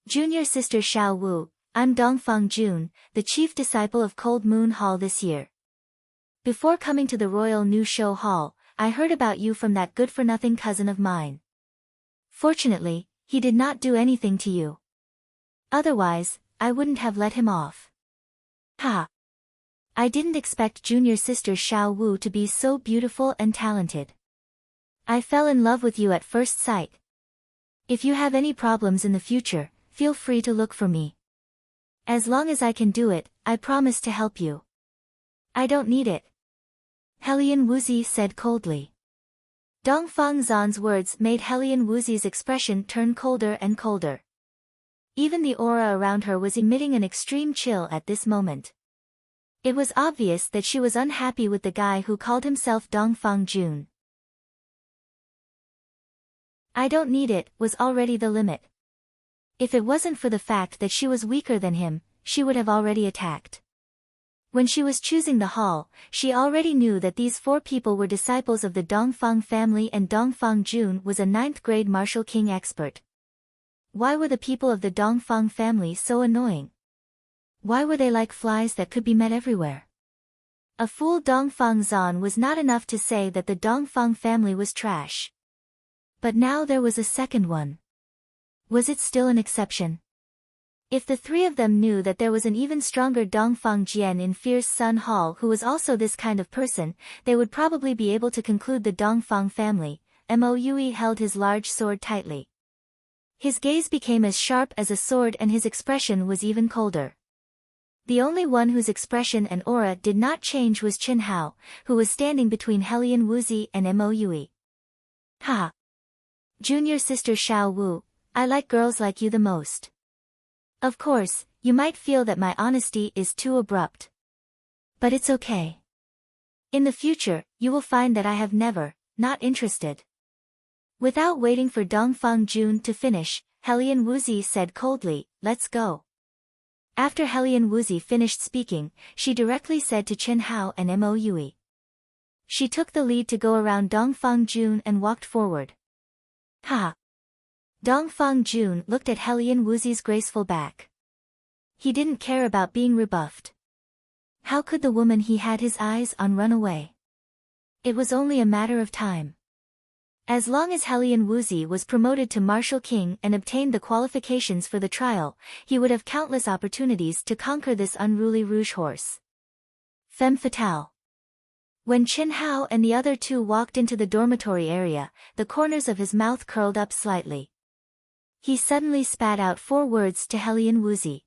Junior sister Xiao Wu, I'm Dongfang Jun, the chief disciple of Cold Moon Hall this year. Before coming to the Royal New Show Hall, I heard about you from that good-for-nothing cousin of mine. Fortunately, he did not do anything to you. Otherwise, I wouldn't have let him off. Ha! I didn't expect junior sister Xiao Wu to be so beautiful and talented. I fell in love with you at first sight. If you have any problems in the future, feel free to look for me. As long as I can do it, I promise to help you. I don't need it. Helian Wuzi said coldly. Dongfang Zan's words made Helian Wuzi's expression turn colder and colder. Even the aura around her was emitting an extreme chill at this moment. It was obvious that she was unhappy with the guy who called himself Dongfang Jun. I don't need it was already the limit. If it wasn't for the fact that she was weaker than him, she would have already attacked. When she was choosing the hall, she already knew that these 4 people were disciples of the Dongfang family and Dongfang Jun was a 9th-grade martial king expert. Why were the people of the Dongfang family so annoying? Why were they like flies that could be met everywhere? A fool Dongfang Zan was not enough to say that the Dongfang family was trash. But now there was a second one. Was it still an exception? If the 3 of them knew that there was an even stronger Dongfang Jian in Fierce Sun Hall who was also this kind of person, they would probably be able to conclude the Dongfang family. Mo Yui held his large sword tightly. His gaze became as sharp as a sword and his expression was even colder. The only one whose expression and aura did not change was Qin Hao, who was standing between Helian Wuzi and Mo Yui. Ha! Junior sister Xiao Wu, I like girls like you the most. Of course, you might feel that my honesty is too abrupt. But it's okay. In the future, you will find that I have never, not interested. Without waiting for Dongfang Jun to finish, Helian Wuzi said coldly, let's go. After Helian Wuzi finished speaking, she directly said to Qin Hao and Mo Yui. She took the lead to go around Dongfang Jun and walked forward. Ha! Dongfang Jun looked at Helian Wuzi's graceful back. He didn't care about being rebuffed. How could the woman he had his eyes on run away? It was only a matter of time. As long as Helian Wuzi was promoted to Martial King and obtained the qualifications for the trial, he would have countless opportunities to conquer this unruly rouge horse. Femme fatale. When Qin Hao and the other 2 walked into the dormitory area, the corners of his mouth curled up slightly. He suddenly spat out 4 words to Helian Wuzi.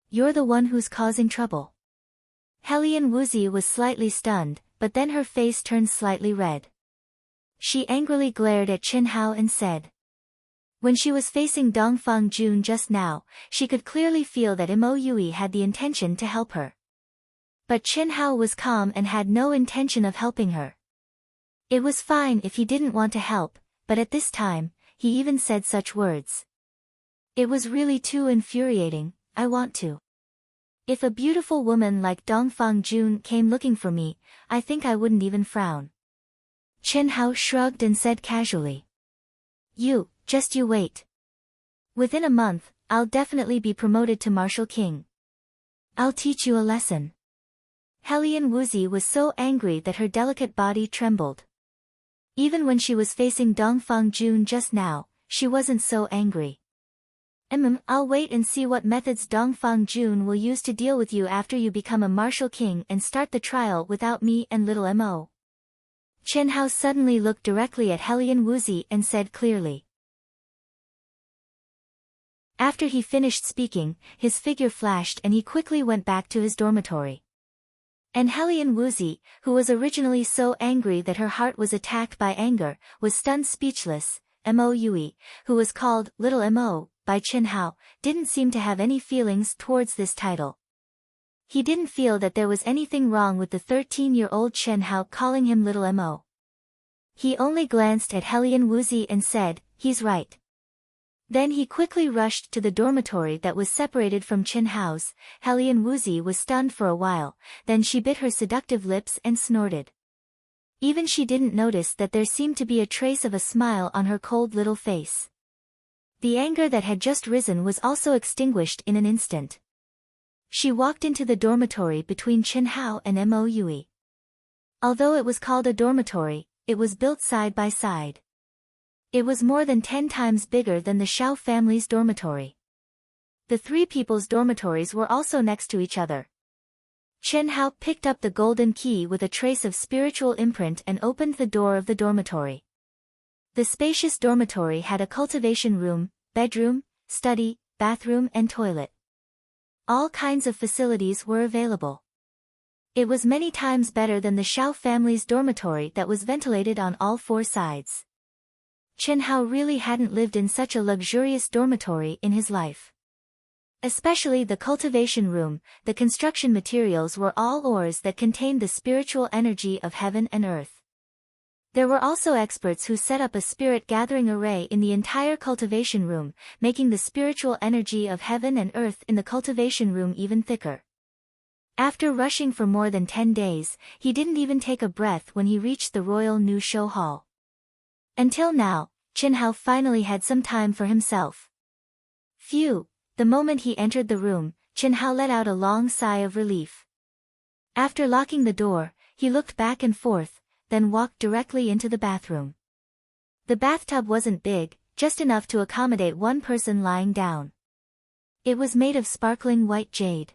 You're the one who's causing trouble. Helian Wuzi was slightly stunned, but then her face turned slightly red. She angrily glared at Qin Hao and said. When she was facing Dongfang Jun just now, she could clearly feel that Mo Yui had the intention to help her. But Qin Hao was calm and had no intention of helping her. It was fine if he didn't want to help, but at this time, he even said such words. It was really too infuriating. I want to. If a beautiful woman like Dongfang Jun came looking for me, I think I wouldn't even frown. Qin Hao shrugged and said casually. Just you wait. Within a month, I'll definitely be promoted to Martial King. I'll teach you a lesson. Helian Wuzi was so angry that her delicate body trembled. Even when she was facing Dongfang Jun just now, she wasn't so angry. I'll wait and see what methods Dongfang Jun will use to deal with you after you become a Martial King and start the trial without me and little Mo. Qin Hao suddenly looked directly at Helian Wuzi and said clearly. After he finished speaking, his figure flashed and he quickly went back to his dormitory. And Helian Wuzi, who was originally so angry that her heart was attacked by anger, was stunned speechless. Mo Yui, who was called Little Mo by Qin Hao, didn't seem to have any feelings towards this title. He didn't feel that there was anything wrong with the 13-year-old Qin Hao calling him Little Mo. He only glanced at Helian Wuzi and said, he's right. Then he quickly rushed to the dormitory that was separated from Qin Hao's. Helian Wuzi was stunned for a while, then she bit her seductive lips and snorted. Even she didn't notice that there seemed to be a trace of a smile on her cold little face. The anger that had just risen was also extinguished in an instant. She walked into the dormitory between Qin Hao and Mo Yui. Although it was called a dormitory, it was built side by side. It was more than 10 times bigger than the Shao family's dormitory. The three people's dormitories were also next to each other. Chen Hao picked up the golden key with a trace of spiritual imprint and opened the door of the dormitory. The spacious dormitory had a cultivation room, bedroom, study, bathroom and toilet. All kinds of facilities were available. It was many times better than the Shao family's dormitory that was ventilated on all four sides. Chen Hao really hadn't lived in such a luxurious dormitory in his life. Especially the cultivation room, the construction materials were all ores that contained the spiritual energy of heaven and earth. There were also experts who set up a spirit gathering array in the entire cultivation room, making the spiritual energy of heaven and earth in the cultivation room even thicker. After rushing for more than 10 days, he didn't even take a breath when he reached the royal new show hall. Until now, Chen Hao finally had some time for himself. Phew! The moment he entered the room, Chen Hao let out a long sigh of relief. After locking the door, he looked back and forth, then walked directly into the bathroom. The bathtub wasn't big, just enough to accommodate one person lying down. It was made of sparkling white jade.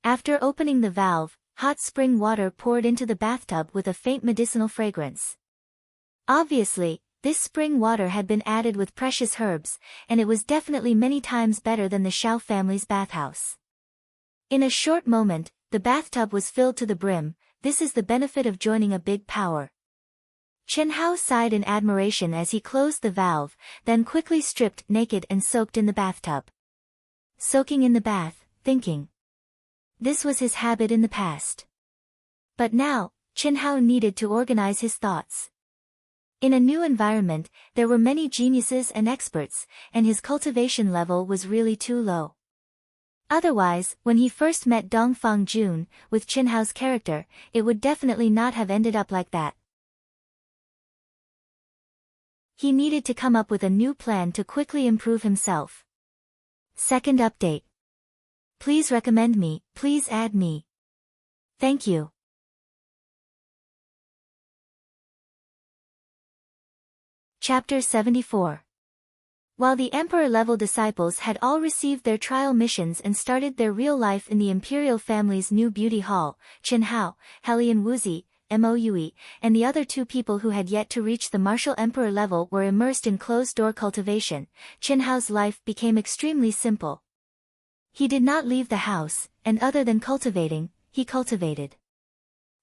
After opening the valve, hot spring water poured into the bathtub with a faint medicinal fragrance. Obviously, this spring water had been added with precious herbs, and it was definitely many times better than the Shao family's bathhouse. In a short moment, the bathtub was filled to the brim. This is the benefit of joining a big power. Chen Hao sighed in admiration as he closed the valve, then quickly stripped naked and soaked in the bathtub. Soaking in the bath, thinking. This was his habit in the past. But now, Chen Hao needed to organize his thoughts. In a new environment, there were many geniuses and experts, and his cultivation level was really too low. Otherwise, when he first met Dongfang Jun, with Chen Hao's character, it would definitely not have ended up like that. He needed to come up with a new plan to quickly improve himself. Second update. Please recommend me, please add me. Thank you. Chapter 74. While the Emperor-level disciples had all received their trial missions and started their real life in the Imperial family's new beauty hall, Chen Hao, Helian Wuzi, Moue, and the other two people who had yet to reach the martial Emperor level were immersed in closed-door cultivation, Chen Hao's life became extremely simple. He did not leave the house, and other than cultivating, he cultivated.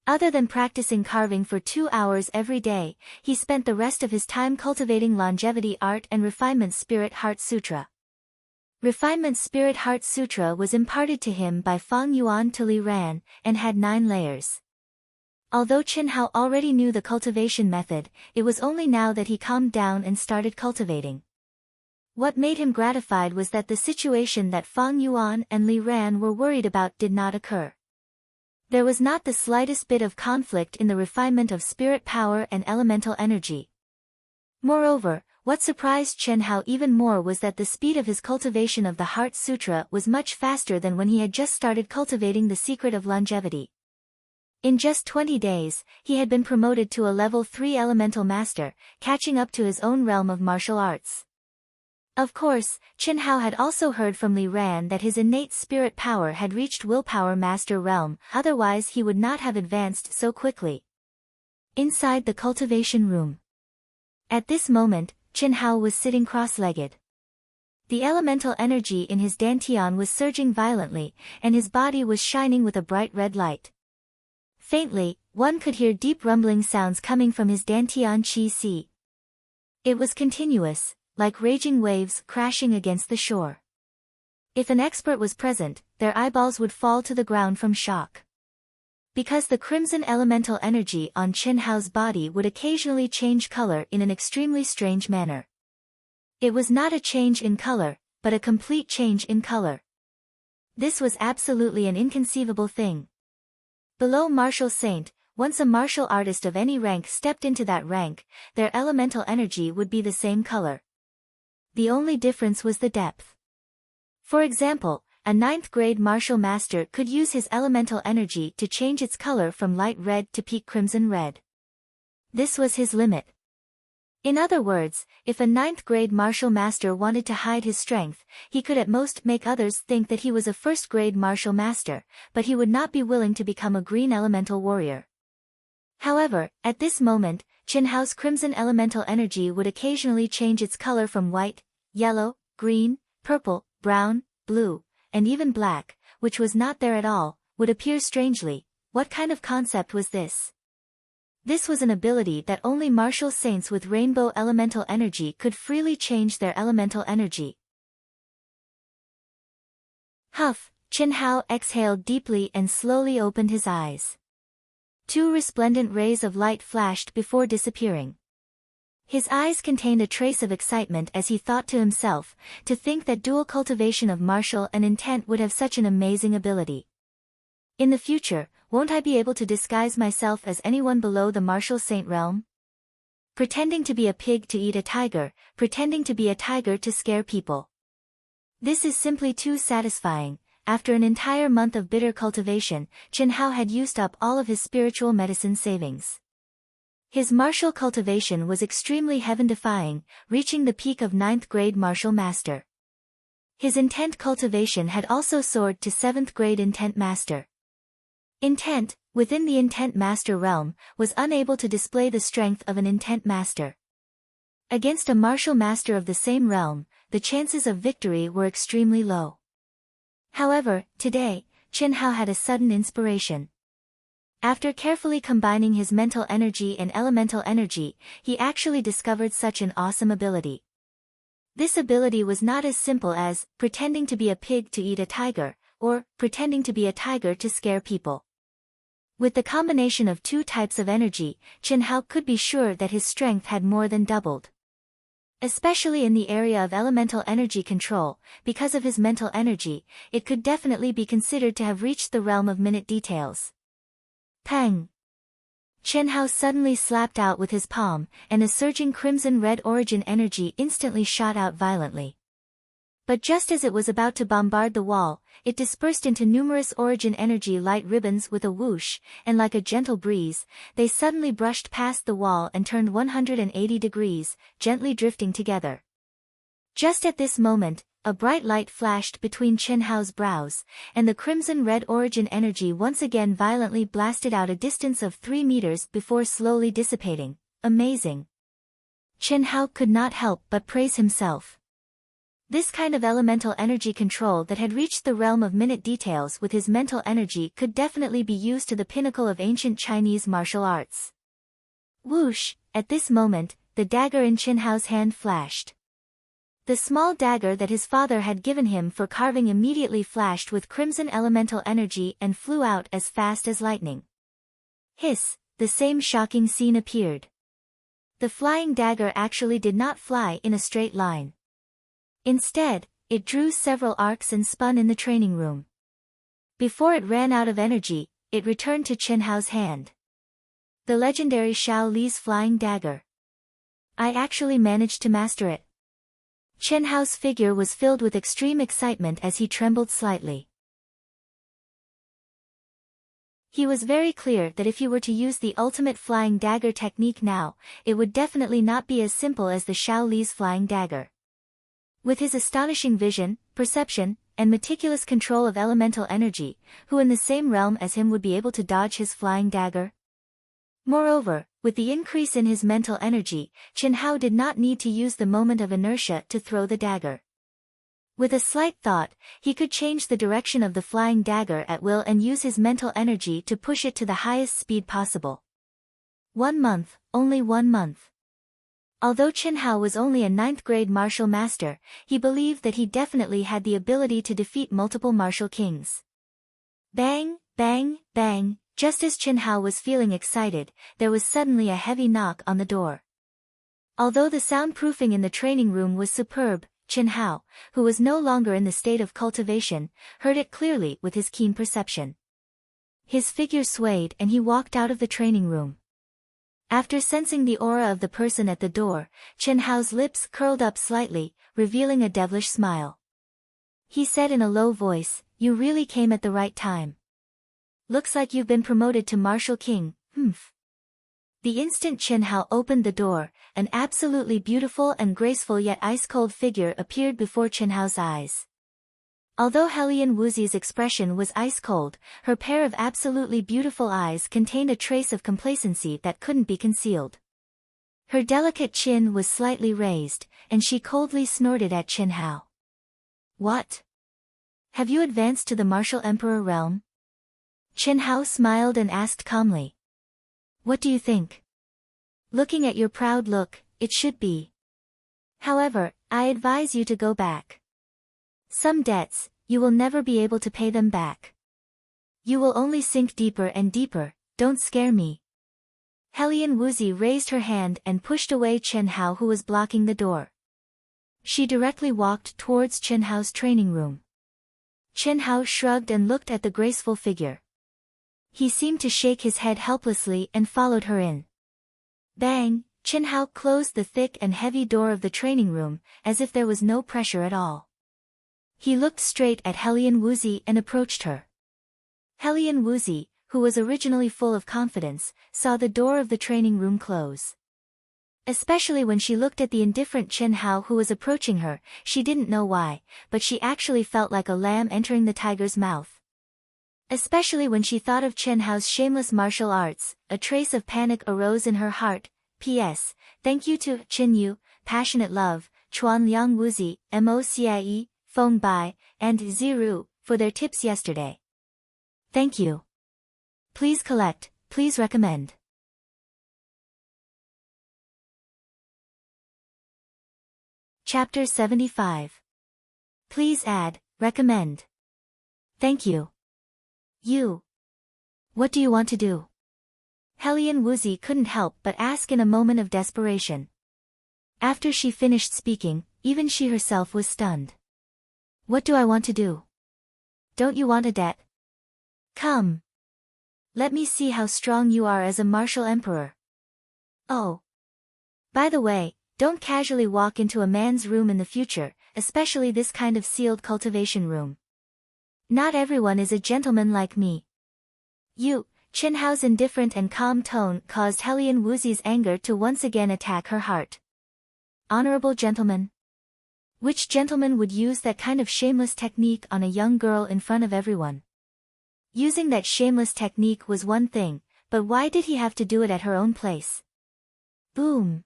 Other than practicing carving for 2 hours every day, he spent the rest of his time cultivating longevity art and Refinement Spirit Heart Sutra. Refinement Spirit Heart Sutra was imparted to him by Fang Yuan to Li Ran, and had 9 layers. Although Chen Hao already knew the cultivation method, it was only now that he calmed down and started cultivating. What made him gratified was that the situation that Fang Yuan and Li Ran were worried about did not occur. There was not the slightest bit of conflict in the refinement of spirit power and elemental energy. Moreover, what surprised Chen Hao even more was that the speed of his cultivation of the Heart Sutra was much faster than when he had just started cultivating the secret of longevity. In just 20 days, he had been promoted to a level 3 elemental master, catching up to his own realm of martial arts. Of course, Chen Hao had also heard from Li Ran that his innate spirit power had reached willpower master realm, otherwise he would not have advanced so quickly. Inside the cultivation room. At this moment, Chen Hao was sitting cross-legged. The elemental energy in his dantian was surging violently, and his body was shining with a bright red light. Faintly, one could hear deep rumbling sounds coming from his dantian qi. It was continuous, like raging waves crashing against the shore. If an expert was present, their eyeballs would fall to the ground from shock. Because the crimson elemental energy on Chen Hao's body would occasionally change color in an extremely strange manner. It was not a change in color, but a complete change in color. This was absolutely an inconceivable thing. Below martial saint, once a martial artist of any rank stepped into that rank, their elemental energy would be the same color. The only difference was the depth. For example, a ninth-grade martial master could use his elemental energy to change its color from light red to peak crimson red. This was his limit. In other words, if a ninth-grade martial master wanted to hide his strength, he could at most make others think that he was a first-grade martial master, but he would not be willing to become a green elemental warrior. However, at this moment, Qin Hao's crimson elemental energy would occasionally change its color from white, yellow, green, purple, brown, blue, and even black, which was not there at all, would appear strangely. What kind of concept was this? This was an ability that only martial saints with rainbow elemental energy could freely change their elemental energy. Huff, Qin Hao exhaled deeply and slowly opened his eyes. 2 resplendent rays of light flashed before disappearing. His eyes contained a trace of excitement as he thought to himself, to think that dual cultivation of martial and intent would have such an amazing ability. In the future, won't I be able to disguise myself as anyone below the martial saint realm? Pretending to be a pig to eat a tiger, pretending to be a tiger to scare people. This is simply too satisfying. After an entire month of bitter cultivation, Qin Hao had used up all of his spiritual medicine savings. His martial cultivation was extremely heaven-defying, reaching the peak of 9th grade martial master. His intent cultivation had also soared to 7th grade intent master. Intent, within the intent master realm, was unable to display the strength of an intent master. Against a martial master of the same realm, the chances of victory were extremely low. However, today, Qin Hao had a sudden inspiration. After carefully combining his mental energy and elemental energy, he actually discovered such an awesome ability. This ability was not as simple as pretending to be a pig to eat a tiger, or pretending to be a tiger to scare people. With the combination of 2 types of energy, Qin Hao could be sure that his strength had more than doubled. Especially in the area of elemental energy control, because of his mental energy, it could definitely be considered to have reached the realm of minute details. Pang! Qin Hao suddenly slapped out with his palm, and a surging crimson-red origin energy instantly shot out violently. But just as it was about to bombard the wall, it dispersed into numerous origin energy light ribbons with a whoosh, and like a gentle breeze, they suddenly brushed past the wall and turned 180 degrees, gently drifting together. Just at this moment, a bright light flashed between Qin Hao's brows, and the crimson-red origin energy once again violently blasted out a distance of 3 meters before slowly dissipating. Amazing! Qin Hao could not help but praise himself. This kind of elemental energy control that had reached the realm of minute details with his mental energy could definitely be used to the pinnacle of ancient Chinese martial arts. Whoosh! At this moment, the dagger in Qin Hao's hand flashed. The small dagger that his father had given him for carving immediately flashed with crimson elemental energy and flew out as fast as lightning. Hiss! The same shocking scene appeared. The flying dagger actually did not fly in a straight line. Instead, it drew several arcs and spun in the training room. Before it ran out of energy, it returned to Qin Hao's hand. The legendary Shao Li's flying dagger. I actually managed to master it. Qin Hao's figure was filled with extreme excitement as he trembled slightly. He was very clear that if he were to use the ultimate flying dagger technique now, it would definitely not be as simple as the Shao Li's flying dagger. With his astonishing vision, perception, and meticulous control of elemental energy, who in the same realm as him would be able to dodge his flying dagger? Moreover, with the increase in his mental energy, Qin Hao did not need to use the moment of inertia to throw the dagger. With a slight thought, he could change the direction of the flying dagger at will and use his mental energy to push it to the highest speed possible. 1 month, only 1 month. Although Qin Hao was only a 9th grade martial master, he believed that he definitely had the ability to defeat multiple martial kings. Bang, bang, bang, just as Qin Hao was feeling excited, there was suddenly a heavy knock on the door. Although the soundproofing in the training room was superb, Qin Hao, who was no longer in the state of cultivation, heard it clearly with his keen perception. His figure swayed and he walked out of the training room. After sensing the aura of the person at the door, Qin Hao's lips curled up slightly, revealing a devilish smile. He said in a low voice, "You really came at the right time. Looks like you've been promoted to Martial King, humph." The instant Chen Hao opened the door, an absolutely beautiful and graceful yet ice-cold figure appeared before Chen Hao's eyes. Although Helian Wuzi's expression was ice-cold, her pair of absolutely beautiful eyes contained a trace of complacency that couldn't be concealed. Her delicate chin was slightly raised, and she coldly snorted at Chen Hao. "What? Have you advanced to the Martial Emperor realm?" Chen Hao smiled and asked calmly. "What do you think? Looking at your proud look, it should be. However, I advise you to go back. Some debts, you will never be able to pay them back. You will only sink deeper and deeper, don't scare me." Helian Wuzi raised her hand and pushed away Chen Hao, who was blocking the door. She directly walked towards Chen Hao's training room. Chen Hao shrugged and looked at the graceful figure. He seemed to shake his head helplessly and followed her in. Bang! Chen Hao closed the thick and heavy door of the training room, as if there was no pressure at all. He looked straight at Helian Wuzi and approached her. Helian Wuzi, who was originally full of confidence, saw the door of the training room close. Especially when she looked at the indifferent Chen Hao who was approaching her, she didn't know why, but she actually felt like a lamb entering the tiger's mouth. Especially when she thought of Chen Hao's shameless martial arts, a trace of panic arose in her heart. P.S. Thank you to Chen Yu, Passionate Love, Chuan Liang Wuzi, Mocie, Feng Bai, and Ziru, for their tips yesterday. Thank you. Please collect, please recommend. Chapter 75. Please add, recommend. Thank you. You. What do you want to do? Helian Wuzi couldn't help but ask in a moment of desperation. After she finished speaking, even she herself was stunned. What do I want to do? Don't you want a debt? Come. Let me see how strong you are as a martial emperor. Oh. By the way, don't casually walk into a man's room in the future, especially this kind of sealed cultivation room. Not everyone is a gentleman like me. You. Chen Hao's indifferent and calm tone caused Helian Wuzi's anger to once again attack her heart. Honorable gentleman? Which gentleman would use that kind of shameless technique on a young girl in front of everyone? Using that shameless technique was one thing, but why did he have to do it at her own place? Boom!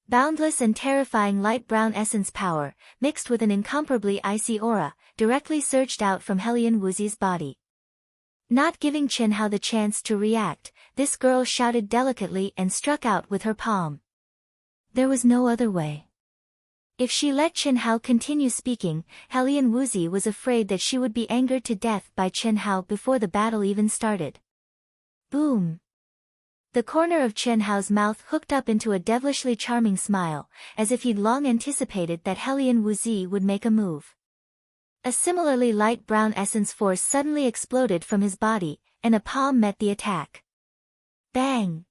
Boundless and terrifying light brown essence power, mixed with an incomparably icy aura, directly surged out from Helian Wuzi's body. Not giving Chen Hao the chance to react, this girl shouted delicately and struck out with her palm. There was no other way. If she let Chen Hao continue speaking, Helian Wuzi was afraid that she would be angered to death by Chen Hao before the battle even started. Boom! The corner of Chen Hao's mouth hooked up into a devilishly charming smile, as if he'd long anticipated that Helian Wuzi would make a move. A similarly light brown essence force suddenly exploded from his body, and a palm met the attack. Bang!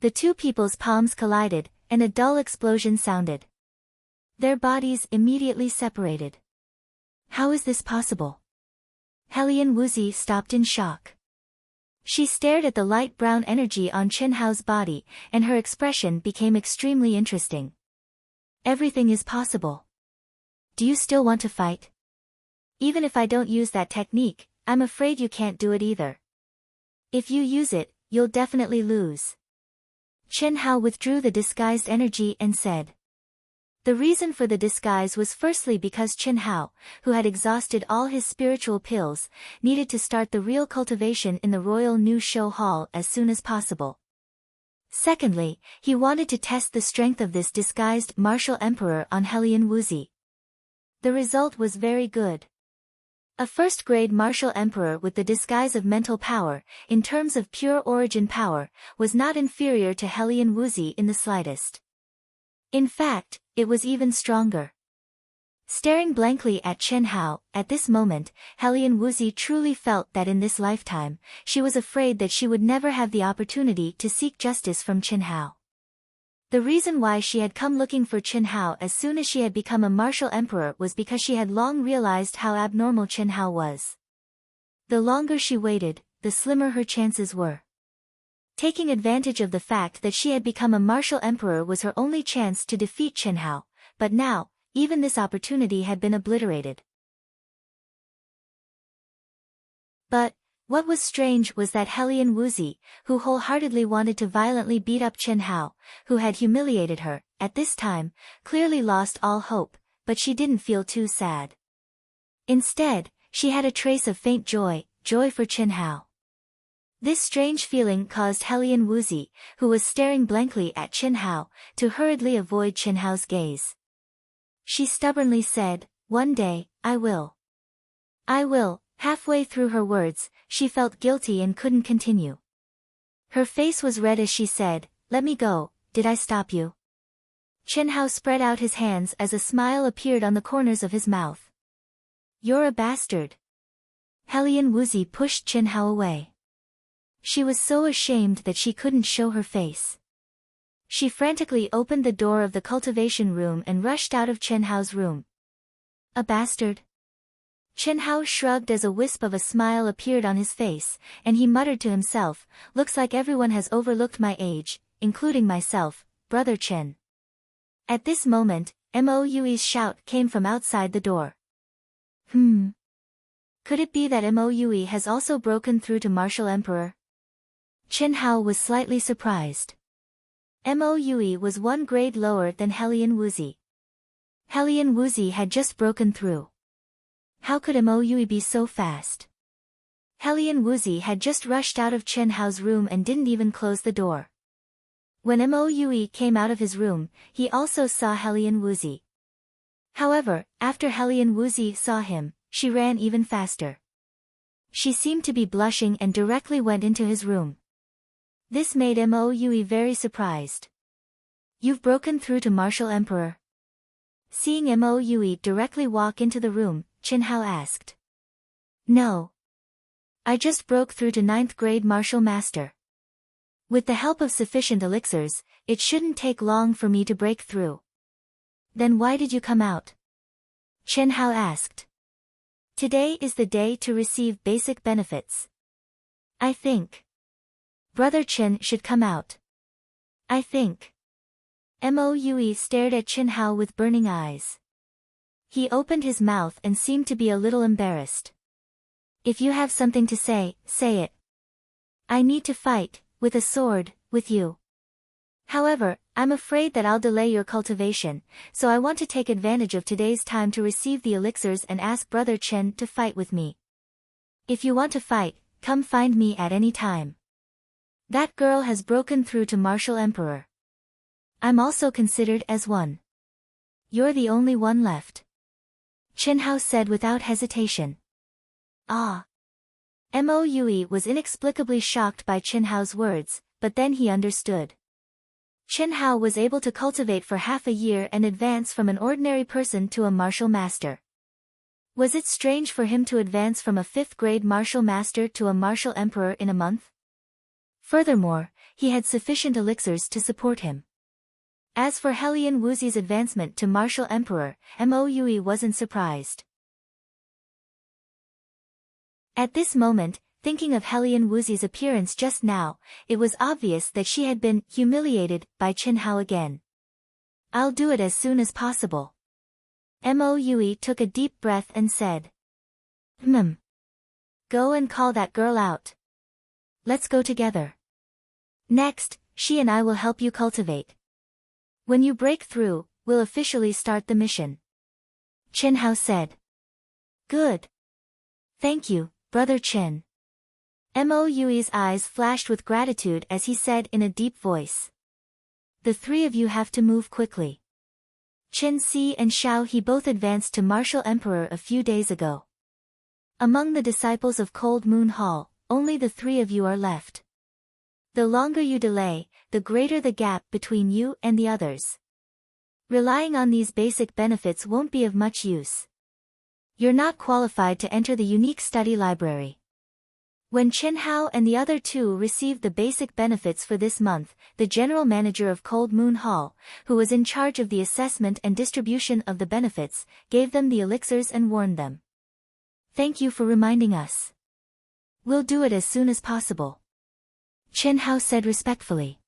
The two people's palms collided, and a dull explosion sounded. Their bodies immediately separated. How is this possible? Helian Wuzi stopped in shock. She stared at the light brown energy on Chen Hao's body, and her expression became extremely interesting. Everything is possible. Do you still want to fight? Even if I don't use that technique, I'm afraid you can't do it either. If you use it, you'll definitely lose. Chen Hao withdrew the disguised energy and said. The reason for the disguise was firstly because Chen Hao, who had exhausted all his spiritual pills, needed to start the real cultivation in the Royal New Show Hall as soon as possible. Secondly, he wanted to test the strength of this disguised martial emperor on Helian Wuzi. The result was very good. A first-grade martial emperor with the disguise of mental power, in terms of pure origin power, was not inferior to Helian Wuzi in the slightest. In fact, it was even stronger. Staring blankly at Chen Hao, at this moment, Helian Wuzi truly felt that in this lifetime, she was afraid that she would never have the opportunity to seek justice from Chen Hao. The reason why she had come looking for Qin Hao as soon as she had become a martial emperor was because she had long realized how abnormal Qin Hao was. The longer she waited, the slimmer her chances were. Taking advantage of the fact that she had become a martial emperor was her only chance to defeat Qin Hao, but now, even this opportunity had been obliterated. But, what was strange was that Hellion Wuzi, who wholeheartedly wanted to violently beat up Qin Hao, who had humiliated her, at this time, clearly lost all hope, but she didn't feel too sad. Instead, she had a trace of faint joy for Qin Hao. This strange feeling caused Hellion Wuzi, who was staring blankly at Qin Hao, to hurriedly avoid Qin Hao's gaze. She stubbornly said, "One day, I will. I will." Halfway through her words, she felt guilty and couldn't continue. Her face was red as she said, "Let me go, did I stop you?" Qin Hao spread out his hands as a smile appeared on the corners of his mouth. "You're a bastard." Hellion Wuzi pushed Qin Hao away. She was so ashamed that she couldn't show her face. She frantically opened the door of the cultivation room and rushed out of Qin Hao's room. "A bastard?" Qin Hao shrugged as a wisp of a smile appeared on his face, and he muttered to himself, "Looks like everyone has overlooked my age, including myself, Brother Qin." At this moment, Mou's shout came from outside the door. Could it be that Moue has also broken through to Martial Emperor? Qin Hao was slightly surprised. Moue was one grade lower than Hellion Wuzi. Hellion Wuzi had just broken through. How could Moue be so fast? Hellion Wuzi had just rushed out of Qin Hao's room and didn't even close the door. When Moue came out of his room, he also saw Hellion Wuzi. However, after Hellion Wuzi saw him, she ran even faster. She seemed to be blushing and directly went into his room. This made Moue very surprised. "You've broken through to Martial Emperor?" Seeing Moue directly walk into the room, Qin Hao asked. "No. I just broke through to 9th grade Martial Master. With the help of sufficient elixirs, it shouldn't take long for me to break through." "Then why did you come out?" Qin Hao asked. "Today is the day to receive basic benefits. I think Brother Qin should come out. I think." Moue stared at Qin Hao with burning eyes. He opened his mouth and seemed to be a little embarrassed. "If you have something to say, say it. I need to fight, with a sword, with you. However, I'm afraid that I'll delay your cultivation, so I want to take advantage of today's time to receive the elixirs and ask Brother Qin to fight with me. If you want to fight, come find me at any time. That girl has broken through to Martial Emperor. I'm also considered as one. You're the only one left." Qin Hao said without hesitation. "Ah." Moue was inexplicably shocked by Qin Hao's words, but then he understood. Qin Hao was able to cultivate for half a year and advance from an ordinary person to a martial master. Was it strange for him to advance from a 5th grade martial master to a martial emperor in a month? Furthermore, he had sufficient elixirs to support him. As for Hellion Wuzi's advancement to martial emperor, Moue wasn't surprised. At this moment, thinking of Hellion Wuzi's appearance just now, it was obvious that she had been humiliated by Qin Hao again. "I'll do it as soon as possible." Moue took a deep breath and said. Go and call that girl out. Let's go together. Next, she and I will help you cultivate. When you break through, we'll officially start the mission." Qin Hao said. "Good. Thank you, Brother Qin." Mou's eyes flashed with gratitude as he said in a deep voice. "The three of you have to move quickly. Qin Si and Xiao He both advanced to Martial Emperor a few days ago. Among the disciples of Cold Moon Hall, only the three of you are left. The longer you delay, the greater the gap between you and the others. Relying on these basic benefits won't be of much use. You're not qualified to enter the unique study library. When Chen Hao and the other two received the basic benefits for this month, the general manager of Cold Moon Hall, who was in charge of the assessment and distribution of the benefits, gave them the elixirs and warned them. "Thank you for reminding us. We'll do it as soon as possible," Chen Hao said respectfully.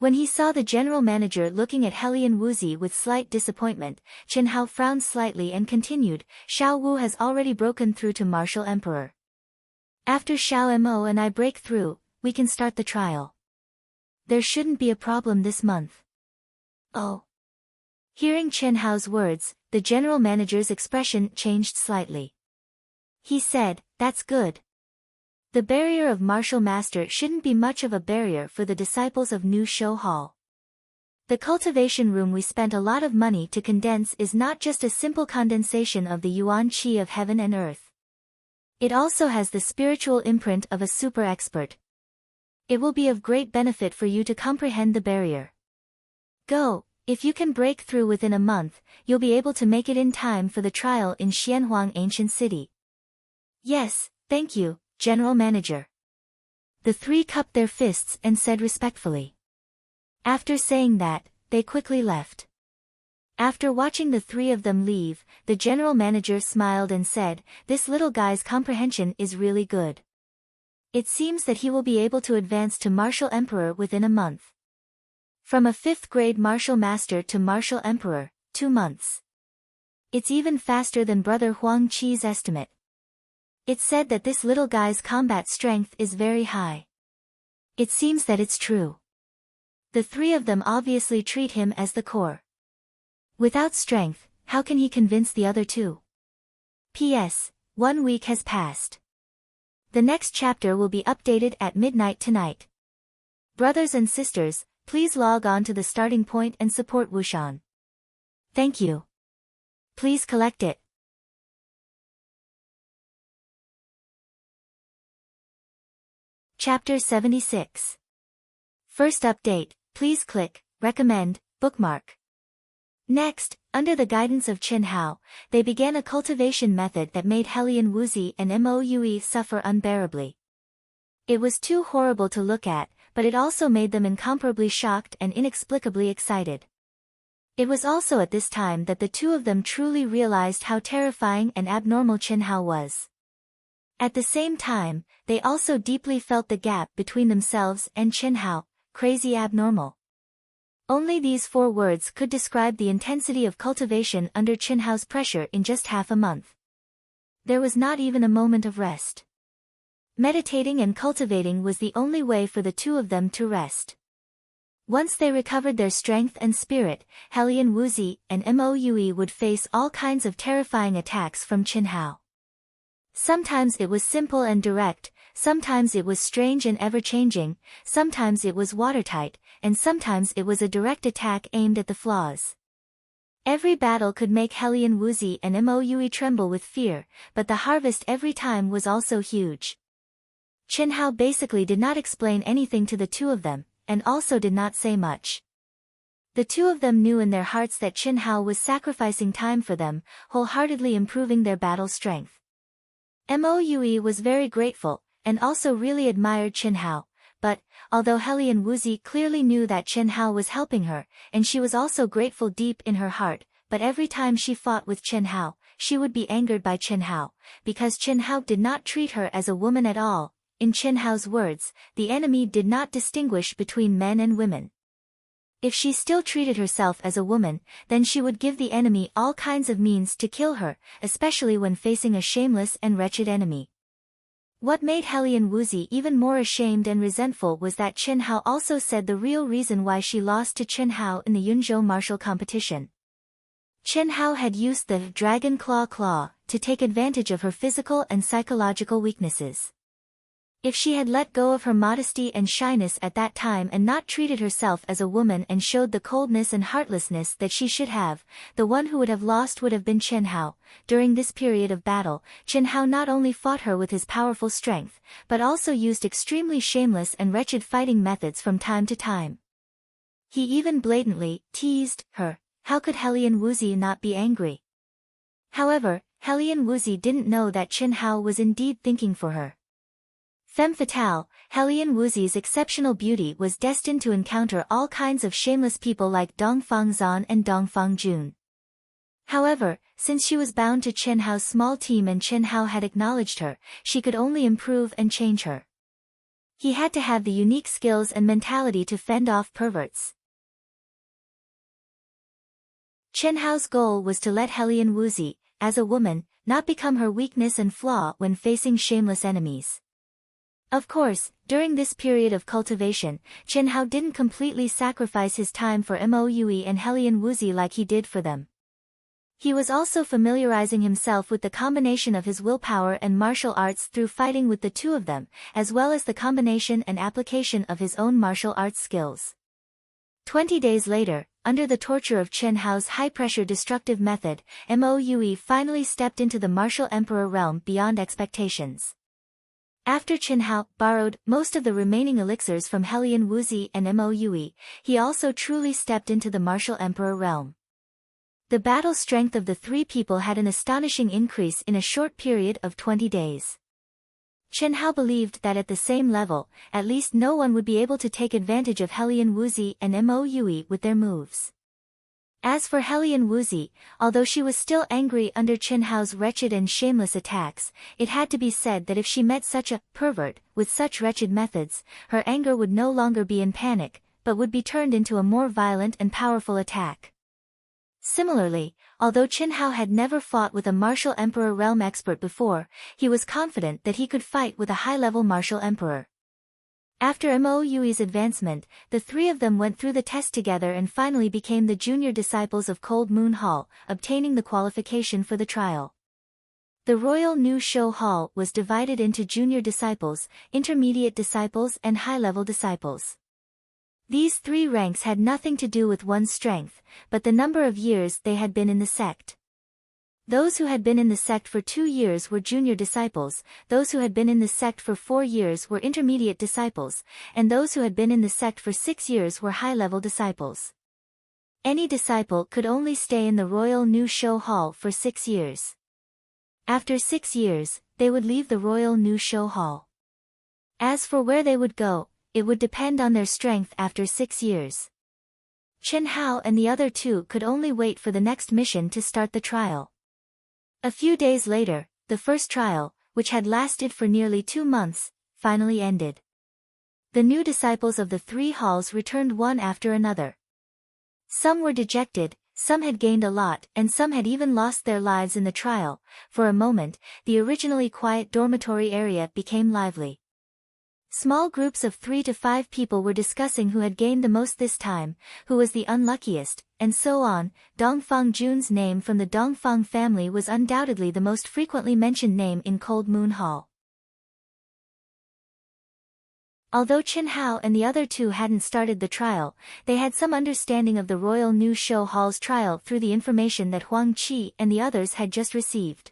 When he saw the general manager looking at Helian Wuzi with slight disappointment, Chen Hao frowned slightly and continued, "Xiao Wu has already broken through to Martial Emperor. After Xiao Mo and I break through, we can start the trial. There shouldn't be a problem this month." "Oh." Hearing Chen Hao's words, the general manager's expression changed slightly. He said, "That's good. The barrier of martial master shouldn't be much of a barrier for the disciples of New Shou Hall. The cultivation room we spent a lot of money to condense is not just a simple condensation of the Yuan Qi of heaven and earth. It also has the spiritual imprint of a super expert. It will be of great benefit for you to comprehend the barrier. Go, if you can break through within a month, you'll be able to make it in time for the trial in Xianhuang Ancient City." "Yes, thank you, General Manager." The three cupped their fists and said respectfully. After saying that, they quickly left. After watching the three of them leave, the general manager smiled and said, "This little guy's comprehension is really good. It seems that he will be able to advance to Martial Emperor within a month. From a 5th grade Martial Master to Martial Emperor, 2 months. It's even faster than Brother Huang Qi's estimate. It's said that this little guy's combat strength is very high. It seems that it's true. The three of them obviously treat him as the core. Without strength, how can he convince the other two?" P.S. 1 week has passed. The next chapter will be updated at midnight tonight. Brothers and sisters, please log on to the starting point and support Wushan. Thank you. Please collect it. Chapter 76. First update, please click, recommend, bookmark. Next, under the guidance of Chen Hao, they began a cultivation method that made Helian Wuzi and Moue suffer unbearably. It was too horrible to look at, but it also made them incomparably shocked and inexplicably excited. It was also at this time that the two of them truly realized how terrifying and abnormal Chen Hao was. At the same time, they also deeply felt the gap between themselves and Chen Hao, crazy abnormal. Only these 4 words could describe the intensity of cultivation under Chen Hao's pressure in just half a month. There was not even a moment of rest. Meditating and cultivating was the only way for the two of them to rest. Once they recovered their strength and spirit, Helian Wuzi and Moue would face all kinds of terrifying attacks from Chen Hao. Sometimes it was simple and direct, sometimes it was strange and ever-changing, sometimes it was watertight, and sometimes it was a direct attack aimed at the flaws. Every battle could make Helian Wuzi and Moue tremble with fear, but the harvest every time was also huge. Chen Hao basically did not explain anything to the two of them, and also did not say much. The two of them knew in their hearts that Chen Hao was sacrificing time for them, wholeheartedly improving their battle strength. Moue was very grateful, and also really admired Chen Hao, but, although Helian Wuzi clearly knew that Chen Hao was helping her, and she was also grateful deep in her heart, but every time she fought with Chen Hao, she would be angered by Chen Hao, because Chen Hao did not treat her as a woman at all. In Chen Hao's words, the enemy did not distinguish between men and women. If she still treated herself as a woman, then she would give the enemy all kinds of means to kill her, especially when facing a shameless and wretched enemy. What made Helian Wuzi even more ashamed and resentful was that Chen Hao also said the real reason why she lost to Chen Hao in the Yunzhou martial competition. Chen Hao had used the Dragon Claw to take advantage of her physical and psychological weaknesses. If she had let go of her modesty and shyness at that time and not treated herself as a woman and showed the coldness and heartlessness that she should have, the one who would have lost would have been Chen Hao. During this period of battle, Chen Hao not only fought her with his powerful strength, but also used extremely shameless and wretched fighting methods from time to time. He even blatantly teased her. How could Helian Wuzi not be angry? However, Helian Wuzi didn't know that Chen Hao was indeed thinking for her. Femme fatale, Helian Wuzi's exceptional beauty was destined to encounter all kinds of shameless people like Dongfang Zan and Dongfang Jun. However, since she was bound to Chen Hao's small team and Chen Hao had acknowledged her, she could only improve and change her. He had to have the unique skills and mentality to fend off perverts. Chen Hao's goal was to let Helian Wuzi, as a woman, not become her weakness and flaw when facing shameless enemies. Of course, during this period of cultivation, Chen Hao didn't completely sacrifice his time for Moue and Helian Wuzi like he did for them. He was also familiarizing himself with the combination of his willpower and martial arts through fighting with the two of them, as well as the combination and application of his own martial arts skills. 20 days later, under the torture of Chen Hao's high-pressure destructive method, Moue finally stepped into the martial emperor realm beyond expectations. After Chen Hao borrowed most of the remaining elixirs from Helian Wuzi and Moue, he also truly stepped into the martial emperor realm. The battle strength of the three people had an astonishing increase in a short period of 20 days. Chen Hao believed that at the same level, at least no one would be able to take advantage of Helian Wuzi and Moue with their moves. As for Helian Wuzi, although she was still angry under Chen Hao's wretched and shameless attacks, it had to be said that if she met such a pervert with such wretched methods, her anger would no longer be in panic, but would be turned into a more violent and powerful attack. Similarly, although Chen Hao had never fought with a martial emperor realm expert before, he was confident that he could fight with a high-level martial emperor. After Moue's advancement, the three of them went through the test together and finally became the junior disciples of Cold Moon Hall, obtaining the qualification for the trial. The Royal New Show Hall was divided into junior disciples, intermediate disciples and high-level disciples. These three ranks had nothing to do with one's strength, but the number of years they had been in the sect. Those who had been in the sect for 2 years were junior disciples, those who had been in the sect for 4 years were intermediate disciples, and those who had been in the sect for 6 years were high-level disciples. Any disciple could only stay in the Royal New Show Hall for 6 years. After 6 years, they would leave the Royal New Show Hall. As for where they would go, it would depend on their strength after 6 years. Chen Hao and the other two could only wait for the next mission to start the trial. A few days later, the first trial, which had lasted for nearly 2 months, finally ended. The new disciples of the 3 halls returned one after another. Some were dejected, some had gained a lot, and some had even lost their lives in the trial. For a moment, the originally quiet dormitory area became lively. Small groups of 3 to 5 people were discussing who had gained the most this time, who was the unluckiest, and so on. Dongfang Jun's name from the Dongfang family was undoubtedly the most frequently mentioned name in Cold Moon Hall. Although Chen Hao and the other two hadn't started the trial, they had some understanding of the Royal New Show Hall's trial through the information that Huang Qi and the others had just received.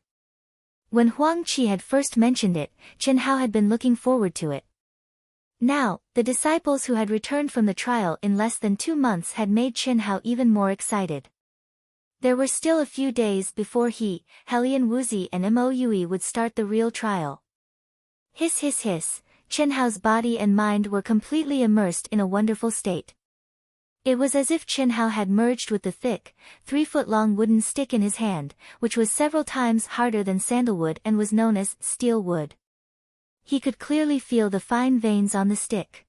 When Huang Qi had first mentioned it, Chen Hao had been looking forward to it. Now, the disciples who had returned from the trial in less than 2 months had made Chen Hao even more excited. There were still a few days before he, Helian Wuzi and Moue would start the real trial. Hiss hiss hiss, Chen Hao's body and mind were completely immersed in a wonderful state. It was as if Chen Hao had merged with the thick, 3-foot-long wooden stick in his hand, which was several times harder than sandalwood and was known as steel wood. He could clearly feel the fine veins on the stick.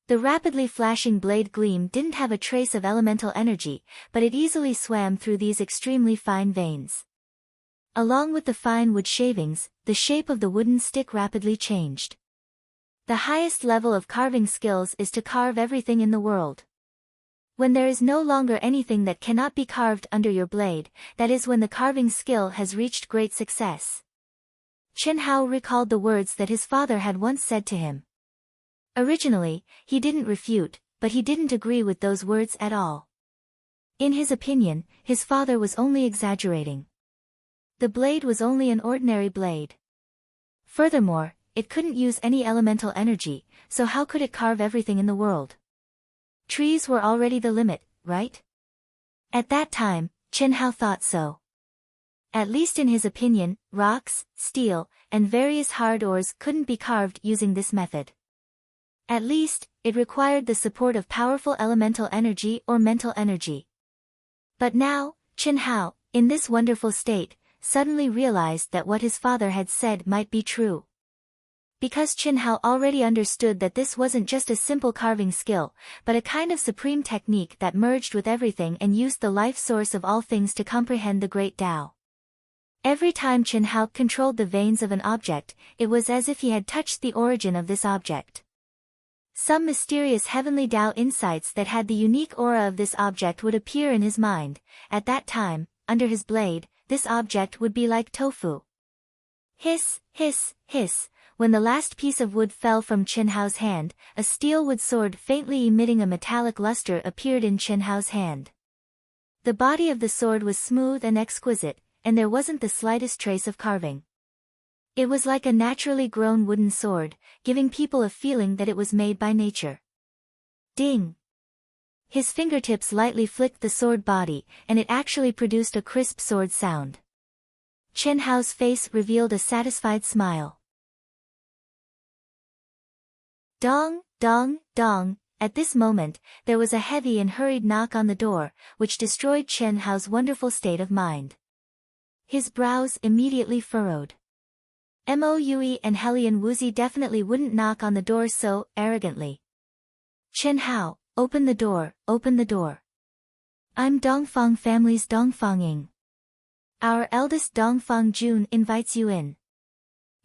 The rapidly flashing blade gleam didn't have a trace of elemental energy, but it easily swam through these extremely fine veins. Along with the fine wood shavings, the shape of the wooden stick rapidly changed. The highest level of carving skills is to carve everything in the world. When there is no longer anything that cannot be carved under your blade, that is when the carving skill has reached great success. Chen Hao recalled the words that his father had once said to him. Originally, he didn't refute, but he didn't agree with those words at all. In his opinion, his father was only exaggerating. The blade was only an ordinary blade. Furthermore, it couldn't use any elemental energy, so how could it carve everything in the world? Trees were already the limit, right? At that time, Chen Hao thought so. At least in his opinion, rocks, steel, and various hard ores couldn't be carved using this method. At least, it required the support of powerful elemental energy or mental energy. But now, Chen Hao, in this wonderful state, suddenly realized that what his father had said might be true. Because Chen Hao already understood that this wasn't just a simple carving skill, but a kind of supreme technique that merged with everything and used the life source of all things to comprehend the great Tao. Every time Chen Hao controlled the veins of an object, it was as if he had touched the origin of this object. Some mysterious heavenly Tao insights that had the unique aura of this object would appear in his mind. At that time, under his blade, this object would be like tofu. Hiss, hiss, hiss. When the last piece of wood fell from Chen Hao's hand, a steel wood sword faintly emitting a metallic luster appeared in Chen Hao's hand. The body of the sword was smooth and exquisite, and there wasn't the slightest trace of carving. It was like a naturally grown wooden sword, giving people a feeling that it was made by nature. Ding! His fingertips lightly flicked the sword body, and it actually produced a crisp sword sound. Chen Hao's face revealed a satisfied smile. Dong, dong, dong. At this moment, there was a heavy and hurried knock on the door, which destroyed Chen Hao's wonderful state of mind. His brows immediately furrowed. Moe and Helian Wuzi definitely wouldn't knock on the door so arrogantly. Chen Hao, open the door, open the door. I'm Dongfang family's Dongfang Ying. Our eldest Dongfang Jun invites you in.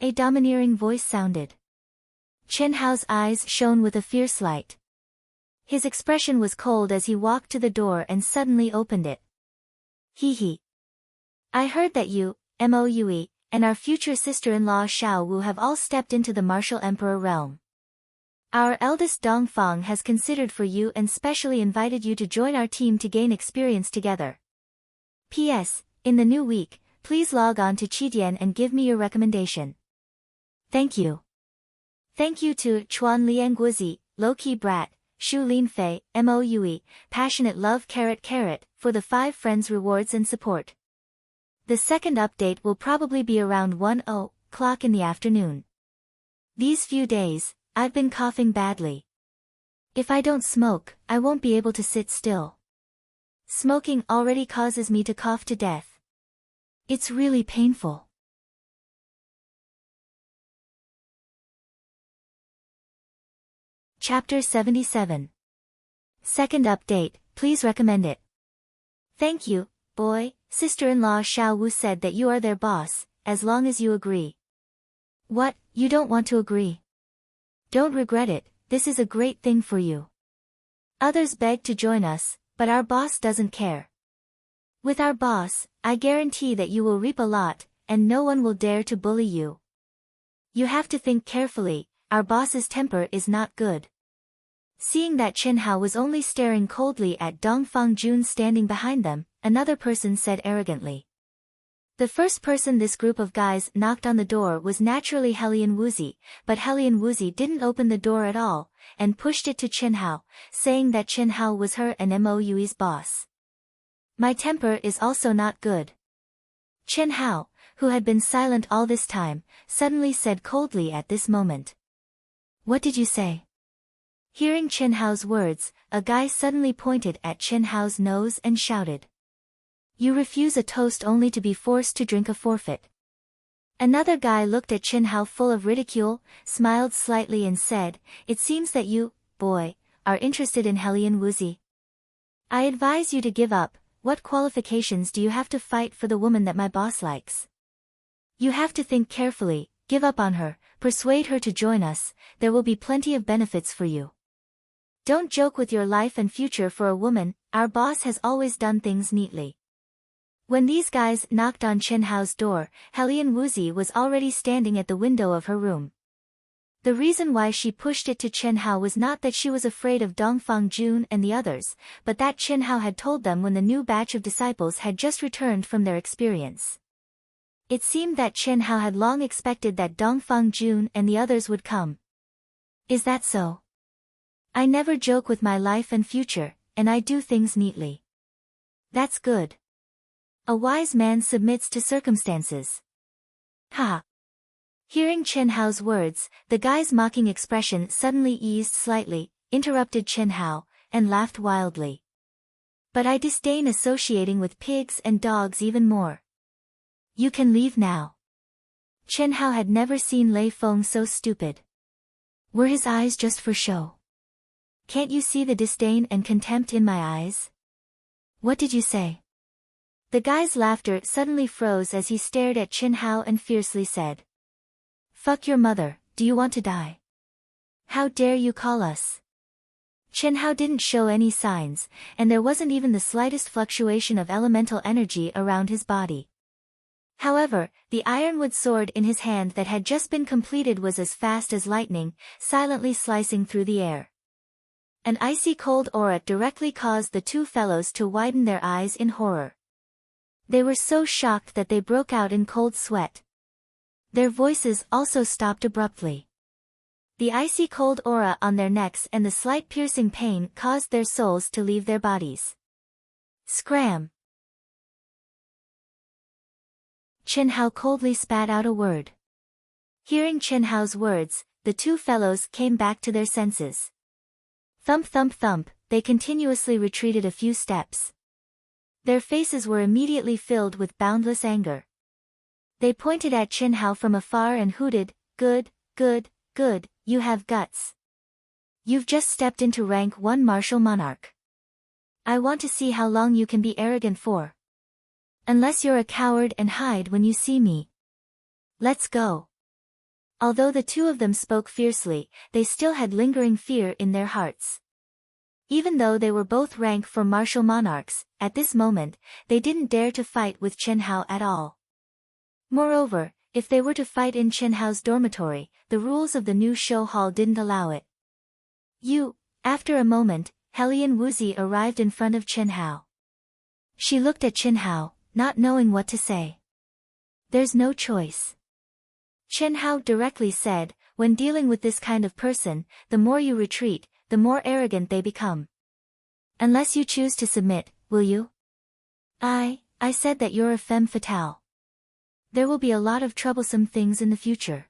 A domineering voice sounded. Chen Hao's eyes shone with a fierce light. His expression was cold as he walked to the door and suddenly opened it. Hee hee. I heard that you, Moe, and our future sister-in-law Xiao Wu have all stepped into the martial emperor realm. Our eldest Dongfang has considered for you and specially invited you to join our team to gain experience together. P.S. In the new week, please log on to Qidian and give me your recommendation. Thank you. Thank you to Chuan Liangguzi, Low-Key Brat, Shu Linfei, Moe, Passionate Love for the 5 friends rewards and support. The second update will probably be around 1:00 in the afternoon. These few days, I've been coughing badly. If I don't smoke, I won't be able to sit still. Smoking already causes me to cough to death. It's really painful. Chapter 77. Second update, please recommend it. Thank you, boy. Sister-in-law Xiao Wu said that you are their boss, as long as you agree. What, you don't want to agree? Don't regret it, this is a great thing for you. Others beg to join us, but our boss doesn't care. With our boss, I guarantee that you will reap a lot, and no one will dare to bully you. You have to think carefully, our boss's temper is not good. Seeing that Chen Hao was only staring coldly at Dongfang Jun standing behind them, another person said arrogantly. The first person this group of guys knocked on the door was naturally Helian Wuzi, but Helian Wuzi didn't open the door at all, and pushed it to Chen Hao, saying that Chen Hao was her and Moe's boss. My temper is also not good. Chen Hao, who had been silent all this time, suddenly said coldly at this moment. What did you say? Hearing Chen Hao's words, a guy suddenly pointed at Chen Hao's nose and shouted. You refuse a toast only to be forced to drink a forfeit. Another guy looked at Chen Hao full of ridicule, smiled slightly and said, It seems that you, boy, are interested in Helian Wuzi. I advise you to give up. What qualifications do you have to fight for the woman that my boss likes? You have to think carefully, give up on her, persuade her to join us, there will be plenty of benefits for you. Don't joke with your life and future for a woman, our boss has always done things neatly. When these guys knocked on Chen Hao's door, Helian Wuzi was already standing at the window of her room. The reason why she pushed it to Chen Hao was not that she was afraid of Dongfang Jun and the others, but that Chen Hao had told them when the new batch of disciples had just returned from their experience. It seemed that Chen Hao had long expected that Dongfang Jun and the others would come. Is that so? I never joke with my life and future, and I do things neatly. That's good. A wise man submits to circumstances. Ha! Hearing Chen Hao's words, the guy's mocking expression suddenly eased slightly, interrupted Chen Hao, and laughed wildly. But I disdain associating with pigs and dogs even more. You can leave now. Chen Hao had never seen Lei Feng so stupid. Were his eyes just for show? Can't you see the disdain and contempt in my eyes? What did you say? The guy's laughter suddenly froze as he stared at Chen Hao and fiercely said. Fuck your mother, do you want to die? How dare you call us? Chen Hao didn't show any signs, and there wasn't even the slightest fluctuation of elemental energy around his body. However, the ironwood sword in his hand that had just been completed was as fast as lightning, silently slicing through the air. An icy cold aura directly caused the two fellows to widen their eyes in horror. They were so shocked that they broke out in cold sweat. Their voices also stopped abruptly. The icy cold aura on their necks and the slight piercing pain caused their souls to leave their bodies. Scram! Chen Hao coldly spat out a word. Hearing Chen Hao's words, the two fellows came back to their senses. Thump thump thump, they continuously retreated a few steps. Their faces were immediately filled with boundless anger. They pointed at Chen Hao from afar and hooted, "Good, good, good, you have guts. You've just stepped into rank 1 martial monarch. I want to see how long you can be arrogant for. Unless you're a coward and hide when you see me. Let's go." Although the two of them spoke fiercely, they still had lingering fear in their hearts. Even though they were both rank for martial monarchs, at this moment, they didn't dare to fight with Chen Hao at all. Moreover, if they were to fight in Chen Hao's dormitory, the rules of the new show hall didn't allow it. After a moment, Helian Wuzi arrived in front of Chen Hao. She looked at Chen Hao, not knowing what to say. There's no choice. Chen Hao directly said, when dealing with this kind of person, the more you retreat, the more arrogant they become. Unless you choose to submit, will you? I said that you're a femme fatale. There will be a lot of troublesome things in the future.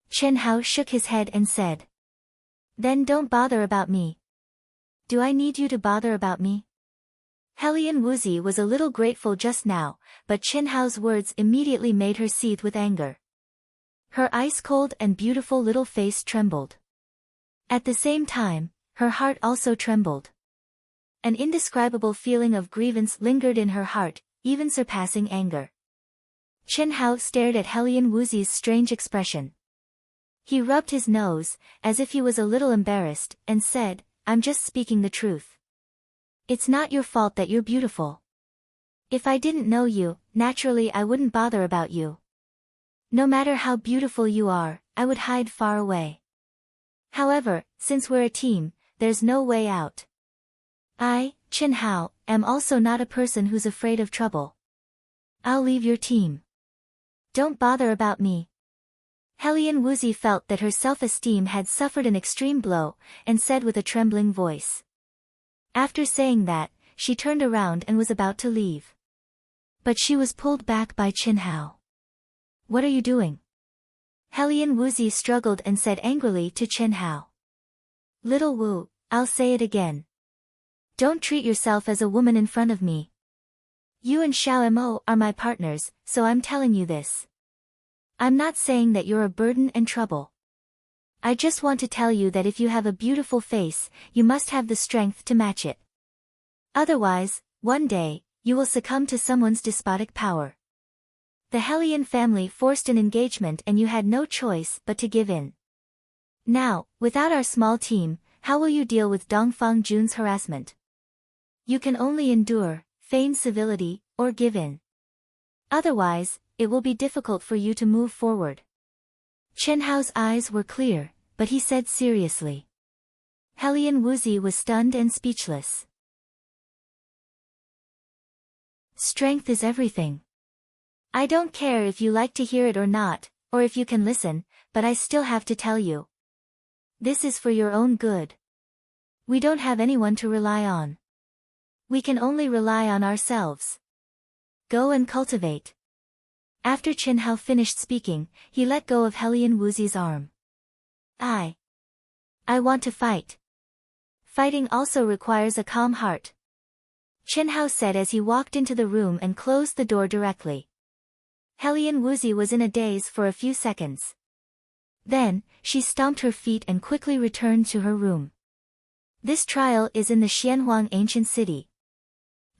Chen Hao shook his head and said. Then don't bother about me. Do I need you to bother about me? Helian Wuzi was a little grateful just now, but Chen Hao's words immediately made her seethe with anger. Her ice-cold and beautiful little face trembled. At the same time, her heart also trembled. An indescribable feeling of grievance lingered in her heart, even surpassing anger. Chen Hao stared at Helian Wuzi's strange expression. He rubbed his nose, as if he was a little embarrassed, and said, I'm just speaking the truth. It's not your fault that you're beautiful. If I didn't know you, naturally I wouldn't bother about you. No matter how beautiful you are, I would hide far away. However, since we're a team, there's no way out. I, Chen Hao, am also not a person who's afraid of trouble. I'll leave your team. Don't bother about me. Helian Wuzi felt that her self-esteem had suffered an extreme blow, and said with a trembling voice. After saying that, she turned around and was about to leave. But she was pulled back by Chen Hao. What are you doing? Helian Wuzi struggled and said angrily to Chen Hao. Little Wu, I'll say it again. Don't treat yourself as a woman in front of me. You and Xiao Mo are my partners, so I'm telling you this. I'm not saying that you're a burden and trouble. I just want to tell you that if you have a beautiful face, you must have the strength to match it. Otherwise, one day, you will succumb to someone's despotic power. The Helian family forced an engagement and you had no choice but to give in. Now, without our small team, how will you deal with Dongfang Jun's harassment? You can only endure, feign civility, or give in. Otherwise, it will be difficult for you to move forward. Chen Hao's eyes were clear, but he said seriously. Helian Wuzi was stunned and speechless. Strength is everything. I don't care if you like to hear it or not, or if you can listen, but I still have to tell you. This is for your own good. We don't have anyone to rely on. We can only rely on ourselves. Go and cultivate. After Qin Hao finished speaking, he let go of Helian Wuzi's arm. I want to fight. Fighting also requires a calm heart, Qin Hao said as he walked into the room and closed the door directly. Helian Wuzi was in a daze for a few seconds. Then, she stomped her feet and quickly returned to her room. This trial is in the Xianhuang ancient city.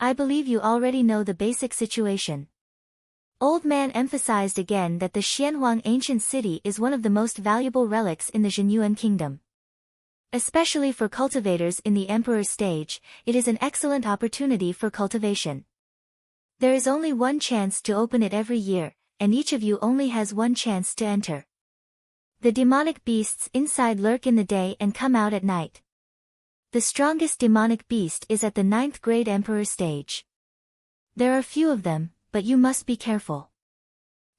I believe you already know the basic situation. Old Man emphasized again that the Xianhuang ancient city is one of the most valuable relics in the Zhenyuan kingdom. Especially for cultivators in the emperor stage, it is an excellent opportunity for cultivation. There is only one chance to open it every year, and each of you only has one chance to enter. The demonic beasts inside lurk in the day and come out at night. The strongest demonic beast is at the 9th grade emperor stage. There are few of them, but you must be careful.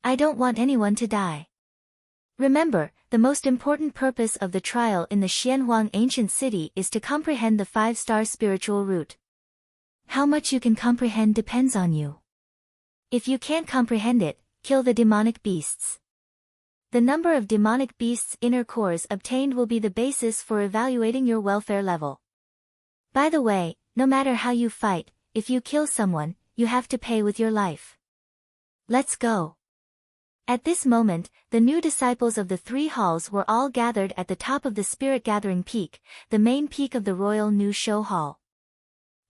I don't want anyone to die. Remember, the most important purpose of the trial in the Xianhuang ancient city is to comprehend the 5-star spiritual route. How much you can comprehend depends on you. If you can't comprehend it, kill the demonic beasts. The number of demonic beasts' inner cores obtained will be the basis for evaluating your welfare level. By the way, no matter how you fight, if you kill someone, you have to pay with your life. Let's go. At this moment, the new disciples of the 3 halls were all gathered at the top of the Spirit Gathering Peak, the main peak of the Royal New Show Hall.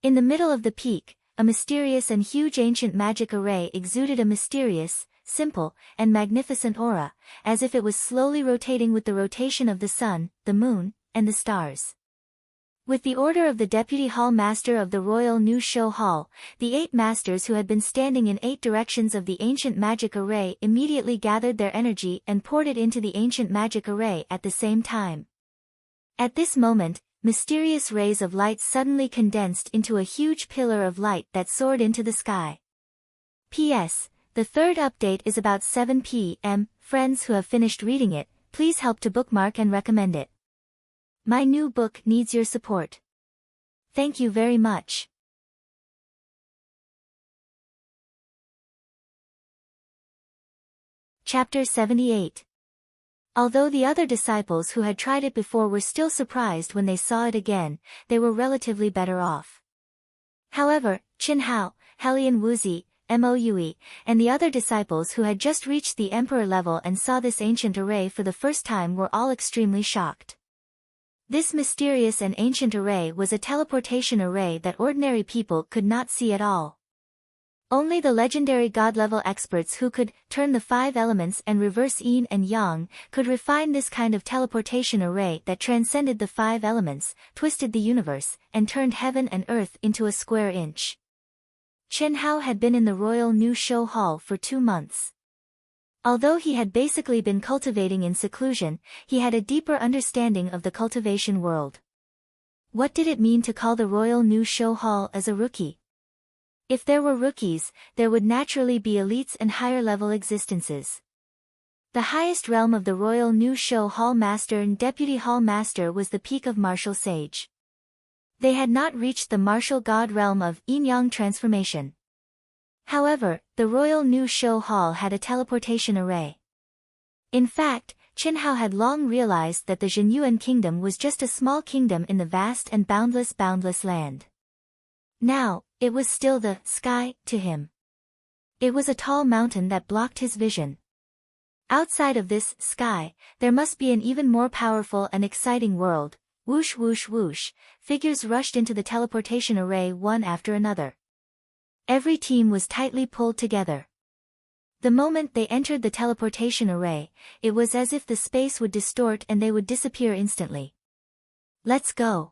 In the middle of the peak, a mysterious and huge ancient magic array exuded a mysterious, simple, and magnificent aura, as if it was slowly rotating with the rotation of the sun, the moon, and the stars. With the order of the Deputy Hall Master of the Royal New Show Hall, the 8 masters who had been standing in 8 directions of the ancient magic array immediately gathered their energy and poured it into the ancient magic array at the same time. At this moment, mysterious rays of light suddenly condensed into a huge pillar of light that soared into the sky. P.S. The third update is about 7 p.m. Friends who have finished reading it, please help to bookmark and recommend it. My new book needs your support. Thank you very much. Chapter 78. Although the other disciples who had tried it before were still surprised when they saw it again, they were relatively better off. However, Qin Hao, Helian Wuzi, Moue, and the other disciples who had just reached the emperor level and saw this ancient array for the first time were all extremely shocked. This mysterious and ancient array was a teleportation array that ordinary people could not see at all. Only the legendary god-level experts who could turn the 5 elements and reverse yin and yang could refine this kind of teleportation array that transcended the 5 elements, twisted the universe, and turned heaven and earth into a square inch. Qin Hao had been in the Royal New Show Hall for 2 months. Although he had basically been cultivating in seclusion, he had a deeper understanding of the cultivation world. What did it mean to call the Royal New Show Hall as a rookie? If there were rookies, there would naturally be elites and higher-level existences. The highest realm of the Royal New Show Hall Master and Deputy Hall Master was the peak of Martial Sage. They had not reached the martial god realm of yin-yang transformation. However, the Royal New Show Hall had a teleportation array. In fact, Qin Hao had long realized that the Zhenyuan kingdom was just a small kingdom in the vast and boundless land. Now, it was still the sky to him. It was a tall mountain that blocked his vision. Outside of this sky, there must be an even more powerful and exciting world. Whoosh whoosh whoosh, figures rushed into the teleportation array one after another. Every team was tightly pulled together. The moment they entered the teleportation array, it was as if the space would distort and they would disappear instantly. Let's go.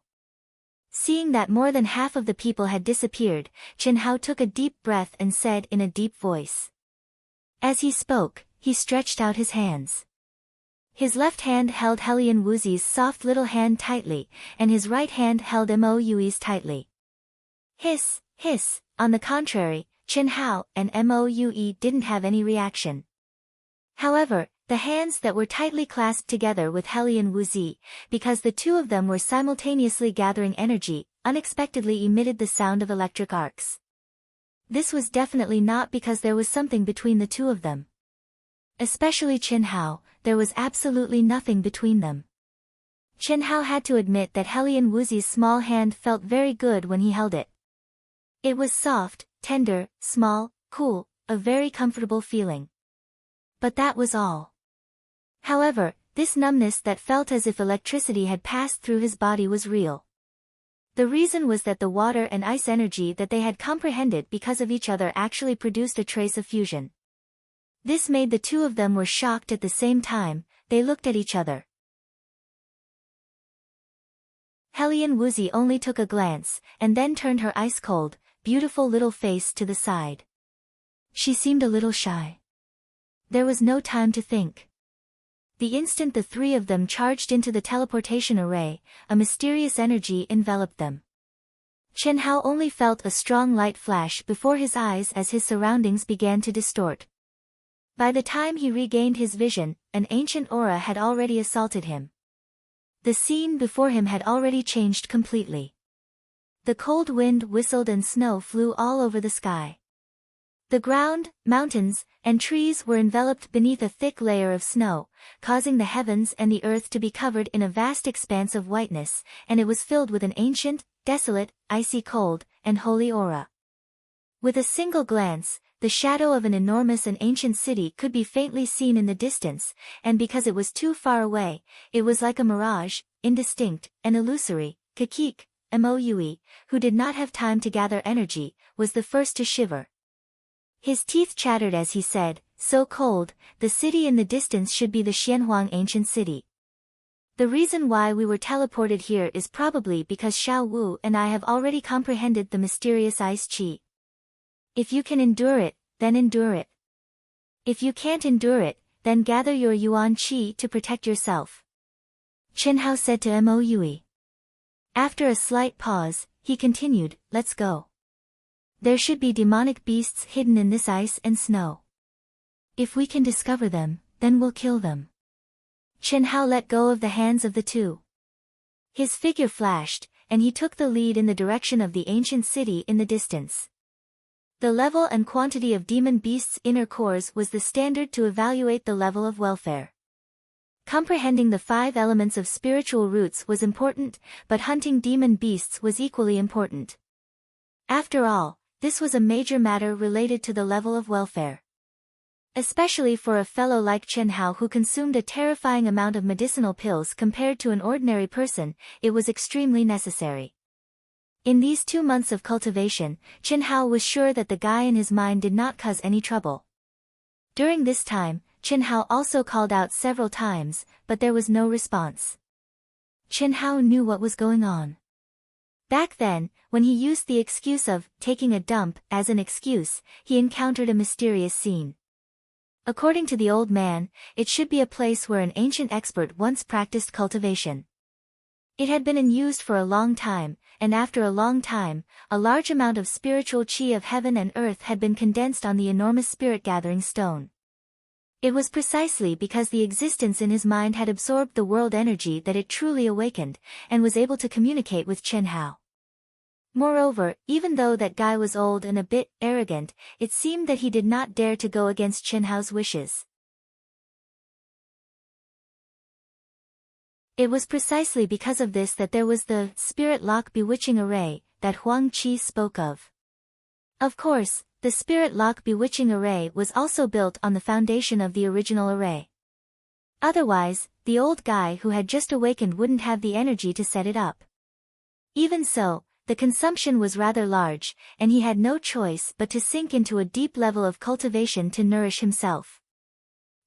Seeing that more than half of the people had disappeared, Qin Hao took a deep breath and said in a deep voice. As he spoke, he stretched out his hands. His left hand held Helian Wuzi's soft little hand tightly, and his right hand held Moue's tightly. Hiss, hiss. On the contrary, Qin Hao and Moue didn't have any reaction. However, the hands that were tightly clasped together with Helian Wuzi, because the 2 of them were simultaneously gathering energy, unexpectedly emitted the sound of electric arcs. This was definitely not because there was something between the two of them. Especially Qin Hao, there was absolutely nothing between them. Qin Hao had to admit that Helian Wuzi's small hand felt very good when he held it. It was soft, tender, small, cool, a very comfortable feeling. But that was all. However, this numbness that felt as if electricity had passed through his body was real. The reason was that the water and ice energy that they had comprehended because of each other actually produced a trace of fusion. This made the two of them were shocked at the same time. They looked at each other. Helian Wuzi only took a glance, and then turned her ice-cold, beautiful little face to the side. She seemed a little shy. There was no time to think. The instant the three of them charged into the teleportation array, a mysterious energy enveloped them. Qin Hao only felt a strong light flash before his eyes as his surroundings began to distort. By the time he regained his vision, an ancient aura had already assaulted him. The scene before him had already changed completely. The cold wind whistled and snow flew all over the sky. The ground, mountains, and trees were enveloped beneath a thick layer of snow, causing the heavens and the earth to be covered in a vast expanse of whiteness, and it was filled with an ancient, desolate, icy cold, and holy aura. With a single glance, the shadow of an enormous and ancient city could be faintly seen in the distance, and because it was too far away, it was like a mirage, indistinct, and illusory. Kakik, Moue, who did not have time to gather energy, was the first to shiver. His teeth chattered as he said, "So cold, the city in the distance should be the Xianhuang ancient city. The reason why we were teleported here is probably because Xiao Wu and I have already comprehended the mysterious ice qi. If you can endure it, then endure it. If you can't endure it, then gather your yuan qi to protect yourself," Qin Hao said to Moue. After a slight pause, he continued, "Let's go. There should be demonic beasts hidden in this ice and snow. If we can discover them, then we'll kill them." Qin Hao let go of the hands of the two. His figure flashed, and he took the lead in the direction of the ancient city in the distance. The level and quantity of demon beasts' inner cores was the standard to evaluate the level of welfare. Comprehending the 5 elements of spiritual roots was important, but hunting demon beasts was equally important. After all, this was a major matter related to the level of welfare. Especially for a fellow like Qin Hao who consumed a terrifying amount of medicinal pills compared to an ordinary person, it was extremely necessary. In these 2 months of cultivation, Qin Hao was sure that the guy in his mind did not cause any trouble. During this time, Qin Hao also called out several times, but there was no response. Qin Hao knew what was going on. Back then, when he used the excuse of taking a dump as an excuse, he encountered a mysterious scene. According to the old man, it should be a place where an ancient expert once practiced cultivation. It had been unused for a long time, and after a long time, a large amount of spiritual qi of heaven and earth had been condensed on the enormous spirit-gathering stone. It was precisely because the existence in his mind had absorbed the world energy that it truly awakened, and was able to communicate with Qin Hao. Moreover, even though that guy was old and a bit arrogant, it seemed that he did not dare to go against Qin Hao's wishes. It was precisely because of this that there was the spirit lock bewitching array that Huang Qi spoke of. Of course, the spirit lock bewitching array was also built on the foundation of the original array. Otherwise, the old guy who had just awakened wouldn't have the energy to set it up. Even so, the consumption was rather large, and he had no choice but to sink into a deep level of cultivation to nourish himself.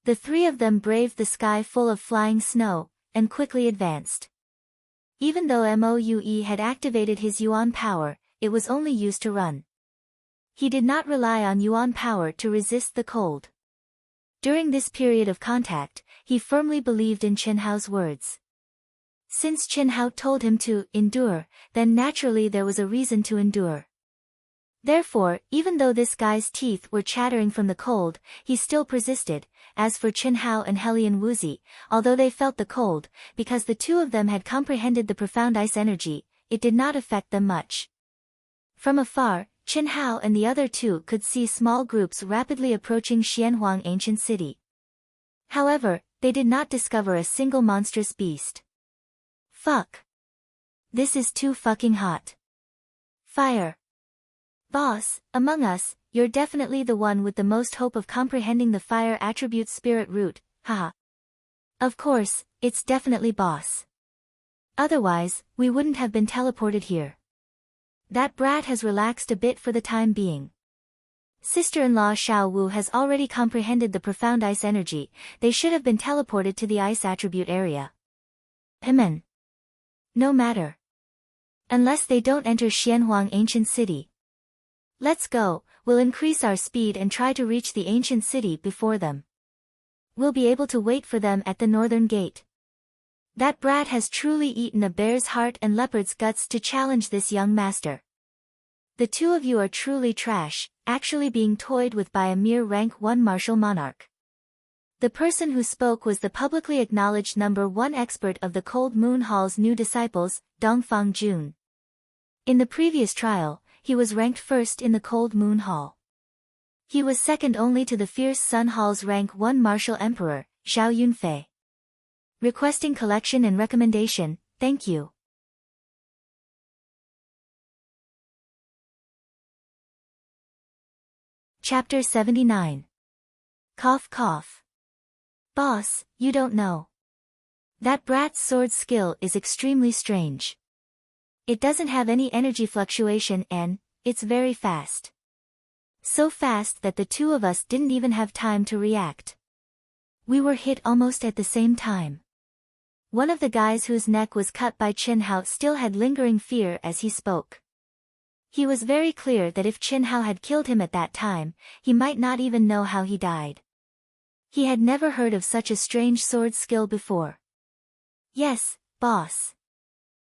The 3 of them braved the sky full of flying snow, and quickly advanced. Even though Moue had activated his yuan power, it was only used to run. He did not rely on yuan power to resist the cold. During this period of contact, he firmly believed in Qin Hao's words. Since Qin Hao told him to endure, then naturally there was a reason to endure. Therefore, even though this guy's teeth were chattering from the cold, he still persisted. As for Qin Hao and Helian Wuzi, although they felt the cold, because the 2 of them had comprehended the profound ice energy, it did not affect them much. From afar, Chen Hao and the other two could see small groups rapidly approaching Xianhuang ancient city. However, they did not discover a single monstrous beast. Fuck. This is too fucking hot. Fire. Boss, among us, you're definitely the one with the most hope of comprehending the fire attribute spirit root, haha. Of course, it's definitely boss. Otherwise, we wouldn't have been teleported here. That brat has relaxed a bit for the time being. Sister-in-law Xiao Wu has already comprehended the profound ice energy, they should have been teleported to the ice attribute area. No matter. Unless they don't enter Xianhuang ancient city. Let's go, we'll increase our speed and try to reach the ancient city before them. We'll be able to wait for them at the northern gate. That brat has truly eaten a bear's heart and leopard's guts to challenge this young master. The two of you are truly trash, actually being toyed with by a mere rank 1 martial monarch. The person who spoke was the publicly acknowledged #1 expert of the Cold Moon Hall's new disciples, Dongfang Jun. In the previous trial, he was ranked first in the Cold Moon Hall. He was second only to the Fierce Sun Hall's rank 1 martial emperor, Zhao Yunfei. Requesting collection and recommendation, thank you. Chapter 79. Cough cough. Boss, you don't know. That brat's sword skill is extremely strange. It doesn't have any energy fluctuation and, it's very fast. So fast that the two of us didn't even have time to react. We were hit almost at the same time. One of the guys whose neck was cut by Chen Hao still had lingering fear as he spoke. He was very clear that if Chen Hao had killed him at that time, he might not even know how he died. He had never heard of such a strange sword skill before. Yes, boss.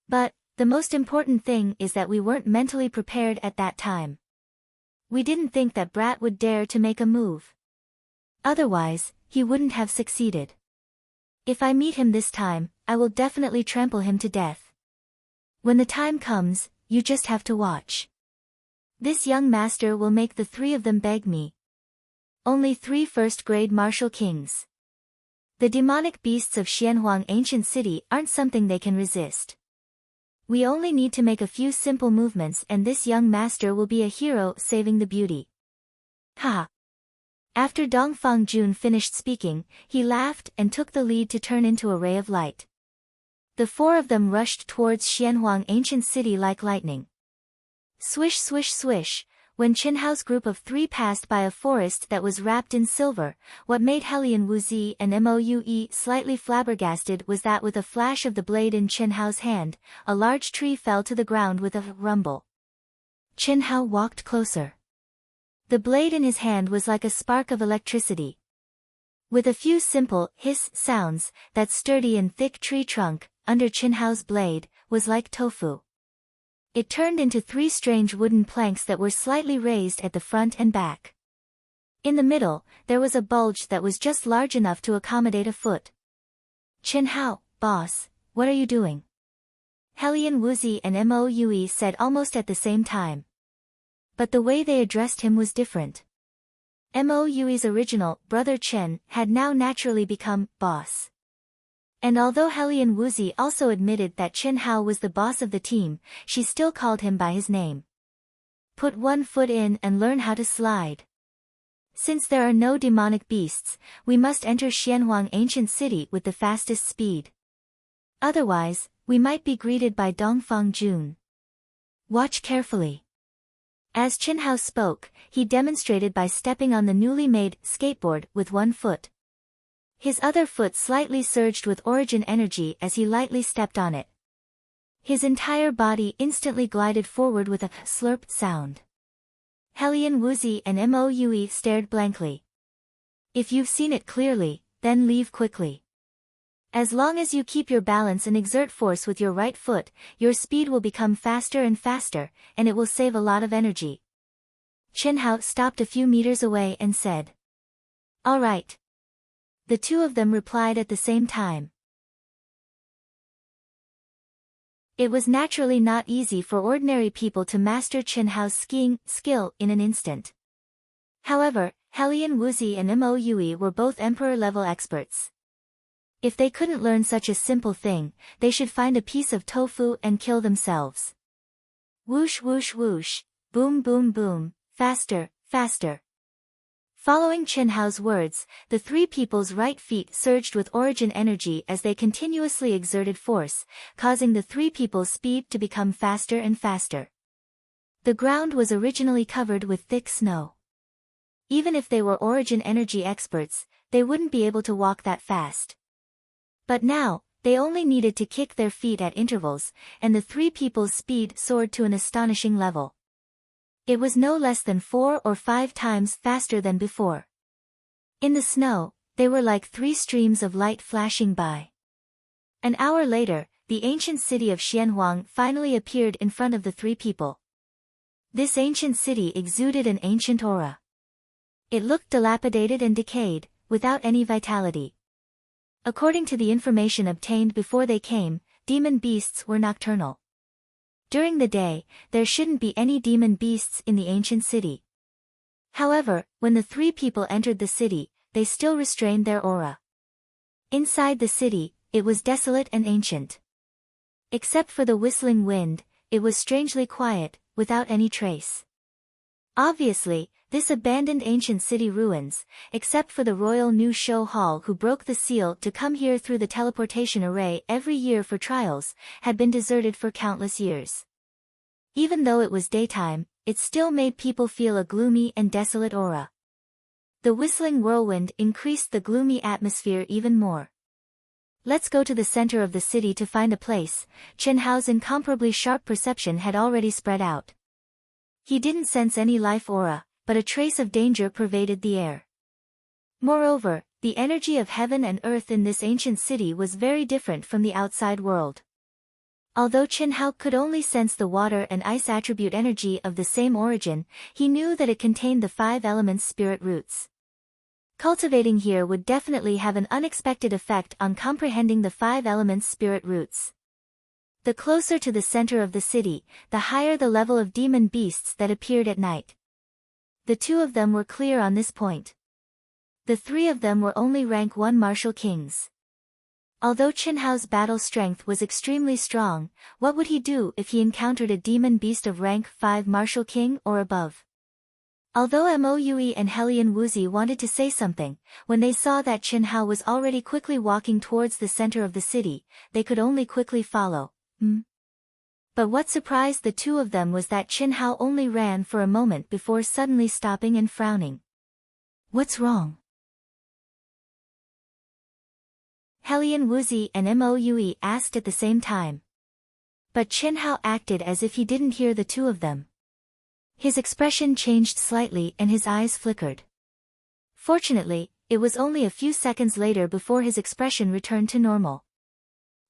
But, the most important thing is that we weren't mentally prepared at that time. We didn't think that brat would dare to make a move. Otherwise, he wouldn't have succeeded. If I meet him this time, I will definitely trample him to death. When the time comes, you just have to watch. This young master will make the three of them beg me. Only 3 first-grade martial kings. The demonic beasts of Xianhuang ancient city aren't something they can resist. We only need to make a few simple movements and this young master will be a hero saving the beauty. Ha! After Dongfang Jun finished speaking, he laughed and took the lead to turn into a ray of light. The 4 of them rushed towards Xianhuang ancient city like lightning. Swish swish swish, when Chen Hao's group of 3 passed by a forest that was wrapped in silver, what made Helian Wuzi and Moue slightly flabbergasted was that with a flash of the blade in Chen Hao's hand, a large tree fell to the ground with a rumble. Chen Hao walked closer. The blade in his hand was like a spark of electricity. With a few simple hiss sounds, that sturdy and thick tree trunk, under Chen Hao's blade, was like tofu. It turned into 3 strange wooden planks that were slightly raised at the front and back. In the middle, there was a bulge that was just large enough to accommodate a foot. Chen Hao, boss, what are you doing? Helian Wuzi and Moue said almost at the same time. But the way they addressed him was different. Moue's original, brother Chen, had now naturally become, boss. And although Helian Wuzi also admitted that Chen Hao was the boss of the team, she still called him by his name. Put 1 foot in and learn how to slide. Since there are no demonic beasts, we must enter Xianhuang ancient city with the fastest speed. Otherwise, we might be greeted by Dongfang Jun. Watch carefully. As Chen Hao spoke, he demonstrated by stepping on the newly made skateboard with 1 foot. His other foot slightly surged with origin energy as he lightly stepped on it. His entire body instantly glided forward with a slurp sound. Helian Wuzi and Moue stared blankly. If you've seen it clearly, then leave quickly. As long as you keep your balance and exert force with your right foot, your speed will become faster and faster, and it will save a lot of energy. Chen Hao stopped a few meters away and said. All right. The 2 of them replied at the same time. It was naturally not easy for ordinary people to master Chen Hao's skiing skill in an instant. However, Helian Wuzi and Mo Yui were both emperor-level experts. If they couldn't learn such a simple thing, they should find a piece of tofu and kill themselves. Whoosh whoosh whoosh, boom boom boom, faster, faster. Following Chen Hao's words, the three people's right feet surged with origin energy as they continuously exerted force, causing the three people's speed to become faster and faster. The ground was originally covered with thick snow. Even if they were origin energy experts, they wouldn't be able to walk that fast. But now, they only needed to kick their feet at intervals, and the three people's speed soared to an astonishing level. It was no less than 4 or 5 times faster than before. In the snow, they were like 3 streams of light flashing by. An hour later, the ancient city of Xianhuang finally appeared in front of the three people. This ancient city exuded an ancient aura. It looked dilapidated and decayed, without any vitality. According to the information obtained before they came, demon beasts were nocturnal. During the day, there shouldn't be any demon beasts in the ancient city. However, when the three people entered the city, they still restrained their aura. Inside the city, it was desolate and ancient. Except for the whistling wind, it was strangely quiet, without any trace. Obviously, this abandoned ancient city ruins, except for the royal new show hall who broke the seal to come here through the teleportation array every year for trials, had been deserted for countless years. Even though it was daytime, it still made people feel a gloomy and desolate aura. The whistling whirlwind increased the gloomy atmosphere even more. Let's go to the center of the city to find a place. Chen Hao's incomparably sharp perception had already spread out. He didn't sense any life aura, but a trace of danger pervaded the air. Moreover, the energy of heaven and earth in this ancient city was very different from the outside world. Although Chen Hao could only sense the water and ice attribute energy of the same origin, he knew that it contained the 5 elements spirit roots. Cultivating here would definitely have an unexpected effect on comprehending the 5 elements spirit roots. The closer to the center of the city, the higher the level of demon beasts that appeared at night. The 2 of them were clear on this point. The 3 of them were only rank 1 martial kings. Although Chen Hao's battle strength was extremely strong, what would he do if he encountered a demon beast of rank 5 martial king or above? Although Mo Yui and Helian Wuzi wanted to say something, when they saw that Chen Hao was already quickly walking towards the center of the city, they could only quickly follow. But what surprised the 2 of them was that Chen Hao only ran for a moment before suddenly stopping and frowning. What's wrong? Helian Wuzi and Mo Yui asked at the same time. But Chen Hao acted as if he didn't hear the 2 of them. His expression changed slightly and his eyes flickered. Fortunately, it was only a few seconds later before his expression returned to normal.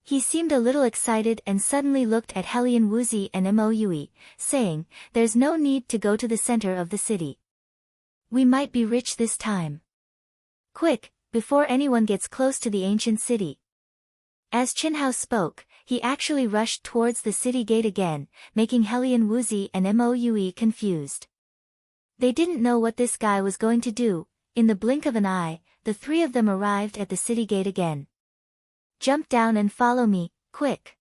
He seemed a little excited and suddenly looked at Helian Wuzi and Mo Yui, saying, "There's no need to go to the center of the city. We might be rich this time. Quick, before anyone gets close to the ancient city." As Chen Hao spoke, he actually rushed towards the city gate again, making Helian Wuzi and Mo Yui confused. They didn't know what this guy was going to do. In the blink of an eye, the 3 of them arrived at the city gate again. "Jump down and follow me, quick."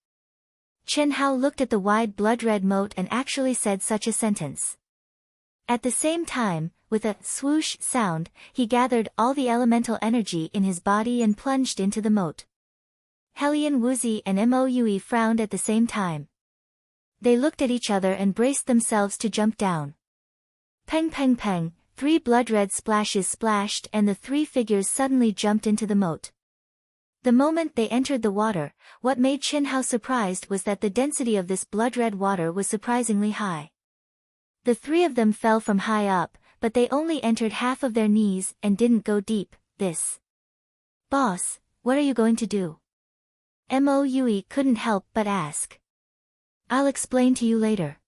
Chen Hao looked at the wide blood-red moat and actually said such a sentence. At the same time, with a swoosh sound, he gathered all the elemental energy in his body and plunged into the moat. Helian Wuzi and Mo Yui frowned at the same time. They looked at each other and braced themselves to jump down. Peng peng peng, 3 blood-red splashes splashed and the 3 figures suddenly jumped into the moat. The moment they entered the water, what made Chen Hao surprised was that the density of this blood-red water was surprisingly high. The 3 of them fell from high up, but they only entered half of their knees and didn't go deep. "This. Boss, what are you going to do?" Mo Yui couldn't help but ask. "I'll explain to you later.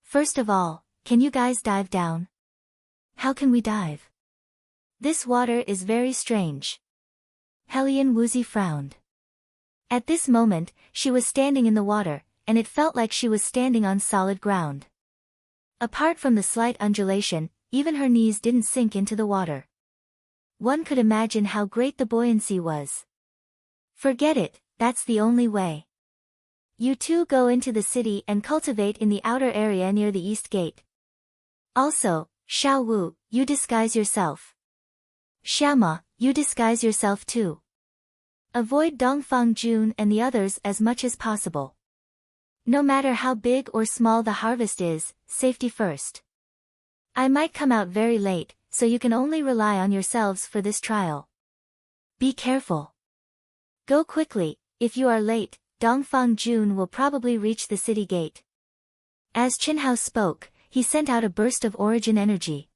First of all, can you guys dive down?" "How can we dive? This water is very strange." Helian Wuzi frowned. At this moment, she was standing in the water, and it felt like she was standing on solid ground. Apart from the slight undulation, even her knees didn't sink into the water. One could imagine how great the buoyancy was. Forget it, that's the only way. You two go into the city and cultivate in the outer area near the east gate. Also, Xiao Wu, you disguise yourself. Xiaoma, you disguise yourself too. Avoid Dongfang Jun and the others as much as possible. No matter how big or small the harvest is, safety first. I might come out very late, so you can only rely on yourselves for this trial. Be careful. Go quickly, if you are late, Dongfang Jun will probably reach the city gate. As Qinhao spoke, he sent out a burst of origin energy.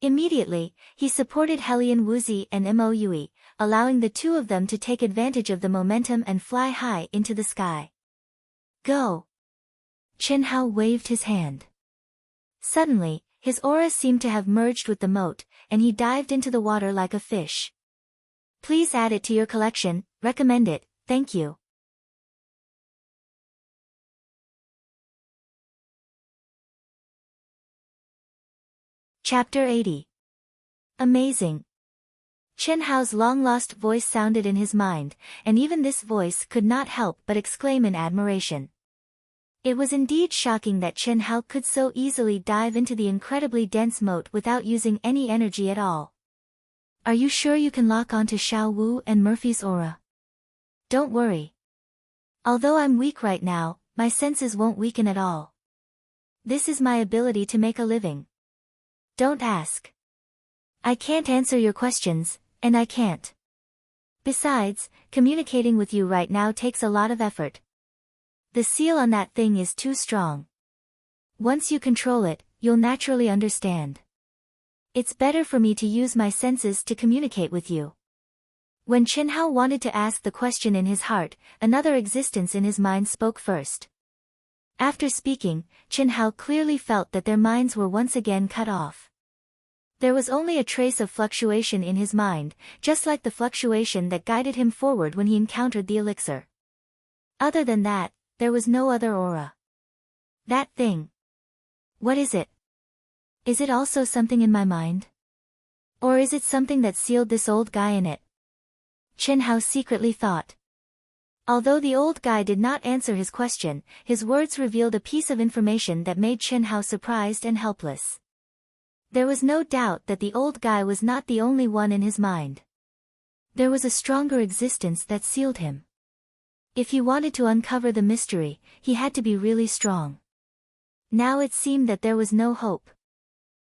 Immediately, he supported Helian Wuzi and Moue, allowing the two of them to take advantage of the momentum and fly high into the sky. Go! Qinhao waved his hand. Suddenly, his aura seemed to have merged with the moat, and he dived into the water like a fish. Please add it to your collection, recommend it, thank you. Chapter 80. Amazing. Qinhao's long-lost voice sounded in his mind, and even this voice could not help but exclaim in admiration. It was indeed shocking that Qinhao could so easily dive into the incredibly dense moat without using any energy at all. Are you sure you can lock onto Xiao Wu and Murphy's aura? Don't worry. Although I'm weak right now, my senses won't weaken at all. This is my ability to make a living. Don't ask. I can't answer your questions, and I can't. Besides, communicating with you right now takes a lot of effort. The seal on that thing is too strong. Once you control it, you'll naturally understand. It's better for me to use my senses to communicate with you. When Qinhao wanted to ask the question in his heart, another existence in his mind spoke first. After speaking, Qinhao clearly felt that their minds were once again cut off. There was only a trace of fluctuation in his mind, just like the fluctuation that guided him forward when he encountered the elixir. Other than that, there was no other aura. That thing. What is it? Is it also something in my mind? Or is it something that sealed this old guy in it? Qinhao secretly thought. Although the old guy did not answer his question, his words revealed a piece of information that made Qinhao surprised and helpless. There was no doubt that the old guy was not the only one in his mind. There was a stronger existence that sealed him. If he wanted to uncover the mystery, he had to be really strong. Now it seemed that there was no hope.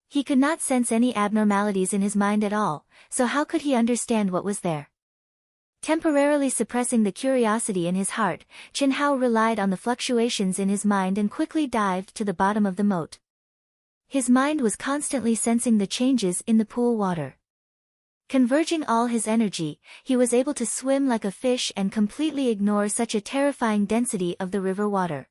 He could not sense any abnormalities in his mind at all, so how could he understand what was there? Temporarily suppressing the curiosity in his heart, Qinhao relied on the fluctuations in his mind and quickly dived to the bottom of the moat. His mind was constantly sensing the changes in the pool water. Converging all his energy, he was able to swim like a fish and completely ignore such a terrifying density of the river water.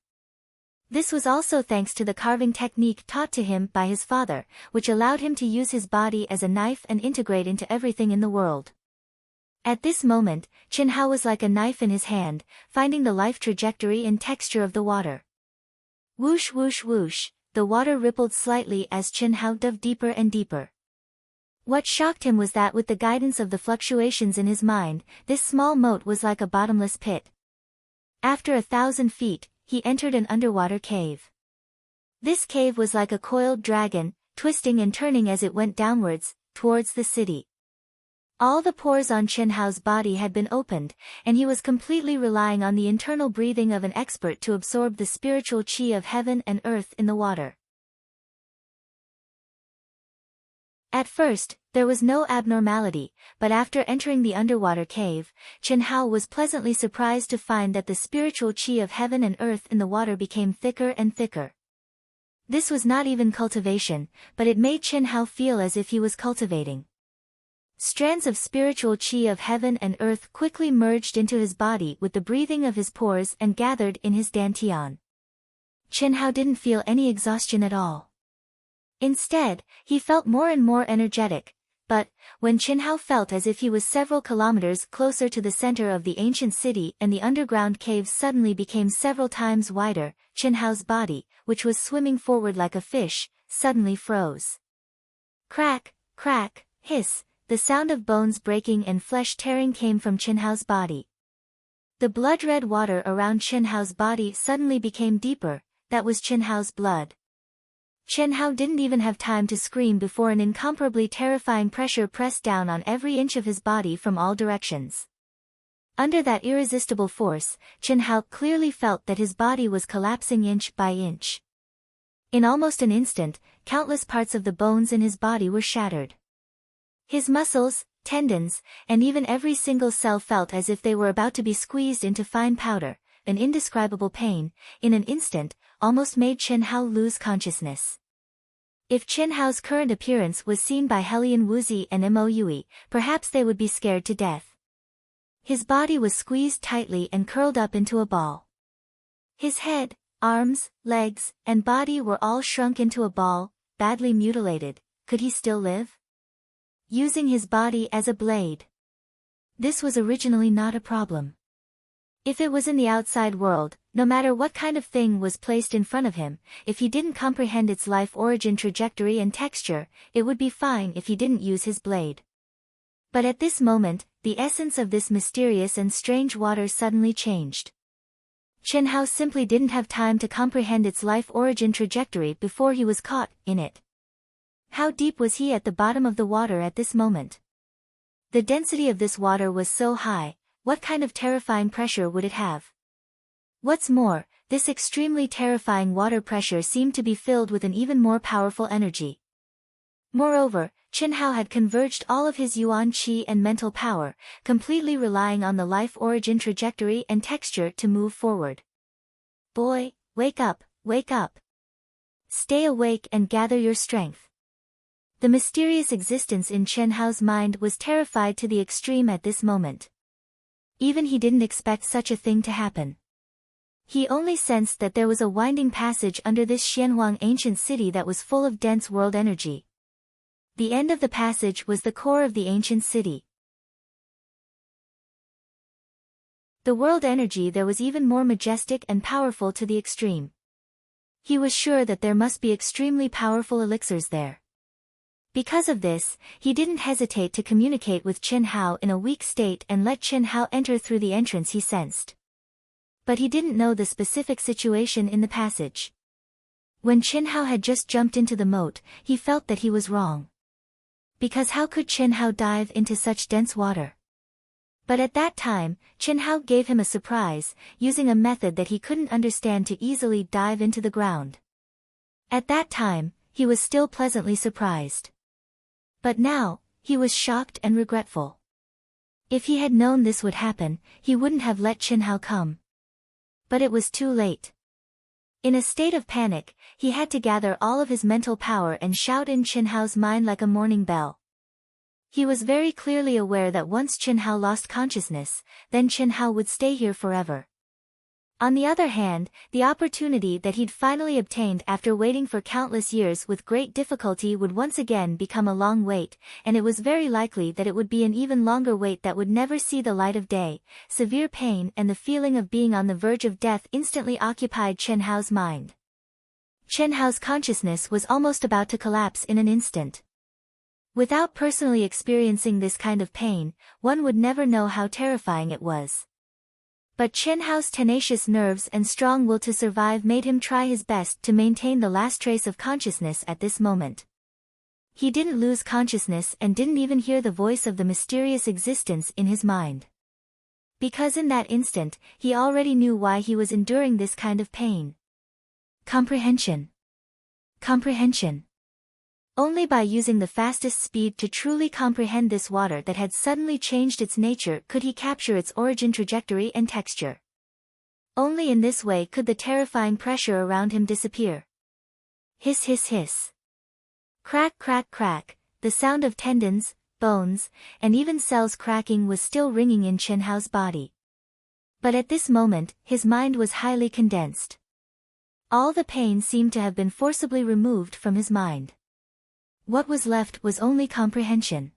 This was also thanks to the carving technique taught to him by his father, which allowed him to use his body as a knife and integrate into everything in the world. At this moment, Qinhao was like a knife in his hand, finding the life trajectory and texture of the water. Whoosh whoosh whoosh, the water rippled slightly as Qinhao dove deeper and deeper. What shocked him was that with the guidance of the fluctuations in his mind, this small moat was like a bottomless pit. After 1,000 feet, he entered an underwater cave. This cave was like a coiled dragon, twisting and turning as it went downwards, towards the city. All the pores on Qinhao's body had been opened, and he was completely relying on the internal breathing of an expert to absorb the spiritual qi of heaven and earth in the water. At first, there was no abnormality, but after entering the underwater cave, Qinhao was pleasantly surprised to find that the spiritual qi of heaven and earth in the water became thicker and thicker. This was not even cultivation, but it made Qinhao feel as if he was cultivating. Strands of spiritual qi of heaven and earth quickly merged into his body with the breathing of his pores and gathered in his dantian. Qinhao didn't feel any exhaustion at all. Instead, he felt more and more energetic, But, when Qin Hao felt as if he was several kilometers closer to the center of the ancient city and the underground caves suddenly became several times wider, Qin Hao's body, which was swimming forward like a fish, suddenly froze. Crack, crack, hiss, the sound of bones breaking and flesh tearing came from Qin Hao's body. The blood-red water around Qin Hao's body suddenly became deeper, that was Qin Hao's blood. Qin Hao didn't even have time to scream before an incomparably terrifying pressure pressed down on every inch of his body from all directions. Under that irresistible force, Qin Hao clearly felt that his body was collapsing inch by inch. In almost an instant, countless parts of the bones in his body were shattered. His muscles, tendons, and even every single cell felt as if they were about to be squeezed into fine powder. An indescribable pain, in an instant, almost made Qin Hao lose consciousness. If Qin Hao's current appearance was seen by Helian Wuzi and Moyue, perhaps they would be scared to death. His body was squeezed tightly and curled up into a ball. His head, arms, legs, and body were all shrunk into a ball, badly mutilated. Could he still live? Using his body as a blade. This was originally not a problem. If it was in the outside world, no matter what kind of thing was placed in front of him, if he didn't comprehend its life origin trajectory and texture, it would be fine if he didn't use his blade. But at this moment, the essence of this mysterious and strange water suddenly changed. Qin Hao simply didn't have time to comprehend its life origin trajectory before he was caught in it. How deep was he at the bottom of the water at this moment? The density of this water was so high. What kind of terrifying pressure would it have? What's more, this extremely terrifying water pressure seemed to be filled with an even more powerful energy. Moreover, Qin Hao had converged all of his yuan qi and mental power, completely relying on the life origin trajectory and texture to move forward. Boy, wake up, wake up. Stay awake and gather your strength. The mysterious existence in Qin Hao's mind was terrified to the extreme at this moment. Even he didn't expect such a thing to happen. He only sensed that there was a winding passage under this Xianhuang ancient city that was full of dense world energy. The end of the passage was the core of the ancient city. The world energy there was even more majestic and powerful to the extreme. He was sure that there must be extremely powerful elixirs there. Because of this, he didn't hesitate to communicate with Qin Hao in a weak state and let Qin Hao enter through the entrance he sensed. But he didn't know the specific situation in the passage. When Qin Hao had just jumped into the moat, he felt that he was wrong. Because how could Qin Hao dive into such dense water? But at that time, Qin Hao gave him a surprise, using a method that he couldn't understand to easily dive into the ground. At that time, he was still pleasantly surprised. But now, he was shocked and regretful. If he had known this would happen, he wouldn't have let Qin Hao come. But it was too late. In a state of panic, he had to gather all of his mental power and shout in Qin Hao's mind like a morning bell. He was very clearly aware that once Qin Hao lost consciousness, then Qin Hao would stay here forever. On the other hand, the opportunity that he'd finally obtained after waiting for countless years with great difficulty would once again become a long wait, and it was very likely that it would be an even longer wait that would never see the light of day. Severe pain and the feeling of being on the verge of death instantly occupied Qin Hao's mind. Qin Hao's consciousness was almost about to collapse in an instant. Without personally experiencing this kind of pain, one would never know how terrifying it was. But Qin Hao's tenacious nerves and strong will to survive made him try his best to maintain the last trace of consciousness at this moment. He didn't lose consciousness and didn't even hear the voice of the mysterious existence in his mind. Because in that instant, he already knew why he was enduring this kind of pain. Comprehension. Comprehension. Only by using the fastest speed to truly comprehend this water that had suddenly changed its nature could he capture its origin trajectory and texture. Only in this way could the terrifying pressure around him disappear. Hiss hiss hiss. Crack crack crack, the sound of tendons, bones, and even cells cracking was still ringing in Qin Hao's body. But at this moment, his mind was highly condensed. All the pain seemed to have been forcibly removed from his mind. What was left was only comprehension.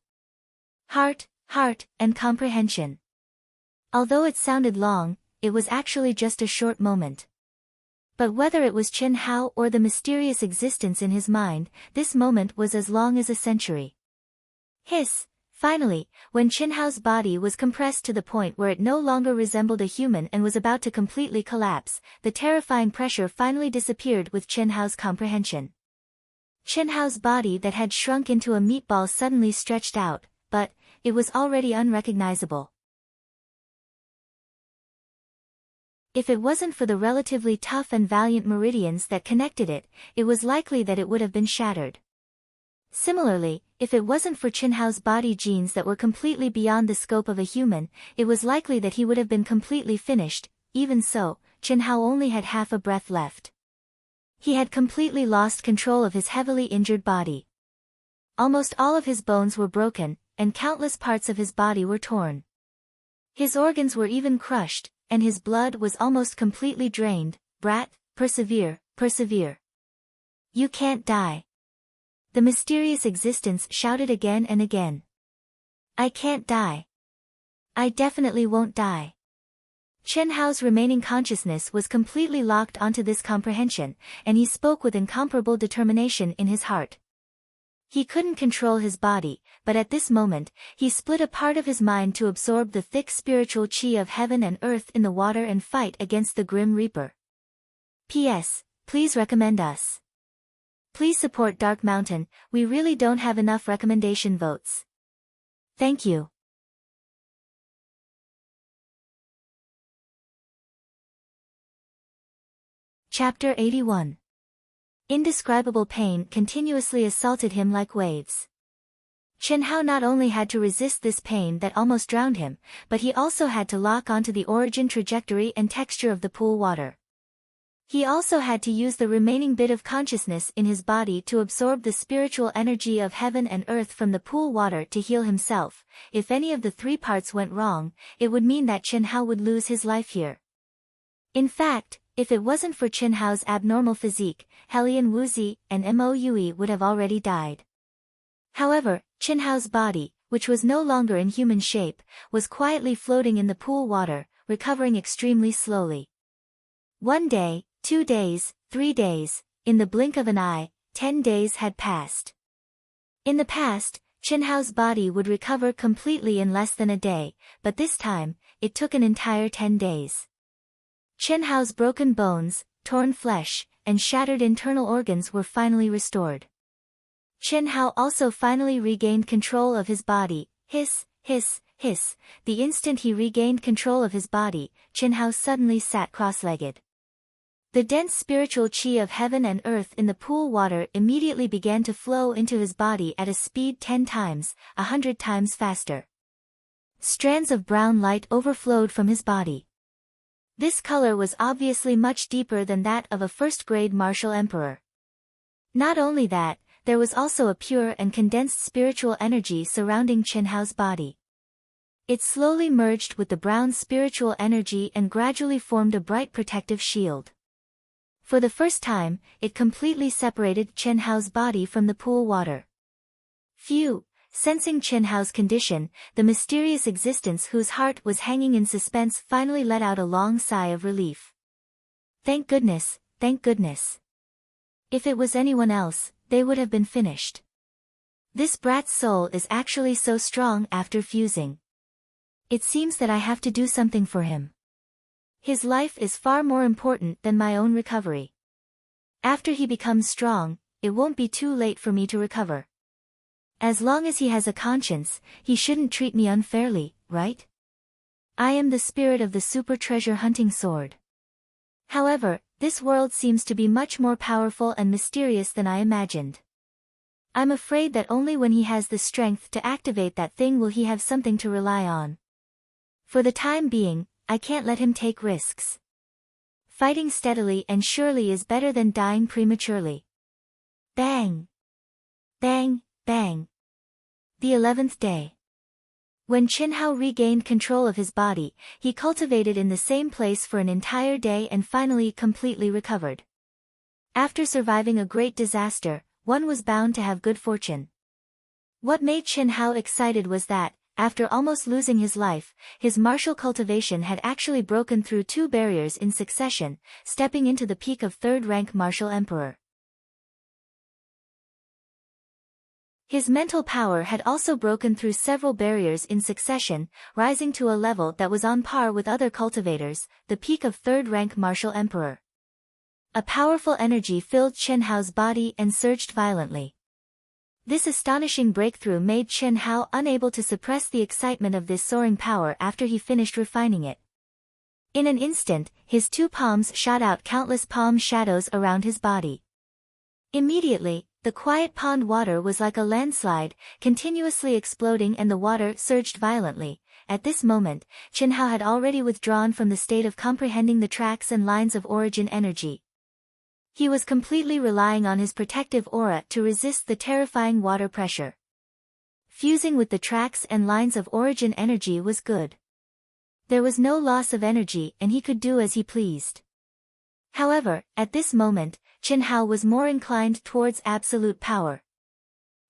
heart, and comprehension. Although it sounded long, it was actually just a short moment. But whether it was Chen Hao or the mysterious existence in his mind, this moment was as long as a century. Hiss! Finally, when Chen Hao's body was compressed to the point where it no longer resembled a human and was about to completely collapse, the terrifying pressure finally disappeared with Chen Hao's comprehension. Chen Hao's body that had shrunk into a meatball suddenly stretched out, but it was already unrecognizable. If it wasn't for the relatively tough and valiant meridians that connected it, it was likely that it would have been shattered. Similarly, if it wasn't for Chen Hao's body genes that were completely beyond the scope of a human, it was likely that he would have been completely finished. Even so, Chen Hao only had half a breath left. He had completely lost control of his heavily injured body. Almost all of his bones were broken, and countless parts of his body were torn. His organs were even crushed, and his blood was almost completely drained. Brat, persevere, persevere. You can't die. The mysterious existence shouted again and again. I can't die. I definitely won't die. Chen Hao's remaining consciousness was completely locked onto this comprehension, and he spoke with incomparable determination in his heart. He couldn't control his body, but at this moment, he split a part of his mind to absorb the thick spiritual qi of heaven and earth in the water and fight against the Grim Reaper. P.S. Please recommend us. Please support Dark Mountain, we really don't have enough recommendation votes. Thank you. Chapter 81. Indescribable pain continuously assaulted him like waves. Chen Hao not only had to resist this pain that almost drowned him, but he also had to lock onto the origin trajectory and texture of the pool water. He also had to use the remaining bit of consciousness in his body to absorb the spiritual energy of heaven and earth from the pool water to heal himself. If any of the three parts went wrong, it would mean that Chen Hao would lose his life here. In fact, if it wasn't for Chen Hao's abnormal physique, Helian Wuzi and Moue would have already died. However, Chen Hao's body, which was no longer in human shape, was quietly floating in the pool water, recovering extremely slowly. 1 day, 2 days, 3 days, in the blink of an eye, 10 days had passed. In the past, Chen Hao's body would recover completely in less than a day, but this time, it took an entire 10 days. Chen Hao's broken bones, torn flesh, and shattered internal organs were finally restored. Chen Hao also finally regained control of his body. Hiss, hiss, hiss. The instant he regained control of his body, Chen Hao suddenly sat cross-legged. The dense spiritual qi of heaven and earth in the pool water immediately began to flow into his body at a speed 10 times, 100 times faster. Strands of brown light overflowed from his body. This color was obviously much deeper than that of a first-grade martial emperor. Not only that, there was also a pure and condensed spiritual energy surrounding Chen Hao's body. It slowly merged with the brown spiritual energy and gradually formed a bright protective shield. For the first time, it completely separated Chen Hao's body from the pool water. Phew! Sensing Chen Hao's condition, the mysterious existence whose heart was hanging in suspense finally let out a long sigh of relief. Thank goodness, thank goodness. If it was anyone else, they would have been finished. This brat's soul is actually so strong after fusing. It seems that I have to do something for him. His life is far more important than my own recovery. After he becomes strong, it won't be too late for me to recover. As long as he has a conscience, he shouldn't treat me unfairly, right? I am the spirit of the super treasure hunting sword. However, this world seems to be much more powerful and mysterious than I imagined. I'm afraid that only when he has the strength to activate that thing will he have something to rely on. For the time being, I can't let him take risks. Fighting steadily and surely is better than dying prematurely. Bang! Bang! Bang! The 11th day. When Chen Hao regained control of his body, he cultivated in the same place for an entire day and finally completely recovered. After surviving a great disaster, one was bound to have good fortune. What made Chen Hao excited was that, after almost losing his life, his martial cultivation had actually broken through 2 barriers in succession, stepping into the peak of 3rd-rank martial emperor. His mental power had also broken through several barriers in succession, rising to a level that was on par with other cultivators, the peak of 3rd-rank martial emperor. A powerful energy filled Chen Hao's body and surged violently. This astonishing breakthrough made Chen Hao unable to suppress the excitement of this soaring power after he finished refining it. In an instant, his 2 palms shot out countless palm shadows around his body. Immediately, the quiet pond water was like a landslide, continuously exploding, and the water surged violently. At this moment, Chen Hao had already withdrawn from the state of comprehending the tracks and lines of origin energy. He was completely relying on his protective aura to resist the terrifying water pressure. Fusing with the tracks and lines of origin energy was good. There was no loss of energy and he could do as he pleased. However, at this moment, Chen Hao was more inclined towards absolute power.